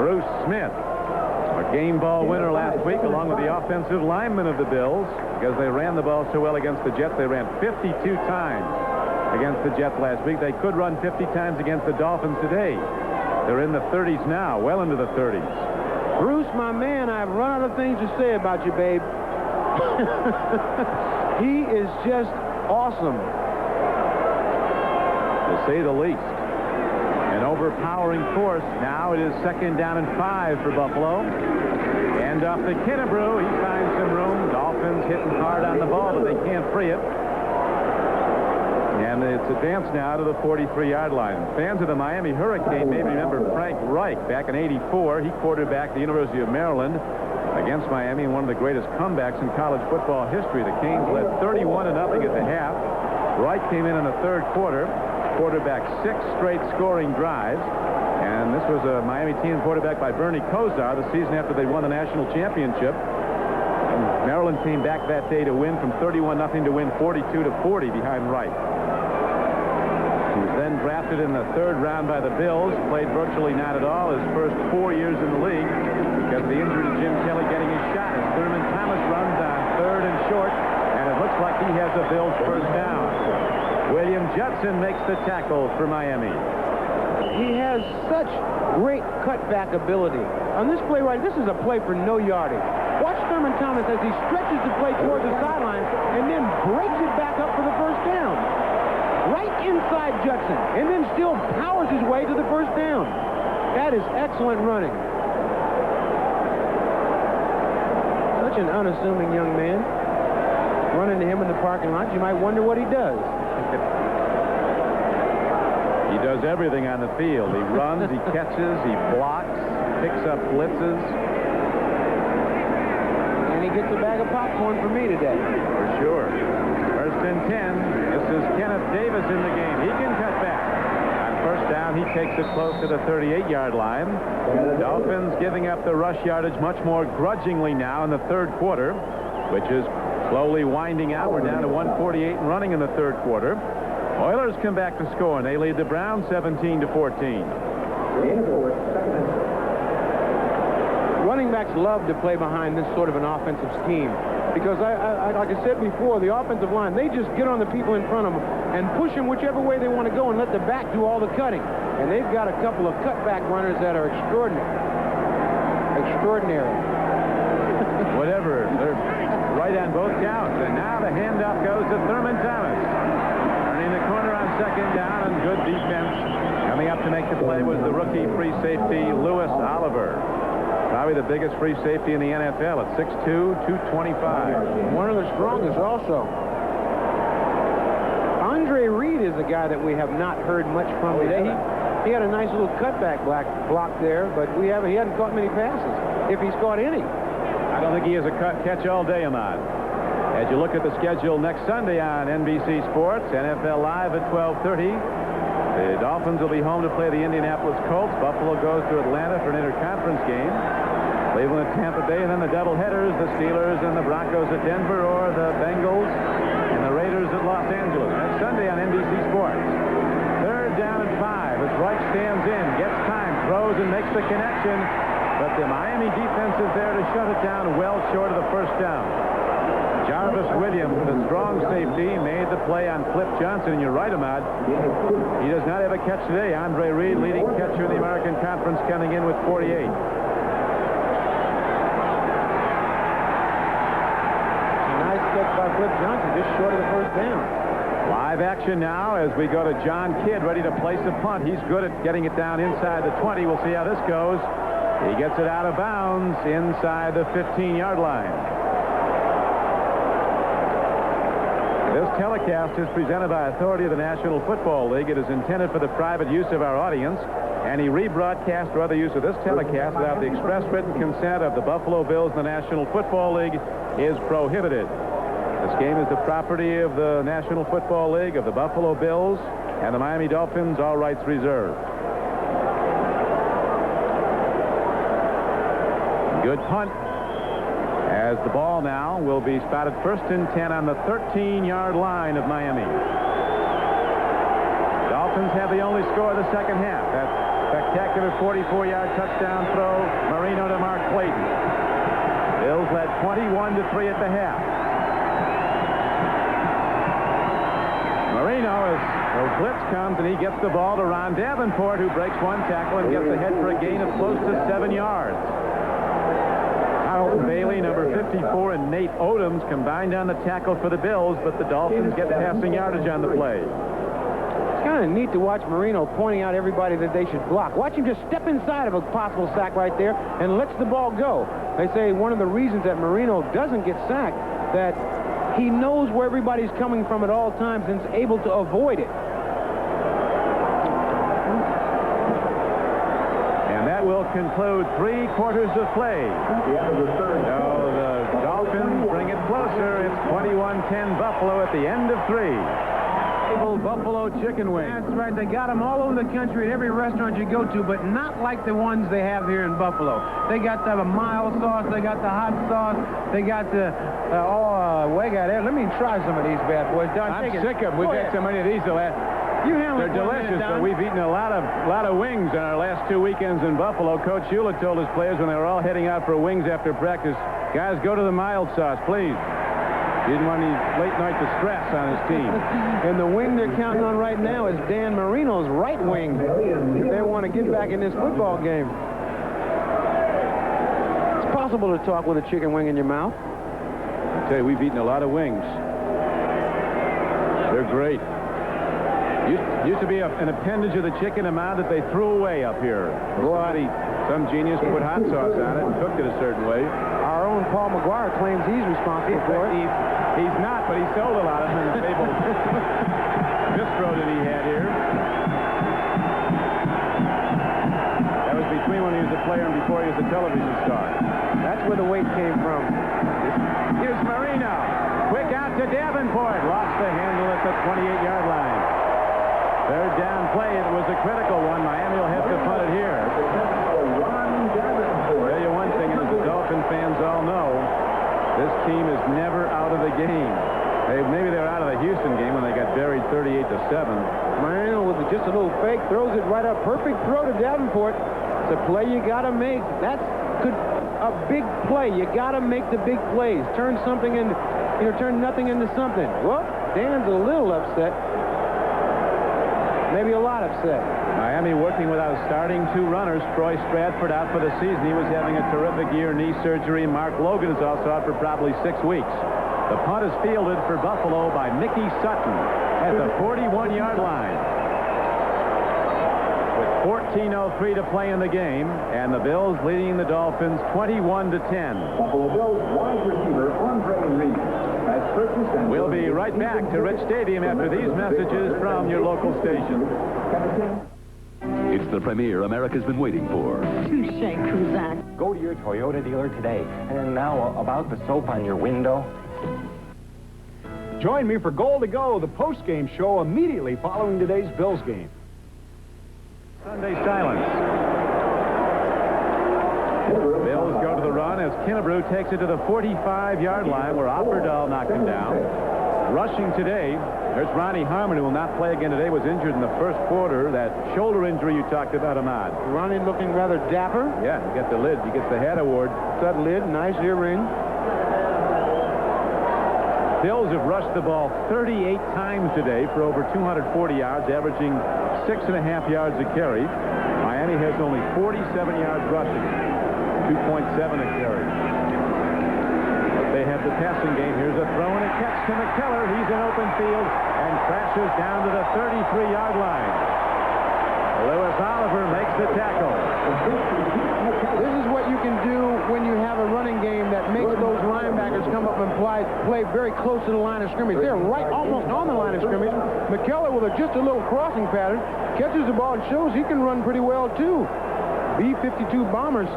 [SPEAKER 1] Bruce Smith, a game ball winner last week, along with the offensive lineman of the Bills, because they ran the ball so well against the Jets. They ran 52 times against the Jets last week. They could run 50 times against the Dolphins today. They're in the 30s now, well into the 30s.
[SPEAKER 2] Bruce, my man, I've run out of things to say about you, babe. He is just awesome.
[SPEAKER 1] To say the least. An overpowering force. Now it is 2nd down and 5 for Buffalo. And off the Kennebrew, he finds some room. Dolphins hitting hard on the ball, but they can't free it. And And it's advanced now to the 43-yard line. Fans of the Miami Hurricane may remember Frank Reich back in '84. He quarterbacked the University of Maryland against Miami in one of the greatest comebacks in college football history. The Canes led 31-0 at the half. Reich came in the third quarter, quarterbacked 6 straight scoring drives. And this was a Miami team quarterbacked by Bernie Kosar the season after they won the national championship. And Maryland came back that day to win from 31-0 to win 42-40 behind Reich. He was then drafted in the third round by the Bills, played virtually not at all his first 4 years in the league because of the injury to Jim Kelly getting his shot as Thurman Thomas runs on third and short, and it looks like he has a Bills first down. William Judson makes the tackle for Miami.
[SPEAKER 2] He has such great cutback ability. On this play right, this is a play for no yardage. Watch Thurman Thomas as he stretches the play towards the sideline and then breaks it back up for the first down. Right inside Judson, and then still powers his way to the first down. That is excellent running. Such an unassuming young man. Run into him in the parking lot, you might wonder what he does.
[SPEAKER 1] He does everything on the field. He runs, he catches, he blocks, picks up blitzes.
[SPEAKER 2] And he gets a bag of popcorn for me today.
[SPEAKER 1] For sure. First and 10. This is Kenneth Davis in the game. He can cut back. On first down, he takes it close to the 38-yard line. Dolphins giving up the rush yardage much more grudgingly now in the third quarter, which is slowly winding out. We're down to 148 and running in the third quarter. Oilers come back to score, and they lead the Browns 17-14.
[SPEAKER 2] Running backs love to play behind this sort of an offensive scheme because, like I said before, the offensive line, they just get on the people in front of them and push them whichever way they want to go and let the back do all the cutting. And they've got a couple of cutback runners that are extraordinary. Extraordinary.
[SPEAKER 1] Whatever. They're right on both counts. And now the handoff goes to Thurman Thomas. Turning the corner on second down, and good defense. Coming up to make the play was the rookie free safety, Louis Oliver. Probably the biggest free safety in the NFL at 6'2", 225.
[SPEAKER 2] One of the strongest also. Andre Reed is a guy that we have not heard much from today. He had a nice little cutback block there, but he hadn't caught many passes, if he's caught any.
[SPEAKER 1] I don't think he has a catch all day, Ahmad. As you look at the schedule next Sunday on NBC Sports, NFL Live at 12:30, the Dolphins will be home to play the Indianapolis Colts. Buffalo goes to Atlanta for an interconference game. Cleveland at Tampa Bay, and then the doubleheaders, the Steelers and the Broncos at Denver, or the Bengals and the Raiders at Los Angeles. That's Sunday on NBC Sports. Third down and 5 as Reich stands in, gets time, throws and makes the connection. But the Miami defense is there to shut it down well short of the first down. Jarvis Williams, the strong safety, made the play on Flip Johnson. And you're right, Ahmad. He does not have a catch today. Andre Reed, leading catcher in the American Conference, coming in with 48.
[SPEAKER 2] Nice catch by Flip Johnson, just short of the first down.
[SPEAKER 1] Live action now as we go to John Kidd, ready to place a punt. He's good at getting it down inside the 20. We'll see how this goes. He gets it out of bounds inside the 15-yard line. This telecast is presented by authority of the National Football League. It is intended for the private use of our audience. Any rebroadcast or other use of this telecast without the express written consent of the Buffalo Bills and the National Football League is prohibited. This game is the property of the National Football League, of the Buffalo Bills, and the Miami Dolphins, all rights reserved. Good punt, as the ball now will be spotted first and 10 on the 13-yard line of Miami. Dolphins have the only score of the second half. That spectacular 44-yard touchdown throw, Marino to Mark Clayton. Bills led 21-3 at the half. Marino, as the blitz comes, and he gets the ball to Ron Davenport, who breaks one tackle and gets ahead for a gain of close to 7 yards. Bailey, number 54, and Nate Odoms combined on the tackle for the Bills, but the Dolphins get passing yardage on the play.
[SPEAKER 2] It's kind of neat to watch Marino pointing out everybody that they should block. Watch him just step inside of a possible sack right there and lets the ball go. They say one of the reasons that Marino doesn't get sacked, that He knows where everybody's coming from at all times and is able to avoid it.
[SPEAKER 1] And that will conclude 3 quarters of play. So the Dolphins bring it closer. It's 21-10 Buffalo at the end of 3. Buffalo chicken wings.
[SPEAKER 2] That's right. They got them all over the country at every restaurant you go to, but not like the ones they have here in Buffalo. They got the mild sauce. They got the hot sauce. They got the we got it. Let me try some of these bad boys. Don,
[SPEAKER 1] I'm sick of. We've had so many of these the last. They're delicious, but we've eaten a lot of wings on our last 2 weekends in Buffalo. Coach Shula told his players when they were all heading out for wings after practice, guys, go to the mild sauce, please. He didn't want any late-night distress on his team.
[SPEAKER 2] And the wing they're counting on right now is Dan Marino's right wing if they want to get back in this football game. It's possible to talk with a chicken wing in your mouth.
[SPEAKER 1] I tell you, we've eaten a lot of wings. They're great. Used to be an appendage of the chicken, a mound that they threw away up here. Some genius put hot sauce on it and cooked it a certain way.
[SPEAKER 2] Our own Paul McGuire claims he's responsible for it.
[SPEAKER 1] He's not, but he sold a lot of them in the table bistro that he had here. That was between when he was a player and before he was a television star.
[SPEAKER 2] That's where the weight came from.
[SPEAKER 1] Here's Marino. Quick out to Davenport. Lost the handle at the 28-yard line. Third down play. It was a critical one. Miami will have to punt it here. I'll tell you one thing, and as the Dolphin fans all know, this team is never out of the game. Maybe they're out of the Houston game when they got buried 38-7.
[SPEAKER 2] Marino with just a little fake throws it right up. Perfect throw to Davenport. It's a play you got to make. That's a big play. You got to make the big plays. Turn something into, turn nothing into something. Well, Dan's a little upset. Maybe a lot upset.
[SPEAKER 1] Miami working without starting 2 runners. Troy Stratford out for the season. He was having a terrific year, knee surgery. Mark Logan is also out for probably 6 weeks. The punt is fielded for Buffalo by Mickey Sutton at the 41-yard line. With 14:03 to play in the game, and the Bills leading the Dolphins 21-10.
[SPEAKER 9] Buffalo Bills wide receiver Andre Reed.
[SPEAKER 1] We'll be right back to Rich Stadium after these messages from your local station.
[SPEAKER 20] It's the premiere America's been waiting for.
[SPEAKER 21] Touché, Kuzak. Go to your Toyota dealer today. And now about the soap on your window.
[SPEAKER 22] Join me for Goal to Go, the post-game show immediately following today's Bills game.
[SPEAKER 1] Sunday silence. Bills go to the run as Kennebrew takes it to the 45-yard line where Opperdahl knocked him down. Rushing today, there's Ronnie Harmon, who will not play again today, was injured in the first quarter. That shoulder injury you talked about, Ahmad.
[SPEAKER 2] Ronnie looking rather dapper.
[SPEAKER 1] Yeah, he got the lid. He gets the hat award.
[SPEAKER 2] That lid, nice earring.
[SPEAKER 1] Bills have rushed the ball 38 times today for over 240 yards, averaging 6.5 yards a carry. Miami has only 47 yards rushing, 2.7 a carry. But they have the passing game. Here's a throw and a catch to McKellar. He's in open field and crashes down to the 33-yard line. Lewis Oliver makes the tackle.
[SPEAKER 2] This is what you can do when you have a running game that makes those linebackers come up and play very close to the line of scrimmage. They're right almost on the line of scrimmage. McKellar with just a little crossing pattern catches the ball and shows he can run pretty well too. B-52 Bombers.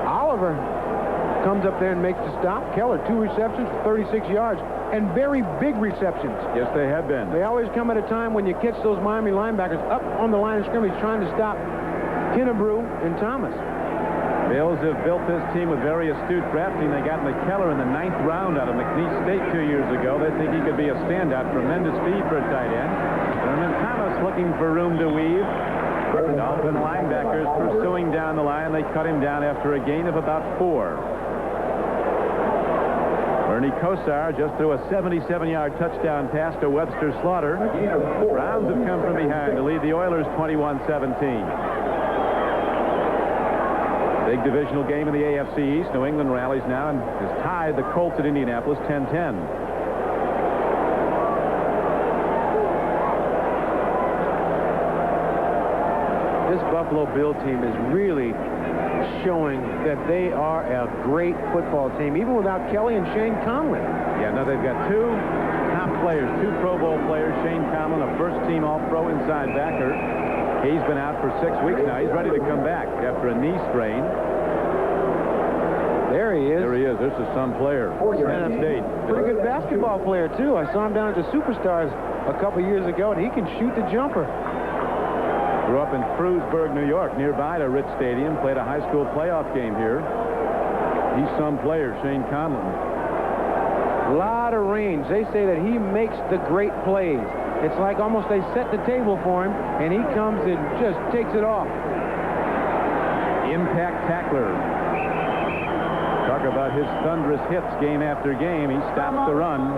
[SPEAKER 2] Oliver comes up there and makes the stop. Keller, 2 receptions for 36 yards. And very big receptions.
[SPEAKER 1] Yes, they have been.
[SPEAKER 2] They always come at a time when you catch those Miami linebackers up on the line of scrimmage trying to stop Kennebrew and Thomas.
[SPEAKER 1] Bills have built this team with very astute drafting. They got McKellar in the 9th round out of McNeese State 2 years ago. They think he could be a standout. Tremendous speed for a tight end. Thurman Thomas looking for room to weave. Dolphin linebackers pursuing down the line. They cut him down after a gain of about 4. Ernie Kosar just threw a 77-yard touchdown pass to Webster Slaughter. The Browns have come from behind to lead the Oilers 21-17. Big divisional game in the AFC East. New England rallies now and has tied the Colts at Indianapolis 10-10.
[SPEAKER 2] This Buffalo Bill team is really showing that they are a great football team, even without Kelly and Shane Conley.
[SPEAKER 1] Yeah, now they've got two top players, two Pro Bowl players. Shane Conlon, a first-team All-Pro inside backer. He's been out for 6 weeks now. He's ready to come back after a knee strain.
[SPEAKER 2] There he is.
[SPEAKER 1] There he is. This is some player. Penn State.
[SPEAKER 2] Pretty good basketball player, too. I saw him down at the Superstars a couple years ago, and he can shoot the jumper.
[SPEAKER 1] Grew up in Frewsburg, New York, nearby to Rich Stadium. Played a high school playoff game here. He's some player, Shane Conlon.
[SPEAKER 2] A lot of range. They say that he makes the great plays. It's like almost they set the table for him, and he comes and just takes it off.
[SPEAKER 1] Impact tackler. Talk about his thunderous hits game after game. He stops the run.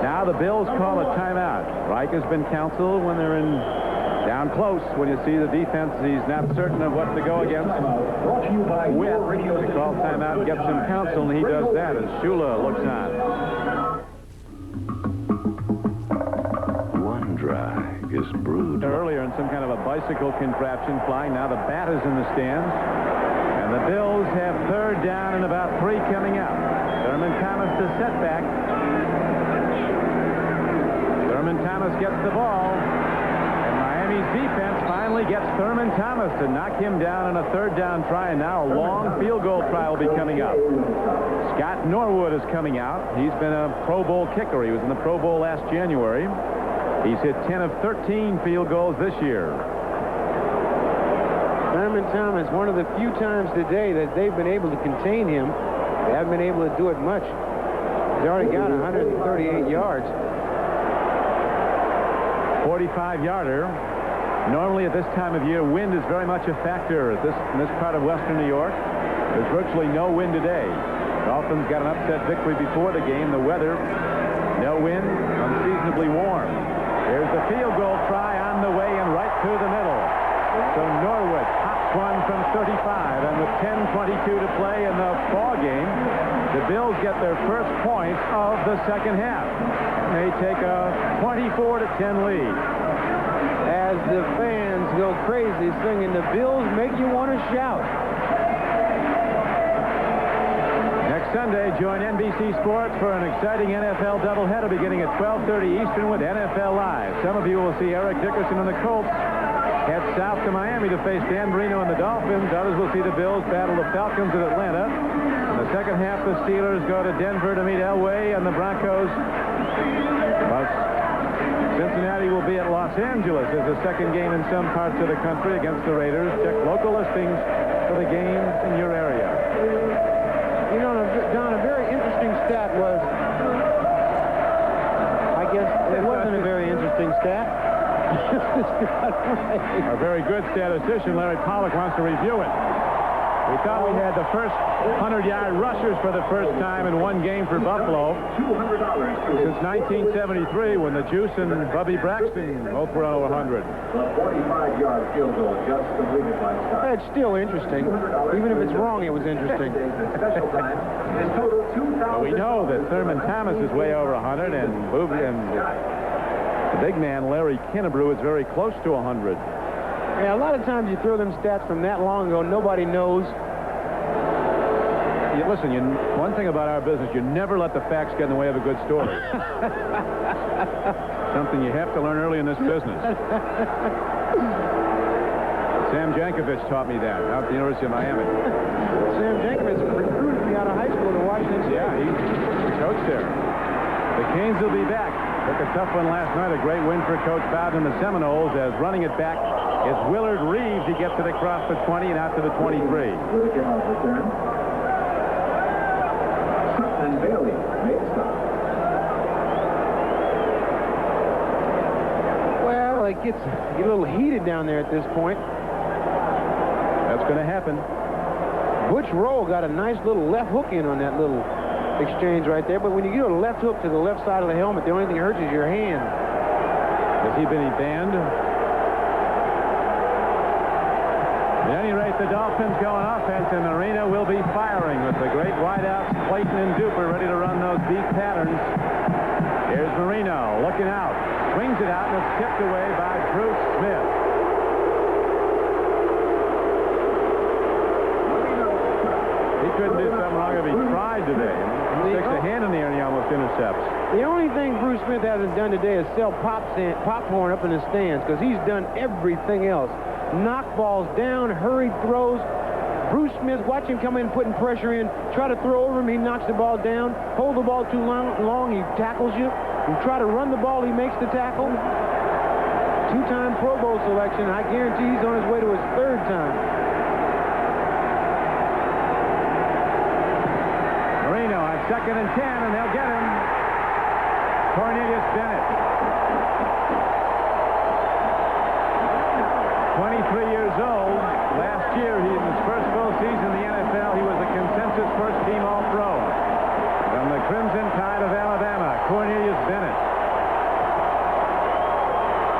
[SPEAKER 1] Now the Bills call a timeout. Reich has been counseled when they're in down close. When you see the defense, he's not certain of what to go against. With they call timeout, gets some counsel, and he does that as Shula looks on.
[SPEAKER 8] One drag is brewed.
[SPEAKER 1] Earlier in some kind of a bicycle contraption flying. Now the bat is in the stands. And the Bills have third down and about 3 coming out. Thurman Thomas to setback. Thurman Thomas gets the ball. And Miami's defense finally gets Thurman Thomas to knock him down on a third down try. And now a long field goal try will be coming up. Scott Norwood is coming out. He's been a Pro Bowl kicker. He was in the Pro Bowl last January. He's hit 10 of 13 field goals this year.
[SPEAKER 2] Thurman Thomas, one of the few times today that they've been able to contain him. They haven't been able to do it much. He's already got 138 yards.
[SPEAKER 1] 45-yarder. Normally at this time of year, wind is very much a factor in this part of western New York. There's virtually no wind today. Dolphins got an upset victory before the game. The weather, no wind, unseasonably warm. There's the field goal try on the way and right through the middle. So Norwood pops one from 35, and with 10:22 to play in the ball game, the Bills get their first points of the second half. They take a 24-10 lead.
[SPEAKER 2] As the fans go crazy singing, "The Bills make you want to shout."
[SPEAKER 1] Next Sunday, join NBC Sports for an exciting NFL doubleheader beginning at 12:30 Eastern with NFL Live. Some of you will see Eric Dickerson and the Colts head south to Miami to face Dan Marino and the Dolphins. Others will see the Bills battle the Falcons at Atlanta. In the second half, the Steelers go to Denver to meet Elway and the Broncos. Cincinnati will be at Los Angeles as the second game in some parts of the country against the Raiders. Check local listings for the games in your area.
[SPEAKER 2] You know, Don, a very interesting stat was, I guess it wasn't a very interesting stat.
[SPEAKER 1] Our very good statistician, Larry Pollock, wants to review it. We thought we had the first 100-yard rushers for the first time in one game for Buffalo since 1973 when the Juice and Bubby Braxton both were over 100.
[SPEAKER 9] 45-yard field goal just completed by Scott.
[SPEAKER 2] It's still interesting. Even if it's wrong, it was interesting.
[SPEAKER 1] Well, we know that Thurman Thomas is way over 100, and the big man, Larry Kinnebrew, is very close to 100.
[SPEAKER 2] Yeah, a lot of times you throw them stats from that long ago, nobody knows.
[SPEAKER 1] Listen, one thing about our business, you never let the facts get in the way of a good story. Something you have to learn early in this business. Sam Jankovich taught me that out at the University of Miami.
[SPEAKER 2] Sam Jankovich recruited me out of high school to Washington State.
[SPEAKER 1] Yeah, he coached there. The Canes will be back. Took a tough one last night. A great win for Coach Bowden and the Seminoles, as running it back is Willard Reeves. He gets it across the 20 and out to the 23.
[SPEAKER 9] And Bailey made a stop.
[SPEAKER 2] Well, it gets a little heated down there at this point.
[SPEAKER 1] That's going to happen.
[SPEAKER 2] Butch Rowe got a nice little left hook in on that little exchange right there, but when you get a left hook to the left side of the helmet, the only thing that hurts is your hand.
[SPEAKER 1] Has he been banned? At any rate, the Dolphins go on offense, and Marino will be firing with the great wideouts, Clayton and Duper, ready to run those deep patterns. Here's Marino, looking out, swings it out, and it's tipped away by Bruce Smith. couldn't do something wrong if he tried today. He sticks a hand in the air and he almost intercepts.
[SPEAKER 2] The only thing Bruce Smith hasn't done today is sell popcorn up in the stands, because he's done everything else. Knock balls down, hurried throws. Bruce Smith, watch him come in putting pressure in, try to throw over him, he knocks the ball down. Hold the ball too long, he tackles you. You try to run the ball, he makes the tackle. Two-time Pro Bowl selection. I guarantee he's on his way to his third time.
[SPEAKER 1] Marino on 2nd and 10, and they'll get him. Cornelius Bennett. 23 years old. Last year, in his first full season in the NFL, he was a consensus first-team All-Pro. From the Crimson Tide of Alabama, Cornelius Bennett.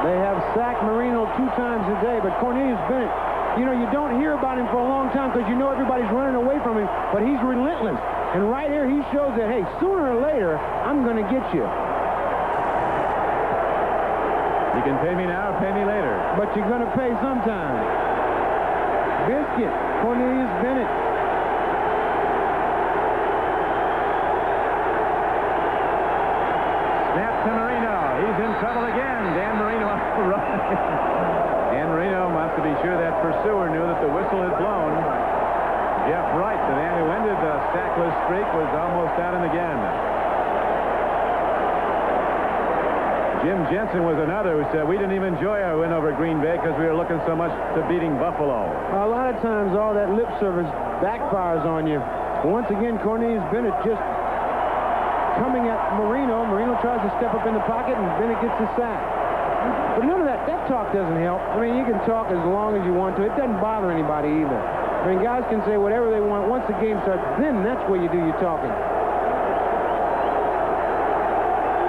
[SPEAKER 2] They have sacked Marino 2 times a day, but Cornelius Bennett, you know, you don't hear about him for a long time because you know everybody's running away from him, but he's relentless. And right here, he shows that, hey, sooner or later, I'm going to get you.
[SPEAKER 1] You can pay me now or pay me later.
[SPEAKER 2] But you're going to pay sometime. Biscuit, Cornelius Bennett.
[SPEAKER 1] Snap to Marino. He's in trouble again. Dan Marino on the run. Dan Marino wants to be sure that pursuer knew that the whistle had blown. Jeff Wright, the man who ended the sackless streak, was almost at him again. Jim Jensen was another who said, we didn't even enjoy our win over Green Bay because we were looking so much to beating Buffalo.
[SPEAKER 2] A lot of times all that lip service backfires on you. Once again, Cornelius Bennett just coming at Marino. Marino tries to step up in the pocket, and Bennett gets the sack. But none of that talk doesn't help. I mean, you can talk as long as you want to. It doesn't bother anybody either. I mean, guys can say whatever they want. Once the game starts, then that's where you do your talking.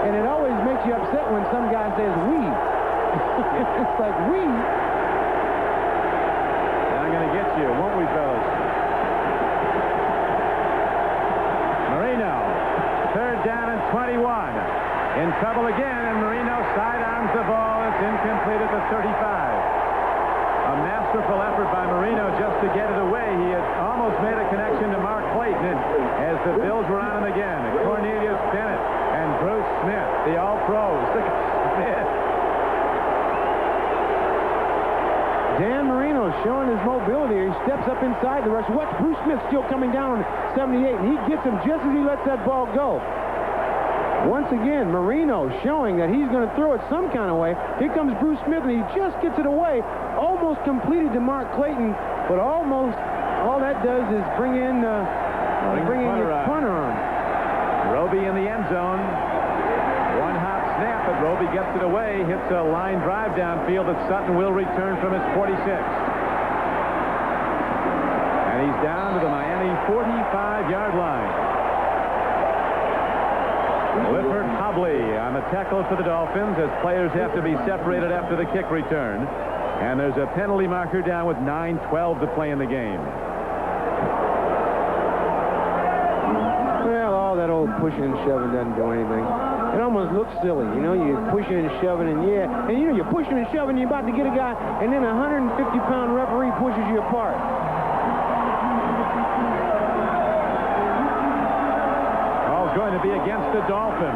[SPEAKER 2] And it always makes you upset when some guy says we. It's like we.
[SPEAKER 1] I'm going to get you, won't we, fellas? Marino, 3rd down and 21. In trouble again, and Marino sidearms the ball. It's incomplete at the 35. A masterful effort by Marino just to get it away. He had almost made a connection to Mark Clayton as the Bills were on him again. Cornelius Bennett and Bruce Smith, the All-Pros. Smith.
[SPEAKER 2] Dan Marino showing his mobility. He steps up inside the rush. Watch Bruce Smith still coming down on 78, and he gets him just as he lets that ball go. Once again, Marino showing that he's going to throw it some kind of way. Here comes Bruce Smith, and he just gets it away. Almost completed to Mark Clayton, but almost all that does is bring in your punter on.
[SPEAKER 1] Roby in the end zone. One hot snap, but Roby gets it away. Hits a line drive downfield that Sutton will return from his 46. And he's down to the Miami 45-yard line. Clifford Hobley on the tackle for the Dolphins as players have to be separated after the kick return. And there's a penalty marker down with 9:12 to play in the game.
[SPEAKER 2] Well, all that old pushing and shoving doesn't do anything. It almost looks silly. You know, you're pushing and shoving, and and you know, you're pushing and shoving, you're about to get a guy, and then a 150-pound referee pushes you apart.
[SPEAKER 1] Going to be against the Dolphins.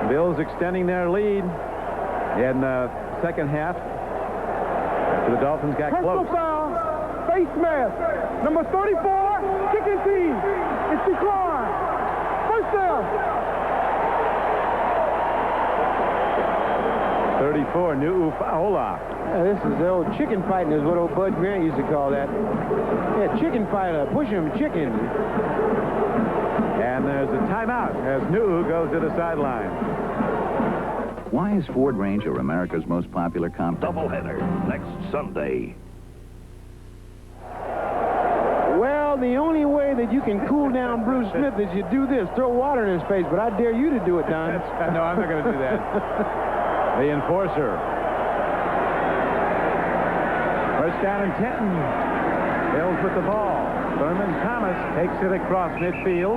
[SPEAKER 1] Bills extending their lead in the second half. The Dolphins got close.
[SPEAKER 3] Personal foul, face mask, number 34, kicking team. It's declined. First down.
[SPEAKER 1] 34, New Faola.
[SPEAKER 2] This is the old chicken fighting is what old Bud Grant used to call that. Yeah, chicken fighter, pushing him chicken.
[SPEAKER 1] And there's a timeout as New goes to the sideline.
[SPEAKER 4] Why is Ford Ranger America's most popular compact?
[SPEAKER 8] Doubleheader next Sunday.
[SPEAKER 2] Well, the only way that you can cool down Bruce Smith is you do this, throw water in his face, but I dare you to do it, Don.
[SPEAKER 1] No, I'm not going to do that. The enforcer. First down and 10. Bills with the ball. Thurman Thomas takes it across midfield.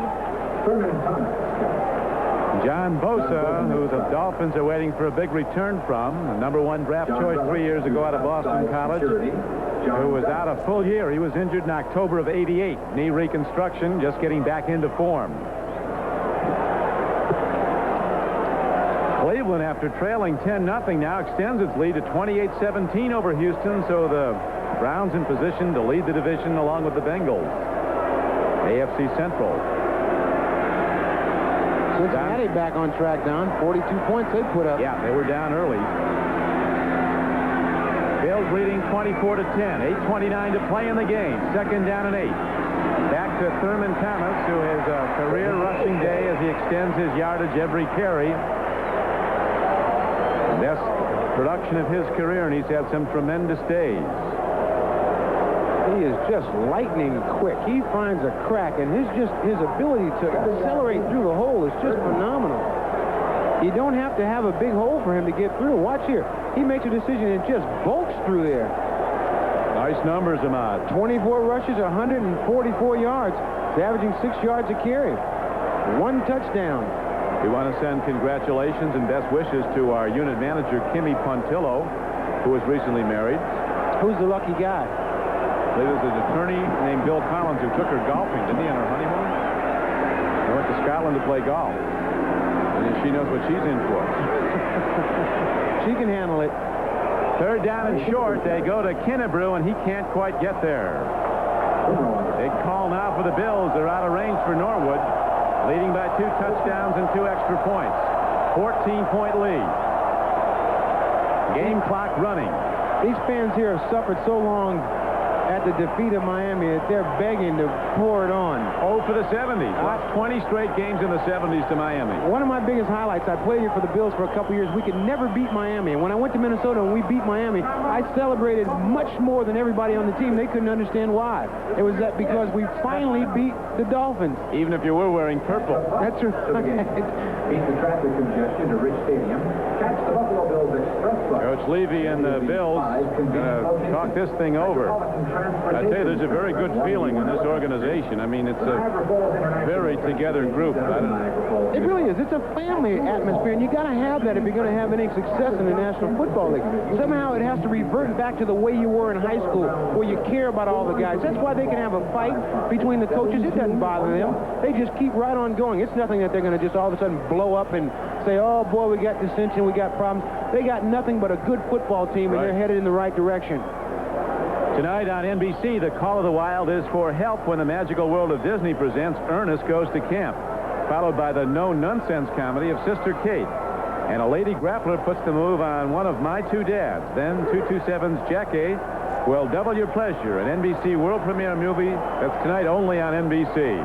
[SPEAKER 1] John Bosa, who the Dolphins are waiting for a big return from, the #1 draft choice 3 years ago out of Boston College, who was out a full year. He was injured in October of '88. Knee reconstruction, just getting back into form. Cleveland, after trailing 10-0, now extends its lead to 28-17 over Houston, so the Browns in position to lead the division along with the Bengals. AFC Central.
[SPEAKER 2] Cincinnati back on track, Don. 42 points they put up.
[SPEAKER 1] Yeah, they were down early. Bills leading 24-10. 8:29 to play in the game. Second down and 8. Back to Thurman Thomas, who has a career rushing day as he extends his yardage every carry. Best production of his career, and he's had some tremendous days.
[SPEAKER 2] He is just lightning quick. He finds a crack, and his ability to accelerate through the hole is just phenomenal. You don't have to have a big hole for him to get through. Watch here. He makes a decision and just bolts through there.
[SPEAKER 1] Nice numbers, Ahmad.
[SPEAKER 2] 24 rushes, 144 yards. He's averaging 6 yards a carry. 1 touchdown.
[SPEAKER 1] We want to send congratulations and best wishes to our unit manager, Kimmy Pontillo, who was recently married.
[SPEAKER 2] Who's the lucky guy?
[SPEAKER 1] I believe there's an attorney named Bill Collins who took her golfing, didn't he, on her honeymoon? They went to Scotland to play golf. And she knows what she's in for.
[SPEAKER 2] She can handle it.
[SPEAKER 1] Third down and short. They go to Kennebrew, and he can't quite get there. Big call now for the Bills. They're out of range for Norwood, leading by 2 touchdowns and 2 extra points. 14-point lead. Game clock running.
[SPEAKER 2] These fans here have suffered so long at the defeat of Miami that they're begging to pour it on.
[SPEAKER 1] Oh, for the 70s. Lost 20 straight games in the 70s to Miami.
[SPEAKER 2] One of my biggest highlights, I played here for the Bills for a couple years. We could never beat Miami. And when I went to Minnesota and we beat Miami, I celebrated much more than everybody on the team. They couldn't understand why. It was that because we finally beat the Dolphins.
[SPEAKER 1] Even if you were wearing purple.
[SPEAKER 2] That's right.
[SPEAKER 9] Beat the traffic congestion to Rich Stadium. Catch the Buffalo Bills Express bus.
[SPEAKER 1] Coach Levy and the Bills talk this thing over. I tell you, there's a very good feeling in this organization. I mean, it's a very together group.
[SPEAKER 2] It really is. It's a family atmosphere, and you got to have that if you're going to have any success in the National Football League. Somehow it has to revert back to the way you were in high school, where you care about all the guys. That's why they can have a fight between the coaches. It doesn't bother them. They just keep right on going. It's nothing that they're going to just all of a sudden blow up and say, oh, boy, we got dissension, we got problems. They got nothing but a good football team, and they're headed in the right direction.
[SPEAKER 1] Tonight on NBC, the Call of the Wild is for help when the magical world of Disney presents Ernest Goes to Camp, followed by the no-nonsense comedy of Sister Kate. And a lady grappler puts the move on one of my 2 dads. Then 227's Jackie will double your pleasure. An NBC world premiere movie that's tonight only on NBC.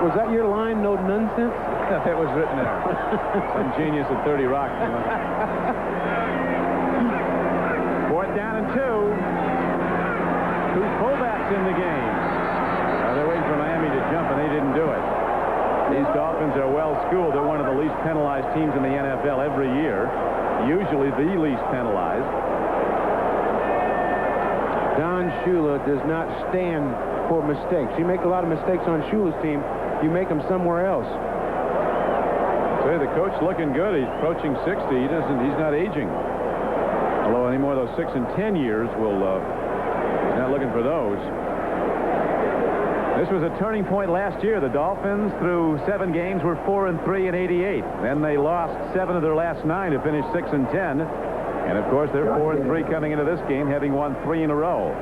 [SPEAKER 2] Was that your line, no nonsense?
[SPEAKER 1] That was written there. Some genius at 30 Rock. You know. 4th down and 2. 2 fullbacks in the game. They're waiting for Miami to jump, and they didn't do it. These Dolphins are well schooled. They're one of the least penalized teams in the NFL every year. Usually the least penalized.
[SPEAKER 2] Don Shula does not stand for mistakes. You make a lot of mistakes on Shula's team, you make them somewhere else.
[SPEAKER 1] Say the coach looking good. He's approaching 60. He's not aging. Although any more of those 6 and 10 years will not looking for those. This was a turning point last year. The Dolphins, through 7 games, were 4-3 in '88. Then they lost 7 of their last 9 to finish 6 and 10. And of course, they're 4-3 coming into this game, having won 3 in a row.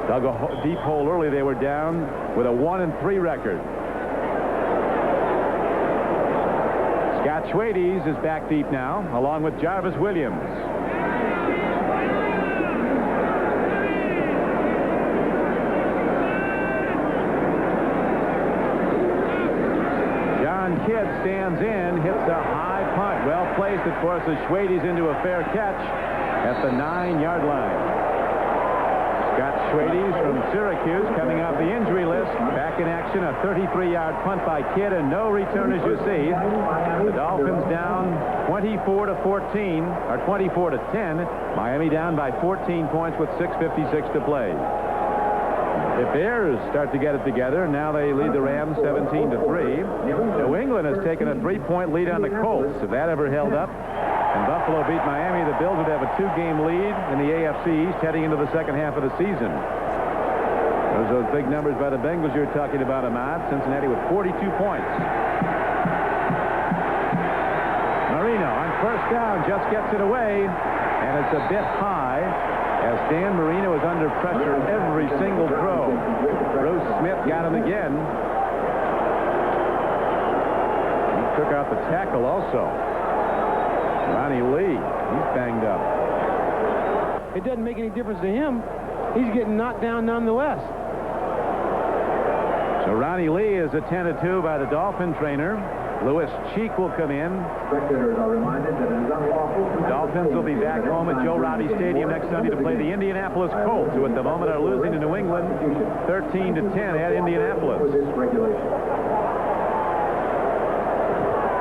[SPEAKER 1] Dug a deep hole early. They were down with a 1-3 record. Scott Schwades is back deep now, along with Jarvis Williams. Kidd stands in, hits a high punt. Well placed. It forces Schwades into a fair catch at the 9-yard line. Scott Schwades from Syracuse coming off the injury list. Back in action, a 33-yard punt by Kidd, and no return, as you see. The Dolphins down 24-14, or 24-10. Miami down by 14 points with 6:56 to play. The Bears start to get it together. Now they lead the Rams 17-3. New England has taken a 3-point lead on the Colts. If that ever held up, and Buffalo beat Miami, the Bills would have a 2-game lead in the AFC East heading into the second half of the season. Those big numbers by the Bengals you're talking about, Ahmad. Cincinnati with 42 points. Marino on first down just gets it away, and it's a bit high as Dan Marino is under pressure every single throw. Bruce Smith got him again. He took out the tackle also. Ronnie Lee, he's banged up.
[SPEAKER 2] It doesn't make any difference to him. He's getting knocked down nonetheless.
[SPEAKER 1] So Ronnie Lee is attended to by the Dolphin trainer. Louis Cheek will come in.
[SPEAKER 9] Spectators are reminded that it is unlawful.
[SPEAKER 1] The Dolphins will be back home at Joe Robbie Stadium next Sunday to play the Indianapolis Colts, who at the moment are losing to New England 13-10 at Indianapolis.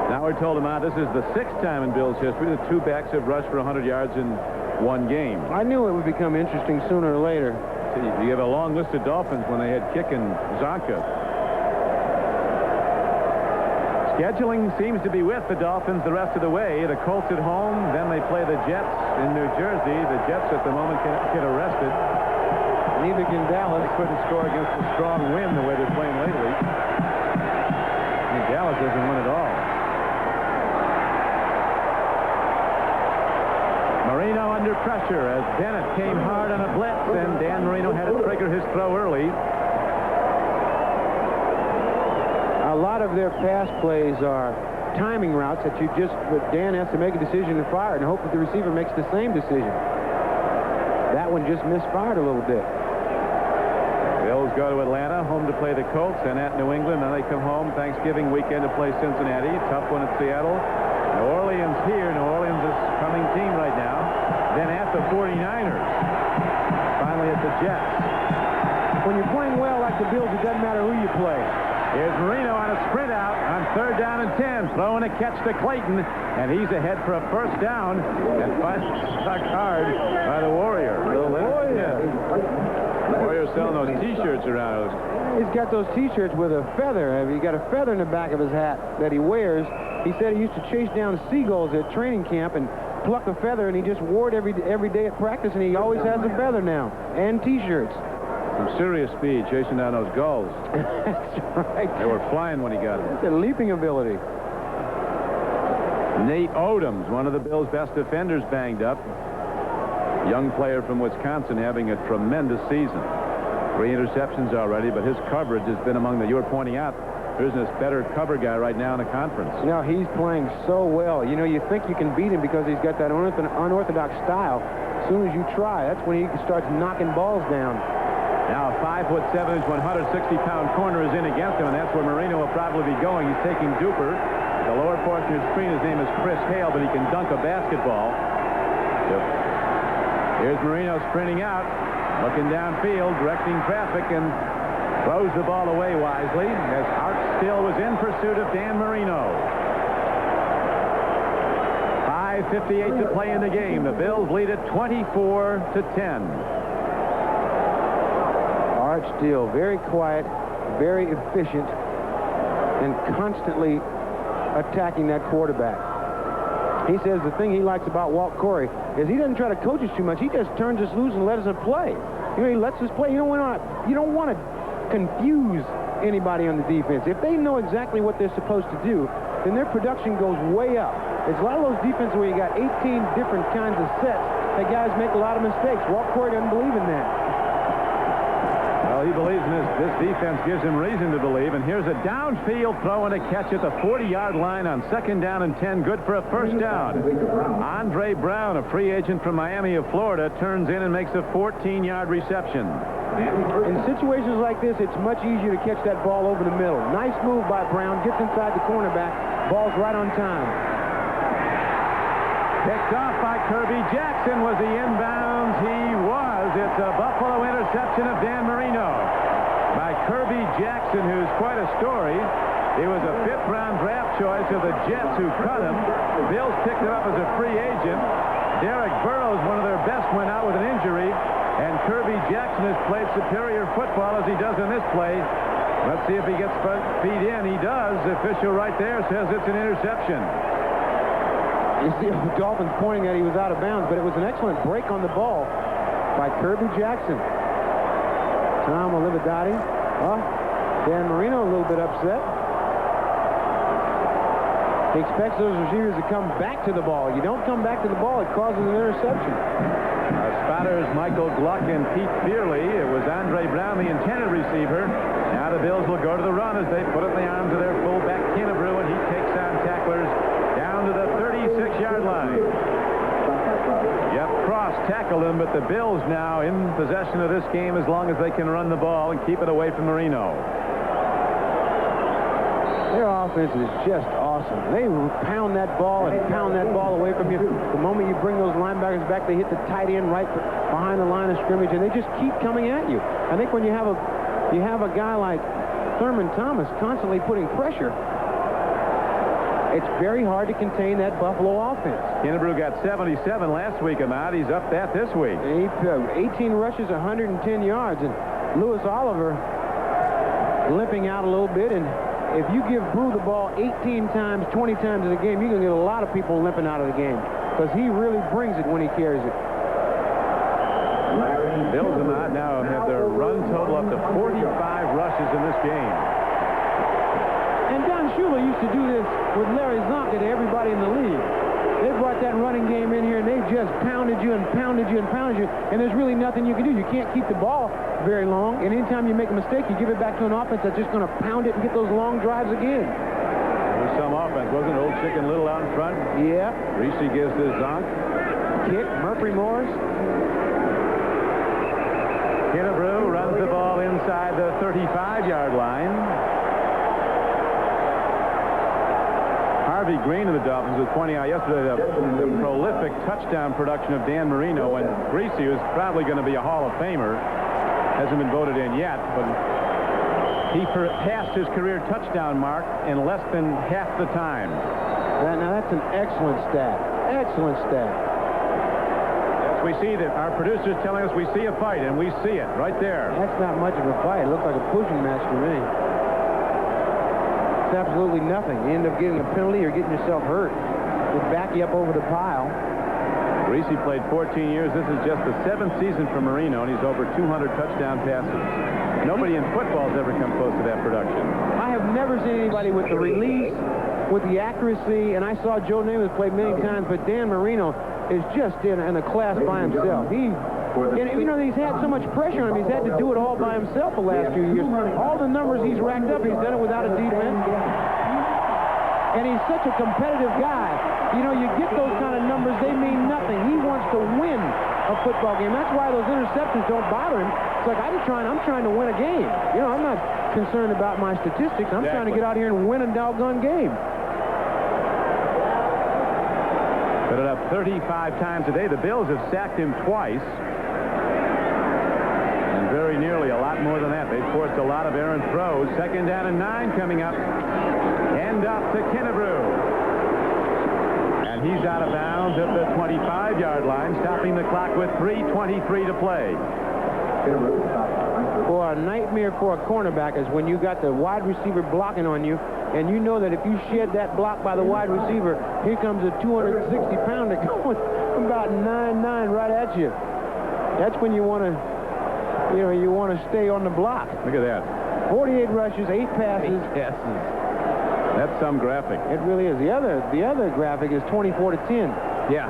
[SPEAKER 1] Now we're told about this is the 6th time in Bills history that 2 backs have rushed for 100 yards in one game.
[SPEAKER 2] I knew it would become interesting sooner or later.
[SPEAKER 1] You have a long list of Dolphins when they had Kick and Zonka. Scheduling seems to be with the Dolphins the rest of the way. The Colts at home, then they play the Jets in New Jersey. The Jets at the moment can get arrested.
[SPEAKER 2] Neither can Dallas.
[SPEAKER 1] They couldn't score against a strong wind the way they're playing lately. And Dallas doesn't win at all. Marino under pressure as Bennett came hard on a blitz, and Dan Marino had to trigger his throw early.
[SPEAKER 2] A lot of their pass plays are timing routes that Dan has to make a decision to fire and hope that the receiver makes the same decision. That one just misfired a little bit.
[SPEAKER 1] Bills go to Atlanta, home to play the Colts, and at New England. Then they come home Thanksgiving weekend to play Cincinnati. Tough one at Seattle. New Orleans here. New Orleans is coming team right now. Then at the 49ers. Finally at the Jets.
[SPEAKER 2] When you're playing well like the Bills, it doesn't matter who you play.
[SPEAKER 1] Here's Marino on a sprint out on 3rd down and 10. Throwing a catch to Clayton, and he's ahead for a first down. And finally stuck hard by the Warrior. The Warrior's selling those T-shirts around.
[SPEAKER 2] He's got those T-shirts with a feather. He's got a feather in the back of his hat that he wears. He said he used to chase down seagulls at training camp and pluck a feather, and he just wore it every day at practice, and he always has a feather now. And T-shirts.
[SPEAKER 1] Some serious speed chasing down those gulls.
[SPEAKER 2] That's right.
[SPEAKER 1] They were flying when he got them.
[SPEAKER 2] That's a leaping ability.
[SPEAKER 1] Nate Odoms, one of the Bills' best defenders, banged up. Young player from Wisconsin having a tremendous season. 3 interceptions already, but his coverage has been among the, you were pointing out, there's this better cover guy right now in the conference.
[SPEAKER 2] You know, he's playing so well. You know, you think you can beat him because he's got that unorthodox style. As soon as you try, that's when he starts knocking balls down.
[SPEAKER 1] Now a 5'7", 160-pound corner is in against him, and that's where Marino will probably be going. He's taking Duper. The lower portion of the screen, his name is Chris Hale, but he can dunk a basketball. Here's Marino sprinting out, looking downfield, directing traffic, and throws the ball away wisely as Art Still was in pursuit of Dan Marino. 5:58 to play in the game. The Bills lead it 24-10.
[SPEAKER 2] Art Still, very quiet, very efficient, and constantly attacking that quarterback. He says the thing he likes about Walt Corey is he doesn't try to coach us too much. He just turns us loose and lets us play. You know, he lets us play. You don't want to confuse anybody on the defense. If they know exactly what they're supposed to do, then their production goes way up. There's a lot of those defenses where you got 18 different kinds of sets that guys make a lot of mistakes. Walt Corey doesn't believe in that.
[SPEAKER 1] Well, he believes in this defense gives him reason to believe. And here's a downfield throw and a catch at the 40-yard line on 2nd down and 10. Good for a first down. Andre Brown, a free agent from Miami of Florida, turns in and makes a 14-yard reception.
[SPEAKER 2] In situations like this, it's much easier to catch that ball over the middle. Nice move by Brown. Gets inside the cornerback. Ball's right on time.
[SPEAKER 1] Picked off by Kirby Jackson. Was he inbounds? He was. It's a Buffalo interception of Dan Marino by Kirby Jackson, who's quite a story. He was a 5th-round draft choice of the Jets, who cut him. The Bills picked him up as a free agent. Derek Burrows, one of their best, went out with an injury. And Kirby Jackson has played superior football as he does in this play. Let's see if he gets feet in. He does. The official right there says it's an interception.
[SPEAKER 2] You see the Dolphins pointing that he was out of bounds, but it was an excellent break on the ball by Kirby Jackson. Tom Olivadotti. Dan Marino a little bit upset. He expects those receivers to come back to the ball. You don't come back to the ball, it causes an interception.
[SPEAKER 1] Spotters Michael Gluck and Pete Fearley. It was Andre Brown, the intended receiver. Now the Bills will go to the run as they put it in the arms of their fullback Kennebrew, and he takes on tacklers down to the 36-yard line. Yep, Cross tackled him, but the Bills now in possession of this game as long as they can run the ball and keep it away from Marino.
[SPEAKER 2] Their offense is just awesome. They pound that ball and pound that ball away from you. The moment you bring those linebackers back, they hit the tight end right behind the line of scrimmage, and they just keep coming at you. I think when you have a guy like Thurman Thomas constantly putting pressure, it's very hard to contain that Buffalo offense.
[SPEAKER 1] Kennebrew got 77 last week, Ahmad. He's up that this week.
[SPEAKER 2] 18 rushes, 110 yards, and Lewis Oliver limping out a little bit. And if you give Brew the ball 18 times, 20 times in a game, you're going to get a lot of people limping out of the game because he really brings it when he carries it.
[SPEAKER 1] Bills, Ahmad, now have their run total up to 45 rushes in this game.
[SPEAKER 2] And Don Shula used to do this with Larry Zonka to everybody in the league. They brought that running game in here, and they just pounded you and pounded you and pounded you, and there's really nothing you can do. You can't keep the ball very long, and anytime you make a mistake, you give it back to an offense that's just going to pound it and get those long drives again.
[SPEAKER 1] There's some offense, wasn't it? Old Chicken Little out in front.
[SPEAKER 2] Yeah.
[SPEAKER 1] Reese gives this Zonk.
[SPEAKER 2] Kick, Murphy Morris.
[SPEAKER 1] Kennebrew runs the ball inside the 35-yard line. Harvey Green of the Dolphins was pointing out yesterday the prolific touchdown production of Dan Marino, and Greasy, who's probably going to be a Hall of Famer, hasn't been voted in yet, but he passed his career touchdown mark in less than half the time.
[SPEAKER 2] Now that's an excellent stat. Excellent stat.
[SPEAKER 1] Yes, we see that. Our producer's telling us we see a fight, and we see it right there.
[SPEAKER 2] That's not much of a fight. It looked like a pushing match to me. It's absolutely nothing. You end up getting a penalty or getting yourself hurt. We'll back you up over the pile.
[SPEAKER 1] Greasy played 14 years. This is just the 7th season for Marino, and he's over 200 touchdown passes. Nobody in football has ever come close to that production.
[SPEAKER 2] I have never seen anybody with the release, with the accuracy, and I saw Joe Namath play many times, but Dan Marino is just in a class by himself. He's had so much pressure on him. He's had to do it all by himself the last few years. All the numbers he's racked up, he's done it without a defense. And he's such a competitive guy. You know, you get those kind of numbers, they mean nothing. He wants to win a football game. That's why those interceptions don't bother him. It's like, I'm trying to win a game. You know, I'm not concerned about my statistics. I'm trying to get out here and win a doggone game.
[SPEAKER 1] Put it up 35 times a day. The Bills have sacked him twice. And very nearly a lot more than that. They've forced a lot of errant throws. 2nd down and 9 coming up. End up to Kennebrew. And he's out of bounds at the 25-yard line, stopping the clock with 3:23 to play.
[SPEAKER 2] For a nightmare for a cornerback is when you got the wide receiver blocking on you, and you know that if you shed that block by the wide receiver, here comes a 260-pounder going about 9'9" right at you. That's when you want to, you want to stay on the block.
[SPEAKER 1] Look at that.
[SPEAKER 2] 48 rushes, 8 passes.
[SPEAKER 1] 8 passes. That's some graphic.
[SPEAKER 2] It really is. The other graphic is 24 to 10.
[SPEAKER 1] Yeah.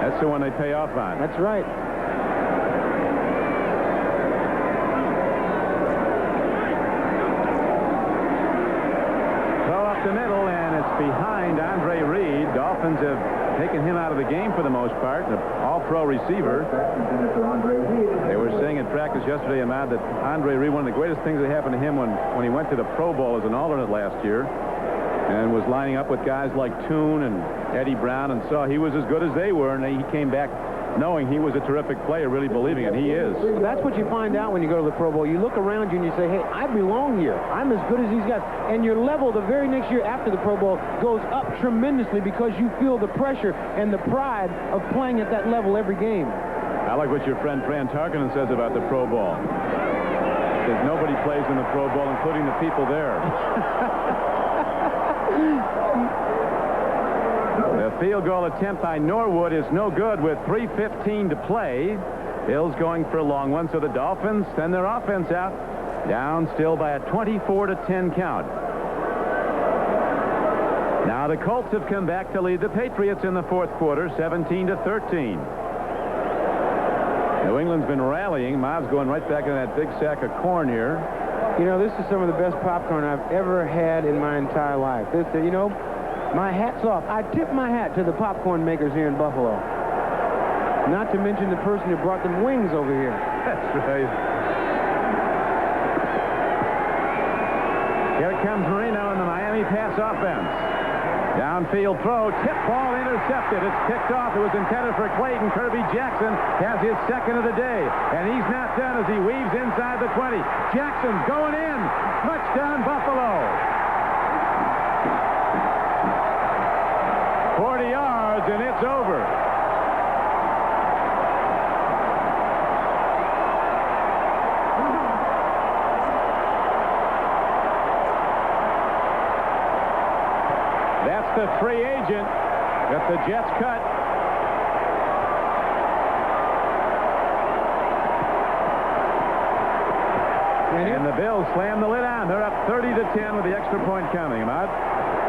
[SPEAKER 1] That's the one they pay off on.
[SPEAKER 2] That's right.
[SPEAKER 1] Throw up the middle, and it's behind Andre Reed. Dolphins have taken him out of the game for the most part. An all-pro receiver. They were saying in practice yesterday, Ahmad, that Andre Reed, one of the greatest things that happened to him when he went to the Pro Bowl as an alternate last year and was lining up with guys like Toon and Eddie Brown and saw he was as good as they were, and he came back knowing he was a terrific player, really believing it. He is.
[SPEAKER 2] That's what you find out when you go to the Pro Bowl. You look around you and you say, hey, I belong here. I'm as good as these guys. And your level the very next year after the Pro Bowl goes up tremendously because you feel the pressure and the pride of playing at that level every game.
[SPEAKER 1] I like what your friend Fran Tarkenton says about the Pro Bowl. Says nobody plays in the Pro Bowl, including the people there. The field goal attempt by Norwood is no good with 3:15 to play. Bills going for a long one, so the Dolphins send their offense out. Down still by a 24-10 count. Now the Colts have come back to lead the Patriots in the fourth quarter, 17-13. New England's been rallying. Mob's going right back in that big sack of corn here.
[SPEAKER 2] You know, this is some of the best popcorn I've ever had in my entire life. This, you know, my hat's off. I tip my hat to the popcorn makers here in Buffalo. Not to mention the person who brought them wings over here.
[SPEAKER 1] That's right. Here comes Marino in the Miami pass offense. Downfield throw, tip ball intercepted. It's picked off. It was intended for Clayton. Kirby Jackson has his second of the day. And he's not done as he weaves inside the 20. Jackson going in. Touchdown, Buffalo. 40 yards, and it's over. That's the free agent that the Jets cut. And the Bills slam the lid on. They're up 30-10 with the extra point coming.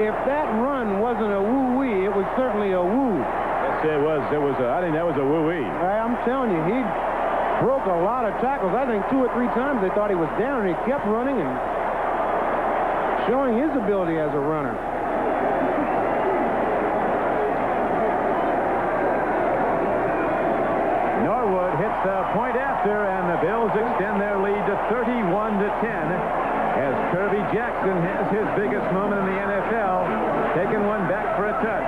[SPEAKER 2] If that run wasn't a woo-wee, it was certainly a woo.
[SPEAKER 1] Yes, it was. I think that was a woo-wee.
[SPEAKER 2] I'm telling you, he broke a lot of tackles. I think 2 or 3 times they thought he was down, and he kept running and showing his ability as a runner.
[SPEAKER 1] Norwood hits the point after, and the Bills extend their lead to 31-10 as Kirby Jackson has his biggest moment in the NFL, taking one back for a touch.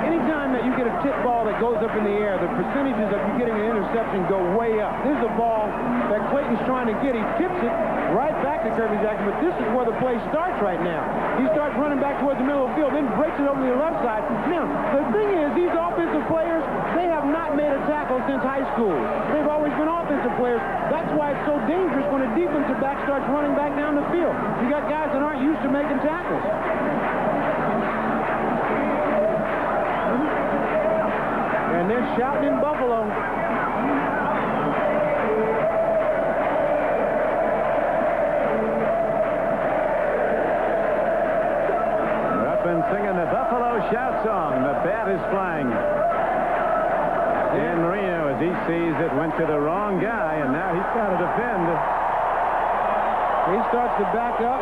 [SPEAKER 2] Anytime that you get a tip ball that goes up in the air, the percentages of you getting an interception go way up. This is a ball that Clayton's trying to get. He tips it right back to Kirby Jackson, but this is where the play starts right now. He starts running back towards the middle of the field, then breaks it over to the left side. Now, the thing is, these offensive players, they have not made a tackle since high school. They've always been offensive players. That's why it's so dangerous when a defensive back starts running back down the field. You got guys that aren't used to making tackles. And they're shouting in Buffalo.
[SPEAKER 1] They're up and singing the Buffalo shout song. The bat is flying. Dan Marino, as he sees it, went to the wrong guy, and now he's got to defend.
[SPEAKER 2] He starts to back up.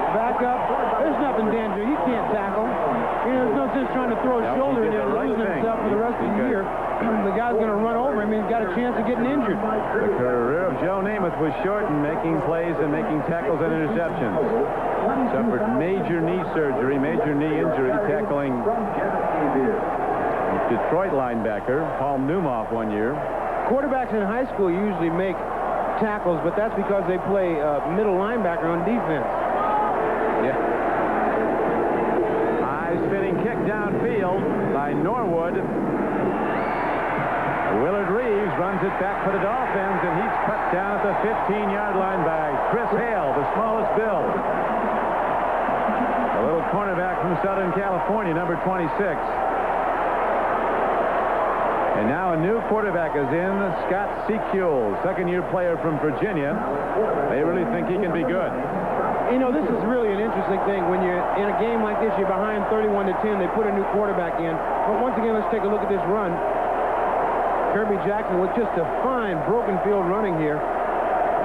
[SPEAKER 2] There's nothing danger. He can't tackle. You know, there's no sense trying to throw a shoulder in there and lose himself for the rest of the year. The guy's going to run over him. He's got a chance of getting injured.
[SPEAKER 1] The career of Joe Namath was short in making plays and making tackles and interceptions. Suffered major knee surgery, major knee injury, tackling Detroit linebacker Paul Newmoff one year.
[SPEAKER 2] Quarterbacks in high school usually make tackles, but that's because they play middle linebacker on defense.
[SPEAKER 1] Yeah. High spinning kick downfield by Norwood. Willard Reeves runs it back for the Dolphins, and he's cut down at the 15-yard line by Chris Hale, the smallest build. A little cornerback from Southern California, number 26. And now a new quarterback is in, Scott Secules, second-year player from Virginia. They really think he can be good.
[SPEAKER 2] You know, this is really an interesting thing. When you're in a game like this, you're behind 31-10. They put a new quarterback in. But once again, let's take a look at this run. Kirby Jackson with just a fine broken field running here.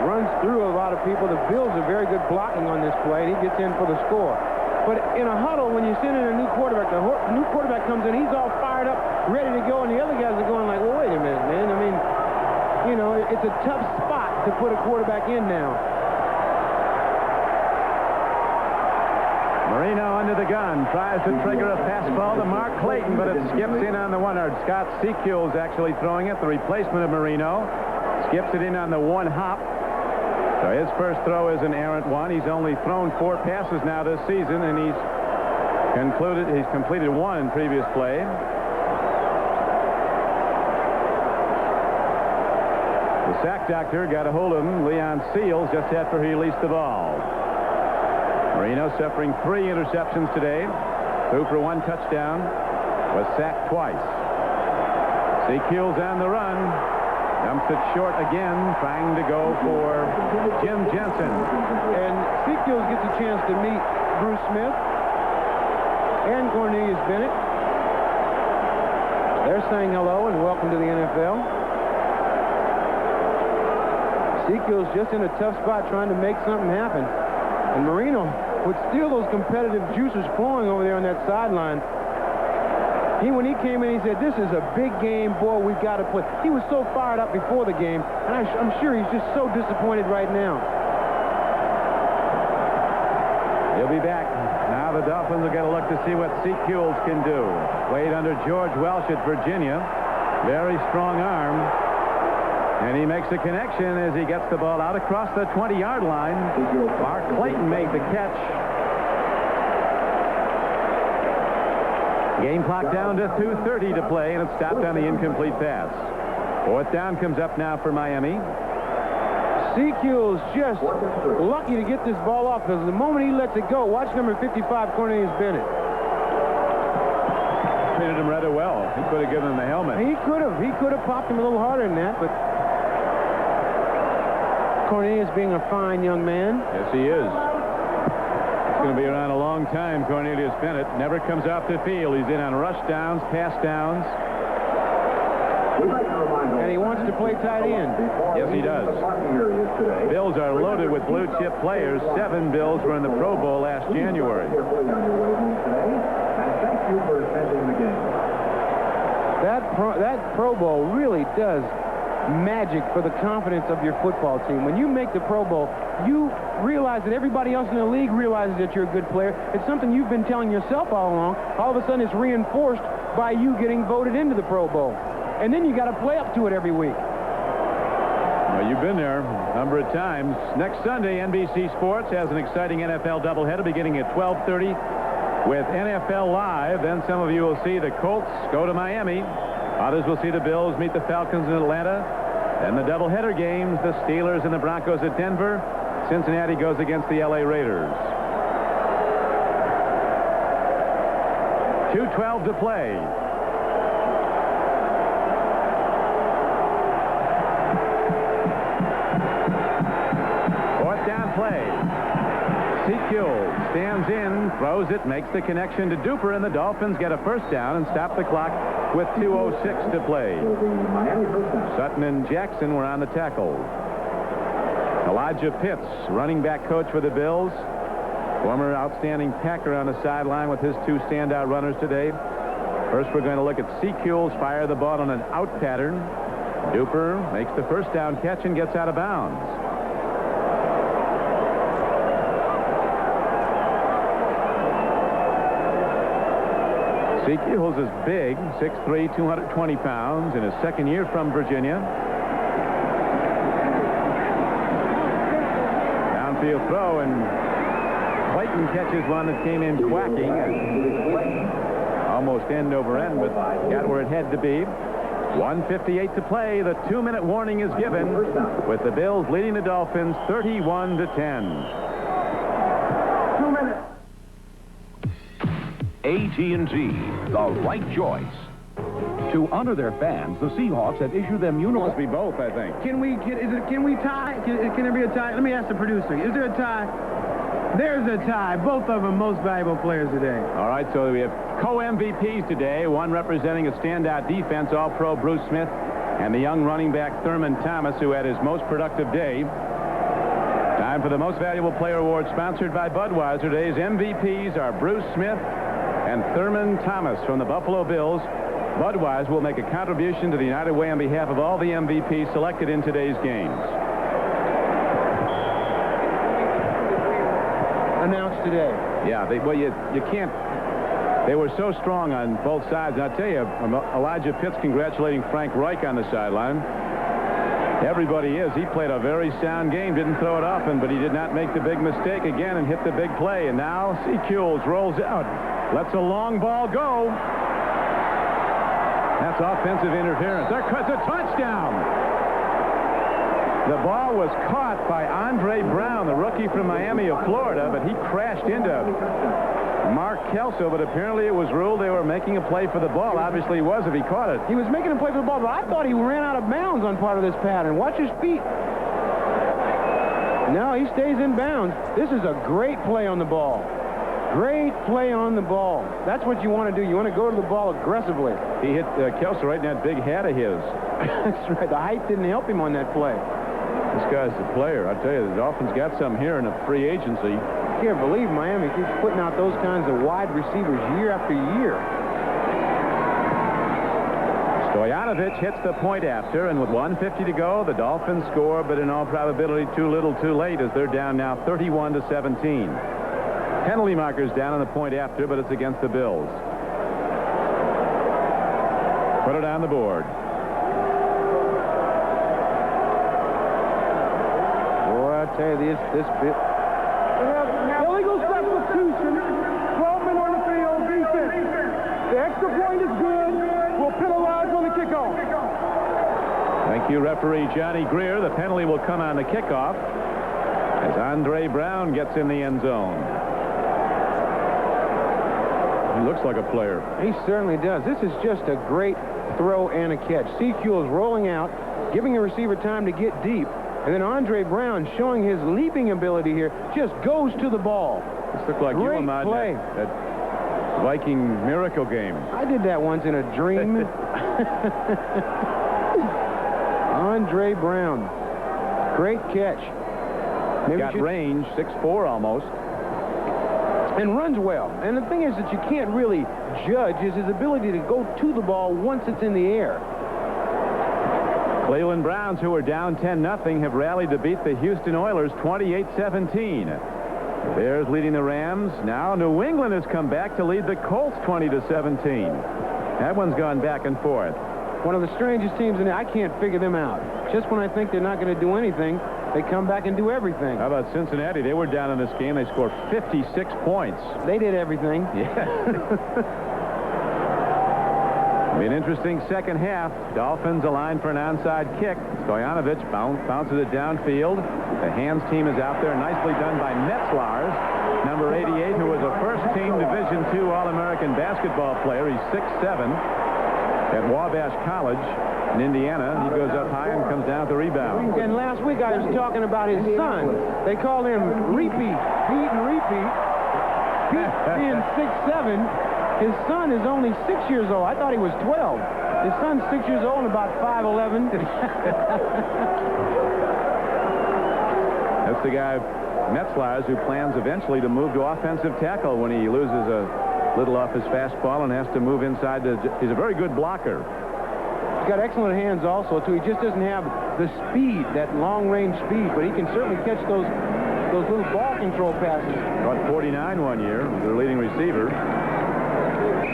[SPEAKER 2] Runs through a lot of people. The Bills are very good blocking on this play, and he gets in for the score. But in a huddle, when you send in a new quarterback, the new quarterback comes in, he's all fired up, ready to go, and the other guys are going like, well, wait a minute, man. I mean, you know, it's a tough spot to put a quarterback in now.
[SPEAKER 1] Marino under the gun, tries to trigger a fastball to Mark Clayton, but it skips in on the 1-yard. Scott Secules actually throwing it, the replacement of Marino. Skips it in on the 1-hop. So his first throw is an errant one. He's only thrown 4 passes now this season, and he's completed 1 in previous play. sack doctor got a hold of him, Leon Seals, just after he released the ball. Marino suffering 3 interceptions today. Threw for 1 touchdown. Was sacked twice. Sequels on the run. Dumps it short again, trying to go for Jim Jensen.
[SPEAKER 2] And Sequels gets a chance to meet Bruce Smith and Cornelius Bennett. They're saying hello and welcome to the NFL. Sequels just in a tough spot trying to make something happen. And Marino would steal those competitive juices flowing over there on that sideline. When he came in, he said, "This is a big game, boy, we've got to play." He was so fired up before the game, and I'm sure he's just so disappointed right now.
[SPEAKER 1] He'll be back. Now the Dolphins are going to look to see what Sequels can do. Played under George Welsh at Virginia. Very strong arm. And he makes a connection as he gets the ball out across the 20-yard line. Mark Clayton made the catch. Game clock down to 2:30 to play, and it's stopped on the incomplete pass. 4th down comes up now for Miami.
[SPEAKER 2] Sequels just lucky to get this ball off, because the moment he lets it go, watch number 55, Cornelius Bennett.
[SPEAKER 1] Treated him rather well. He could have given him the helmet.
[SPEAKER 2] He could have. He could have popped him a little harder than that, but Cornelius being a fine young man.
[SPEAKER 1] Yes, he is. He's going to be around a long time, Cornelius Bennett. Never comes off the field. He's in on rush downs, pass downs.
[SPEAKER 2] And he wants to play tight end.
[SPEAKER 1] Yes, he does. Bills are loaded with blue-chip players. 7 Bills were in the Pro Bowl last January.
[SPEAKER 2] That Pro Bowl really does magic for the confidence of your football team. When you make the Pro Bowl, you realize that everybody else in the league realizes that you're a good player. It's something you've been telling yourself all along. All of a sudden, it's reinforced by you getting voted into the Pro Bowl. And then you got to play up to it every week.
[SPEAKER 1] Well, you've been there a number of times. Next Sunday, NBC Sports has an exciting NFL doubleheader beginning at 12:30 with NFL Live. Then some of you will see the Colts go to Miami. Others will see the Bills meet the Falcons in Atlanta. Then the doubleheader games, the Steelers and the Broncos at Denver. Cincinnati goes against the LA Raiders. 2:12 to play. Sequels stands in, throws it, makes the connection to Duper, and the Dolphins get a first down and stop the clock with 2:06 to play. Sutton and Jackson were on the tackle. Elijah Pitts, running back coach for the Bills, former outstanding Packer on the sideline with his 2 standout runners today. First, we're going to look at Sequels fire the ball on an out pattern. Duper makes the first down catch and gets out of bounds. Sequels is big, 6'3", 220 pounds, in his second year from Virginia. Downfield throw, and Clayton catches one that came in quacking. Almost end over end, but got where it had to be. 1:58 to play. The 2-minute warning is given, with the Bills leading the Dolphins 31-10.
[SPEAKER 20] AT&T, the right choice. To honor their fans, the Seahawks have issued them uniforms.
[SPEAKER 1] Must be both, I think.
[SPEAKER 2] Can we tie? Can there be a tie? Let me ask the producer. Is there a tie? There's a tie. Both of them most valuable players today.
[SPEAKER 1] All right, so we have co-MVPs today. One representing a standout defense, All-Pro Bruce Smith, and the young running back Thurman Thomas, who had his most productive day. Time for the Most Valuable Player Award, sponsored by Budweiser. Today's MVPs are Bruce Smith and Thurman Thomas from the Buffalo Bills. Budweiser will make a contribution to the United Way on behalf of all the MVPs selected in today's games.
[SPEAKER 2] Announced today.
[SPEAKER 1] Yeah, you can't. They were so strong on both sides. And I'll tell you, Elijah Pitts congratulating Frank Reich on the sideline. Everybody is. He played a very sound game, didn't throw it often, but he did not make the big mistake again and hit the big play. And now Sequels rolls out, lets a long ball go. That's offensive interference. That's a touchdown. The ball was caught by Andre Brown, the rookie from Miami of Florida, but he crashed into Mark Kelso, but apparently it was ruled they were making a play for the ball. Obviously he was if he caught it.
[SPEAKER 2] He was making a play for the ball, but I thought he ran out of bounds on part of this pattern. Watch his feet. No, he stays in bounds. This is a great play on the ball. Great play on the ball. That's what you want to do. You want to go to the ball aggressively.
[SPEAKER 1] He hit Kelso right in that big hat of his.
[SPEAKER 2] That's right. The height didn't help him on that play.
[SPEAKER 1] This guy's the player. I tell you, the Dolphins got some here in a free agency.
[SPEAKER 2] I can't believe Miami keeps putting out those kinds of wide receivers year after year.
[SPEAKER 1] Stoyanovich hits the point after, and with 1:50 to go, the Dolphins score, but in all probability too little too late, as they're down now 31-17. Penalty markers down on the point after, but it's against the Bills. Put it on the board.
[SPEAKER 2] Boy, I tell you, this bit.
[SPEAKER 3] Illegal substitution. 12 men on the field, defense. The extra point is good. We'll penalize on the kickoff.
[SPEAKER 1] Thank you, referee Johnny Greer. The penalty will come on the kickoff as Andre Brown gets in the end zone. He looks like a player.
[SPEAKER 2] He certainly does. This is just a great throw and a catch. CQ is rolling out, giving the receiver time to get deep. And then Andre Brown, showing his leaping ability here, just goes to the ball.
[SPEAKER 1] This looked like
[SPEAKER 2] great
[SPEAKER 1] you, Ahmad,
[SPEAKER 2] play.
[SPEAKER 1] that Viking miracle game.
[SPEAKER 2] I did that once in a dream. Andre Brown. Great catch. Maybe
[SPEAKER 1] got range, 6'4" almost.
[SPEAKER 2] And runs well. And the thing is that you can't really judge is his ability to go to the ball once it's in the air.
[SPEAKER 1] Cleveland Browns, who are down 10-0, have rallied to beat the Houston Oilers 28-17. The Bears leading the Rams. Now New England has come back to lead the Colts 20-17. That one's gone back and forth.
[SPEAKER 2] One of the strangest teams in there. I can't figure them out. Just when I think they're not going to do anything, they come back and do everything.
[SPEAKER 1] How about Cincinnati? They were down in this game. They scored 56 points.
[SPEAKER 2] They did everything.
[SPEAKER 1] Yeah. Be an interesting second half. Dolphins aligned for an onside kick. Stoyanovich bounces it downfield. The hands team is out there. Nicely done by Metzlars, number 88, who was a first-team Division II All-American basketball player. He's 6'7", at Wabash College in Indiana. He goes up high and comes down with the rebound.
[SPEAKER 2] And last week I was talking about his son. They call him Repeat. Pete and Repeat. Pete being 6'7", his son is only 6 years old. I thought he was 12. His son's 6 years old and about 5'11".
[SPEAKER 1] That's the guy, Metzlars, who plans eventually to move to offensive tackle when he loses a little off his fastball and has to move inside. He's a very good blocker.
[SPEAKER 2] He's got excellent hands also, too. He just doesn't have the speed, that long-range speed, but he can certainly catch those little ball control passes.
[SPEAKER 1] Caught 49 one year, their leading receiver.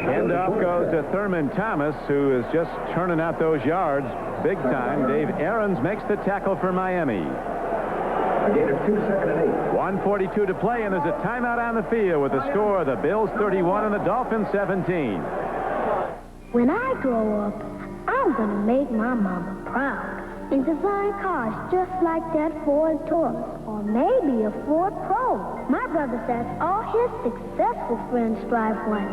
[SPEAKER 1] Handoff goes to Thurman Thomas, who is just turning out those yards big time. Dave Aarons makes the tackle for Miami.
[SPEAKER 9] A gain of 2 seconds and 8.
[SPEAKER 1] 1:42 to play, and there's a timeout on the field with the score: the Bills 31 and the Dolphins 17.
[SPEAKER 5] When I grow up, I'm gonna make my mama proud and design cars just like that Ford Taurus, or maybe a Ford Pro. My brother says all his successful friends drive one.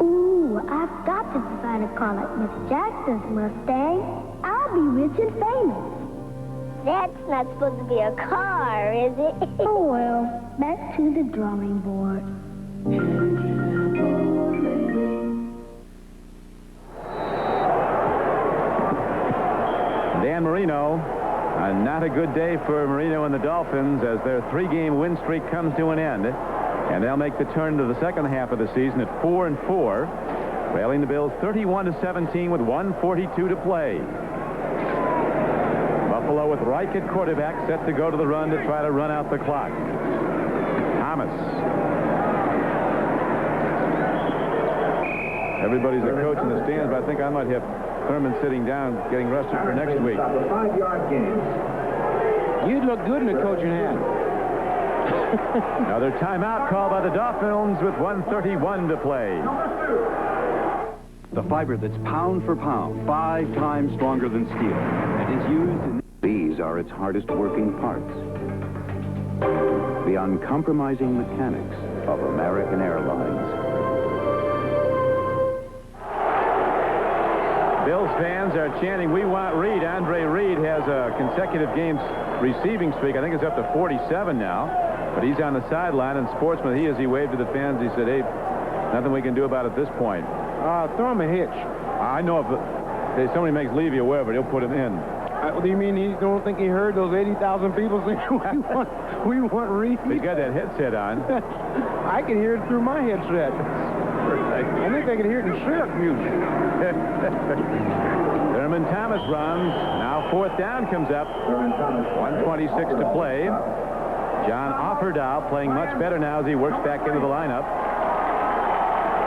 [SPEAKER 5] Ooh, I've got to design a car like Miss Jackson's Mustang. I'll be rich and famous.
[SPEAKER 7] That's not supposed to be a car, is it?
[SPEAKER 5] Oh, well, back to the drawing board.
[SPEAKER 1] Dan Marino, not a good day for Marino and the Dolphins as their 3-game win streak comes to an end. And they'll make the turn to the second half of the season at 4-4, trailing the Bills 31-17 with 1:42 to play. Buffalo with Reich at quarterback, set to go to the run to try to run out the clock. Thomas. Everybody's a coach in the stands, but I think I might have Thurman sitting down, getting rested for next week.
[SPEAKER 2] You'd look good in a coaching hat.
[SPEAKER 1] Another timeout called by the Dolphins with 1:31 to play.
[SPEAKER 20] The fiber that's pound for pound, 5 times stronger than steel, and is used in...
[SPEAKER 17] These
[SPEAKER 11] These are its hardest working parts. The uncompromising mechanics of American Airlines.
[SPEAKER 1] Bills fans are chanting, "We want Reed." Andre Reed has a consecutive games receiving streak. I think it's up to 47 now. But he's on the sideline, and Sportsman, as he waved to the fans, he said, "Hey, nothing we can do about it at this point."
[SPEAKER 2] Throw him a hitch.
[SPEAKER 1] I know if somebody makes Levy aware of it, he'll put him in.
[SPEAKER 2] Do you mean you don't think he heard those 80,000 people saying, we want Reed?
[SPEAKER 1] He's got that headset on.
[SPEAKER 2] I can hear it through my headset. I think they can hear it in Syracuse.
[SPEAKER 1] Thurman Thomas runs. Now 4th down comes up. 1:26 to play. John Offerdahl playing much better now as he works back into the lineup.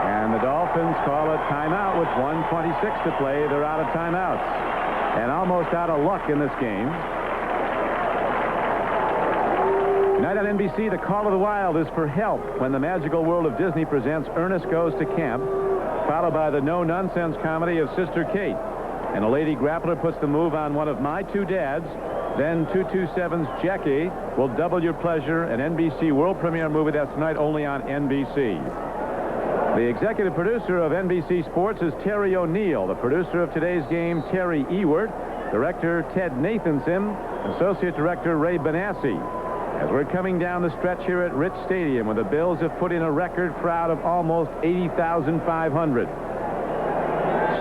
[SPEAKER 1] And the Dolphins call a timeout with 1:26 to play. They're out of timeouts and almost out of luck in this game. Tonight on NBC, the Call of the Wild is for help when the magical world of Disney presents Ernest Goes to Camp, followed by the no-nonsense comedy of Sister Kate. And a lady grappler puts the move on one of my two dads. Then 227's Jackie will double your pleasure. An NBC world premiere movie that's tonight only on NBC. The executive producer of NBC Sports is Terry O'Neill. The producer of today's game, Terry Ewert. Director, Ted Nathanson. Associate Director, Ray Benassi. As we're coming down the stretch here at Rich Stadium, where the Bills have put in a record crowd of almost 80,500.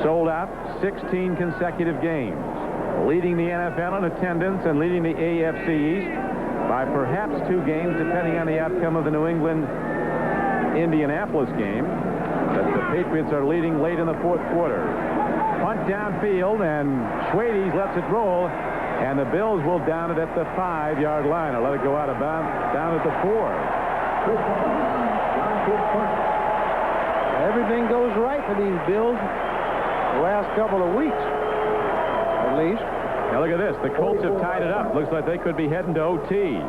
[SPEAKER 1] Sold out 16 consecutive games. Leading the NFL in attendance and leading the AFC East by perhaps 2 games, depending on the outcome of the New England-Indianapolis game. But the Patriots are leading late in the 4th quarter. Punt downfield, and Schwades lets it roll, and the Bills will down it at the 5-yard line, or let it go out of bounds down at the 4.
[SPEAKER 2] Everything goes right for these Bills the last couple of weeks, at least.
[SPEAKER 1] Now look at this. The Colts have tied it up. Looks like they could be heading to OT.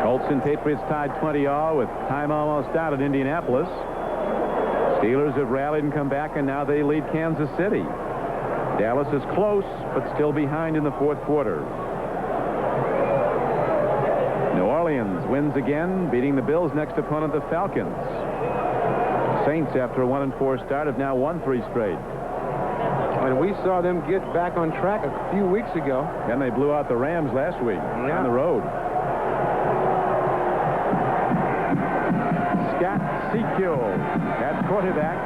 [SPEAKER 1] Colts and Patriots tied 20-all with time almost out at Indianapolis. Steelers have rallied and come back, and now they lead Kansas City. Dallas is close, but still behind in the 4th quarter. New Orleans wins again, beating the Bills' next opponent, the Falcons. Saints, after a 1-4 start, have now won 3 straight.
[SPEAKER 2] And we saw them get back on track a few weeks ago.
[SPEAKER 1] Then they blew out the Rams last week on the road. Scott Sekiel at quarterback.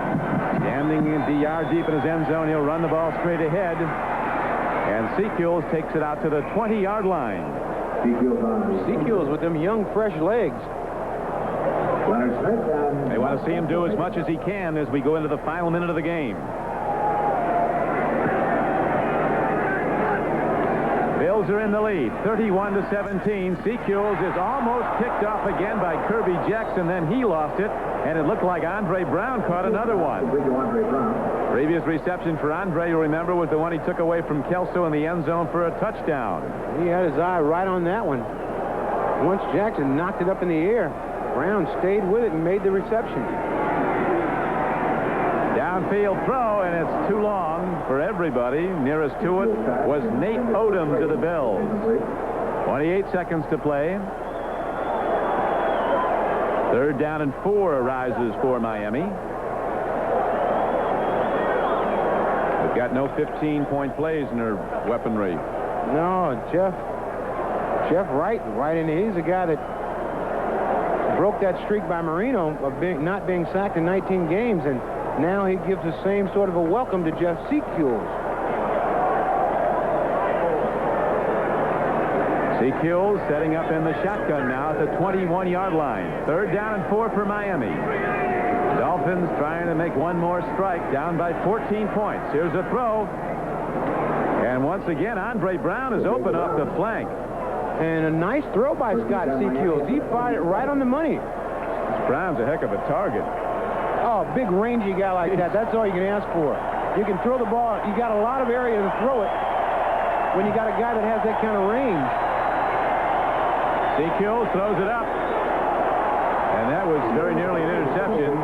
[SPEAKER 1] Standing the yard deep in his end zone. He'll run the ball straight ahead. And Sekiel takes it out to the 20-yard line.
[SPEAKER 2] Sekiel's with them young, fresh legs.
[SPEAKER 1] They want to see him do as much as he can as we go into the final minute of the game. Bills are in the lead, 31-17. Sekiel is almost picked off again by Kirby Jackson. Then he lost it, and it looked like Andre Brown caught another one. Previous reception for Andre, you remember, was the one he took away from Kelso in the end zone for a touchdown.
[SPEAKER 2] He had his eye right on that one. Once Jackson knocked it up in the air, Brown stayed with it and made the reception.
[SPEAKER 1] Downfield throw, and it's too long for everybody. Nearest to it was Nate Odom to the Bills. 28 seconds to play. 3rd down and 4 arises for Miami. They've got no 15-point plays in their weaponry.
[SPEAKER 2] No, Jeff Wright in there. He's the guy that broke that streak by Marino of not being sacked in 19 games, and now he gives the same sort of a welcome to Jeff Sekiel.
[SPEAKER 1] Sekiel setting up in the shotgun now at the 21-yard line. 3rd down and 4 for Miami. Dolphins trying to make one more strike, down by 14 points. Here's a throw. And once again, Andre Brown is open off the flank.
[SPEAKER 2] And a nice throw by Scott Sekiel. He fired it right on the money.
[SPEAKER 1] Brown's a heck of a target.
[SPEAKER 2] Oh, big rangy guy like that. That's all you can ask for. You can throw the ball. You got a lot of area to throw it when you got a guy that has that kind of range.
[SPEAKER 1] Sekiel throws it up. And that was very nearly an interception.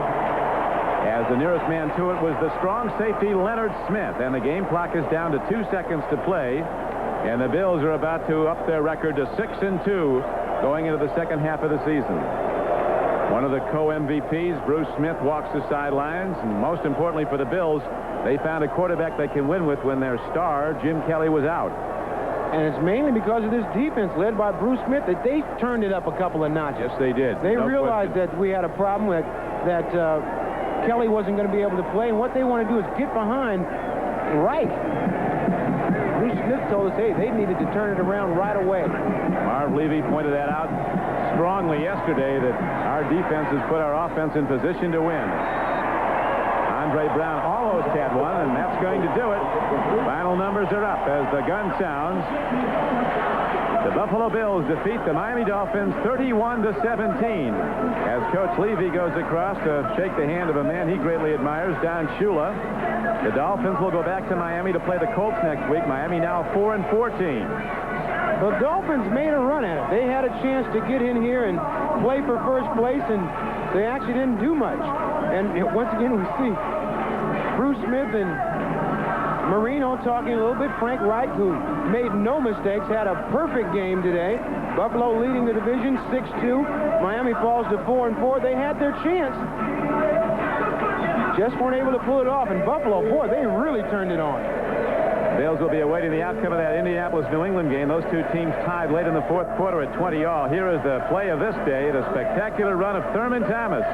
[SPEAKER 1] as the nearest man to it was the strong safety Leonard Smith, and the game clock is down to 2 seconds to play, and the Bills are about to up their record to 6-2 going into the second half of the season. One of the co-MVPs, Bruce Smith, walks the sidelines, and most importantly for the Bills, they found a quarterback they can win with when their star, Jim Kelly, was out.
[SPEAKER 2] And it's mainly because of this defense led by Bruce Smith that they turned it up a couple of notches.
[SPEAKER 1] Yes, they did.
[SPEAKER 2] They realized that we had a problem, that Kelly wasn't going to be able to play, and what they want to do is get behind Reich. Bruce Smith told us, hey, they needed to turn it around right away.
[SPEAKER 1] Marv Levy pointed that out strongly yesterday, that our defense has put our offense in position to win. Andre Brown almost had one, and that's going to do it. Final numbers are up as the gun sounds. The Buffalo Bills defeat the Miami Dolphins 31-17 as Coach Levy goes across to shake the hand of a man he greatly admires, Don Shula. The Dolphins will go back to Miami to play the Colts next week. Miami now 4-14.
[SPEAKER 2] The Dolphins made a run at it. They had a chance to get in here and play for first place, and they actually didn't do much. And once again, we see Bruce Smith and Marino talking a little bit. Frank Reich, who made no mistakes, had a perfect game today. Buffalo leading the division 6-2. Miami falls to 4-4. They had their chance. Just weren't able to pull it off. And Buffalo, boy, they really turned it on.
[SPEAKER 1] Bills will be awaiting the outcome of that Indianapolis-New England game. Those two teams tied late in the fourth quarter at 20-all. Here is the play of this day, the spectacular run of Thurman Thomas.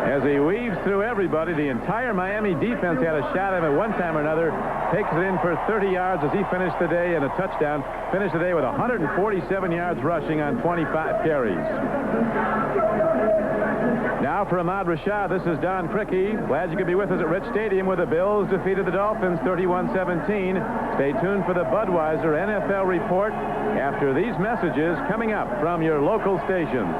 [SPEAKER 1] As he weaves through everybody, the entire Miami defense had a shot at him at one time or another. Takes it in for 30 yards as he finished the day and a touchdown. Finished the day with 147 yards rushing on 25 carries. Now for Ahmad Rashad, this is Don Criqui. Glad you could be with us at Rich Stadium where the Bills defeated the Dolphins 31-17. Stay tuned for the Budweiser NFL report after these messages coming up from your local stations.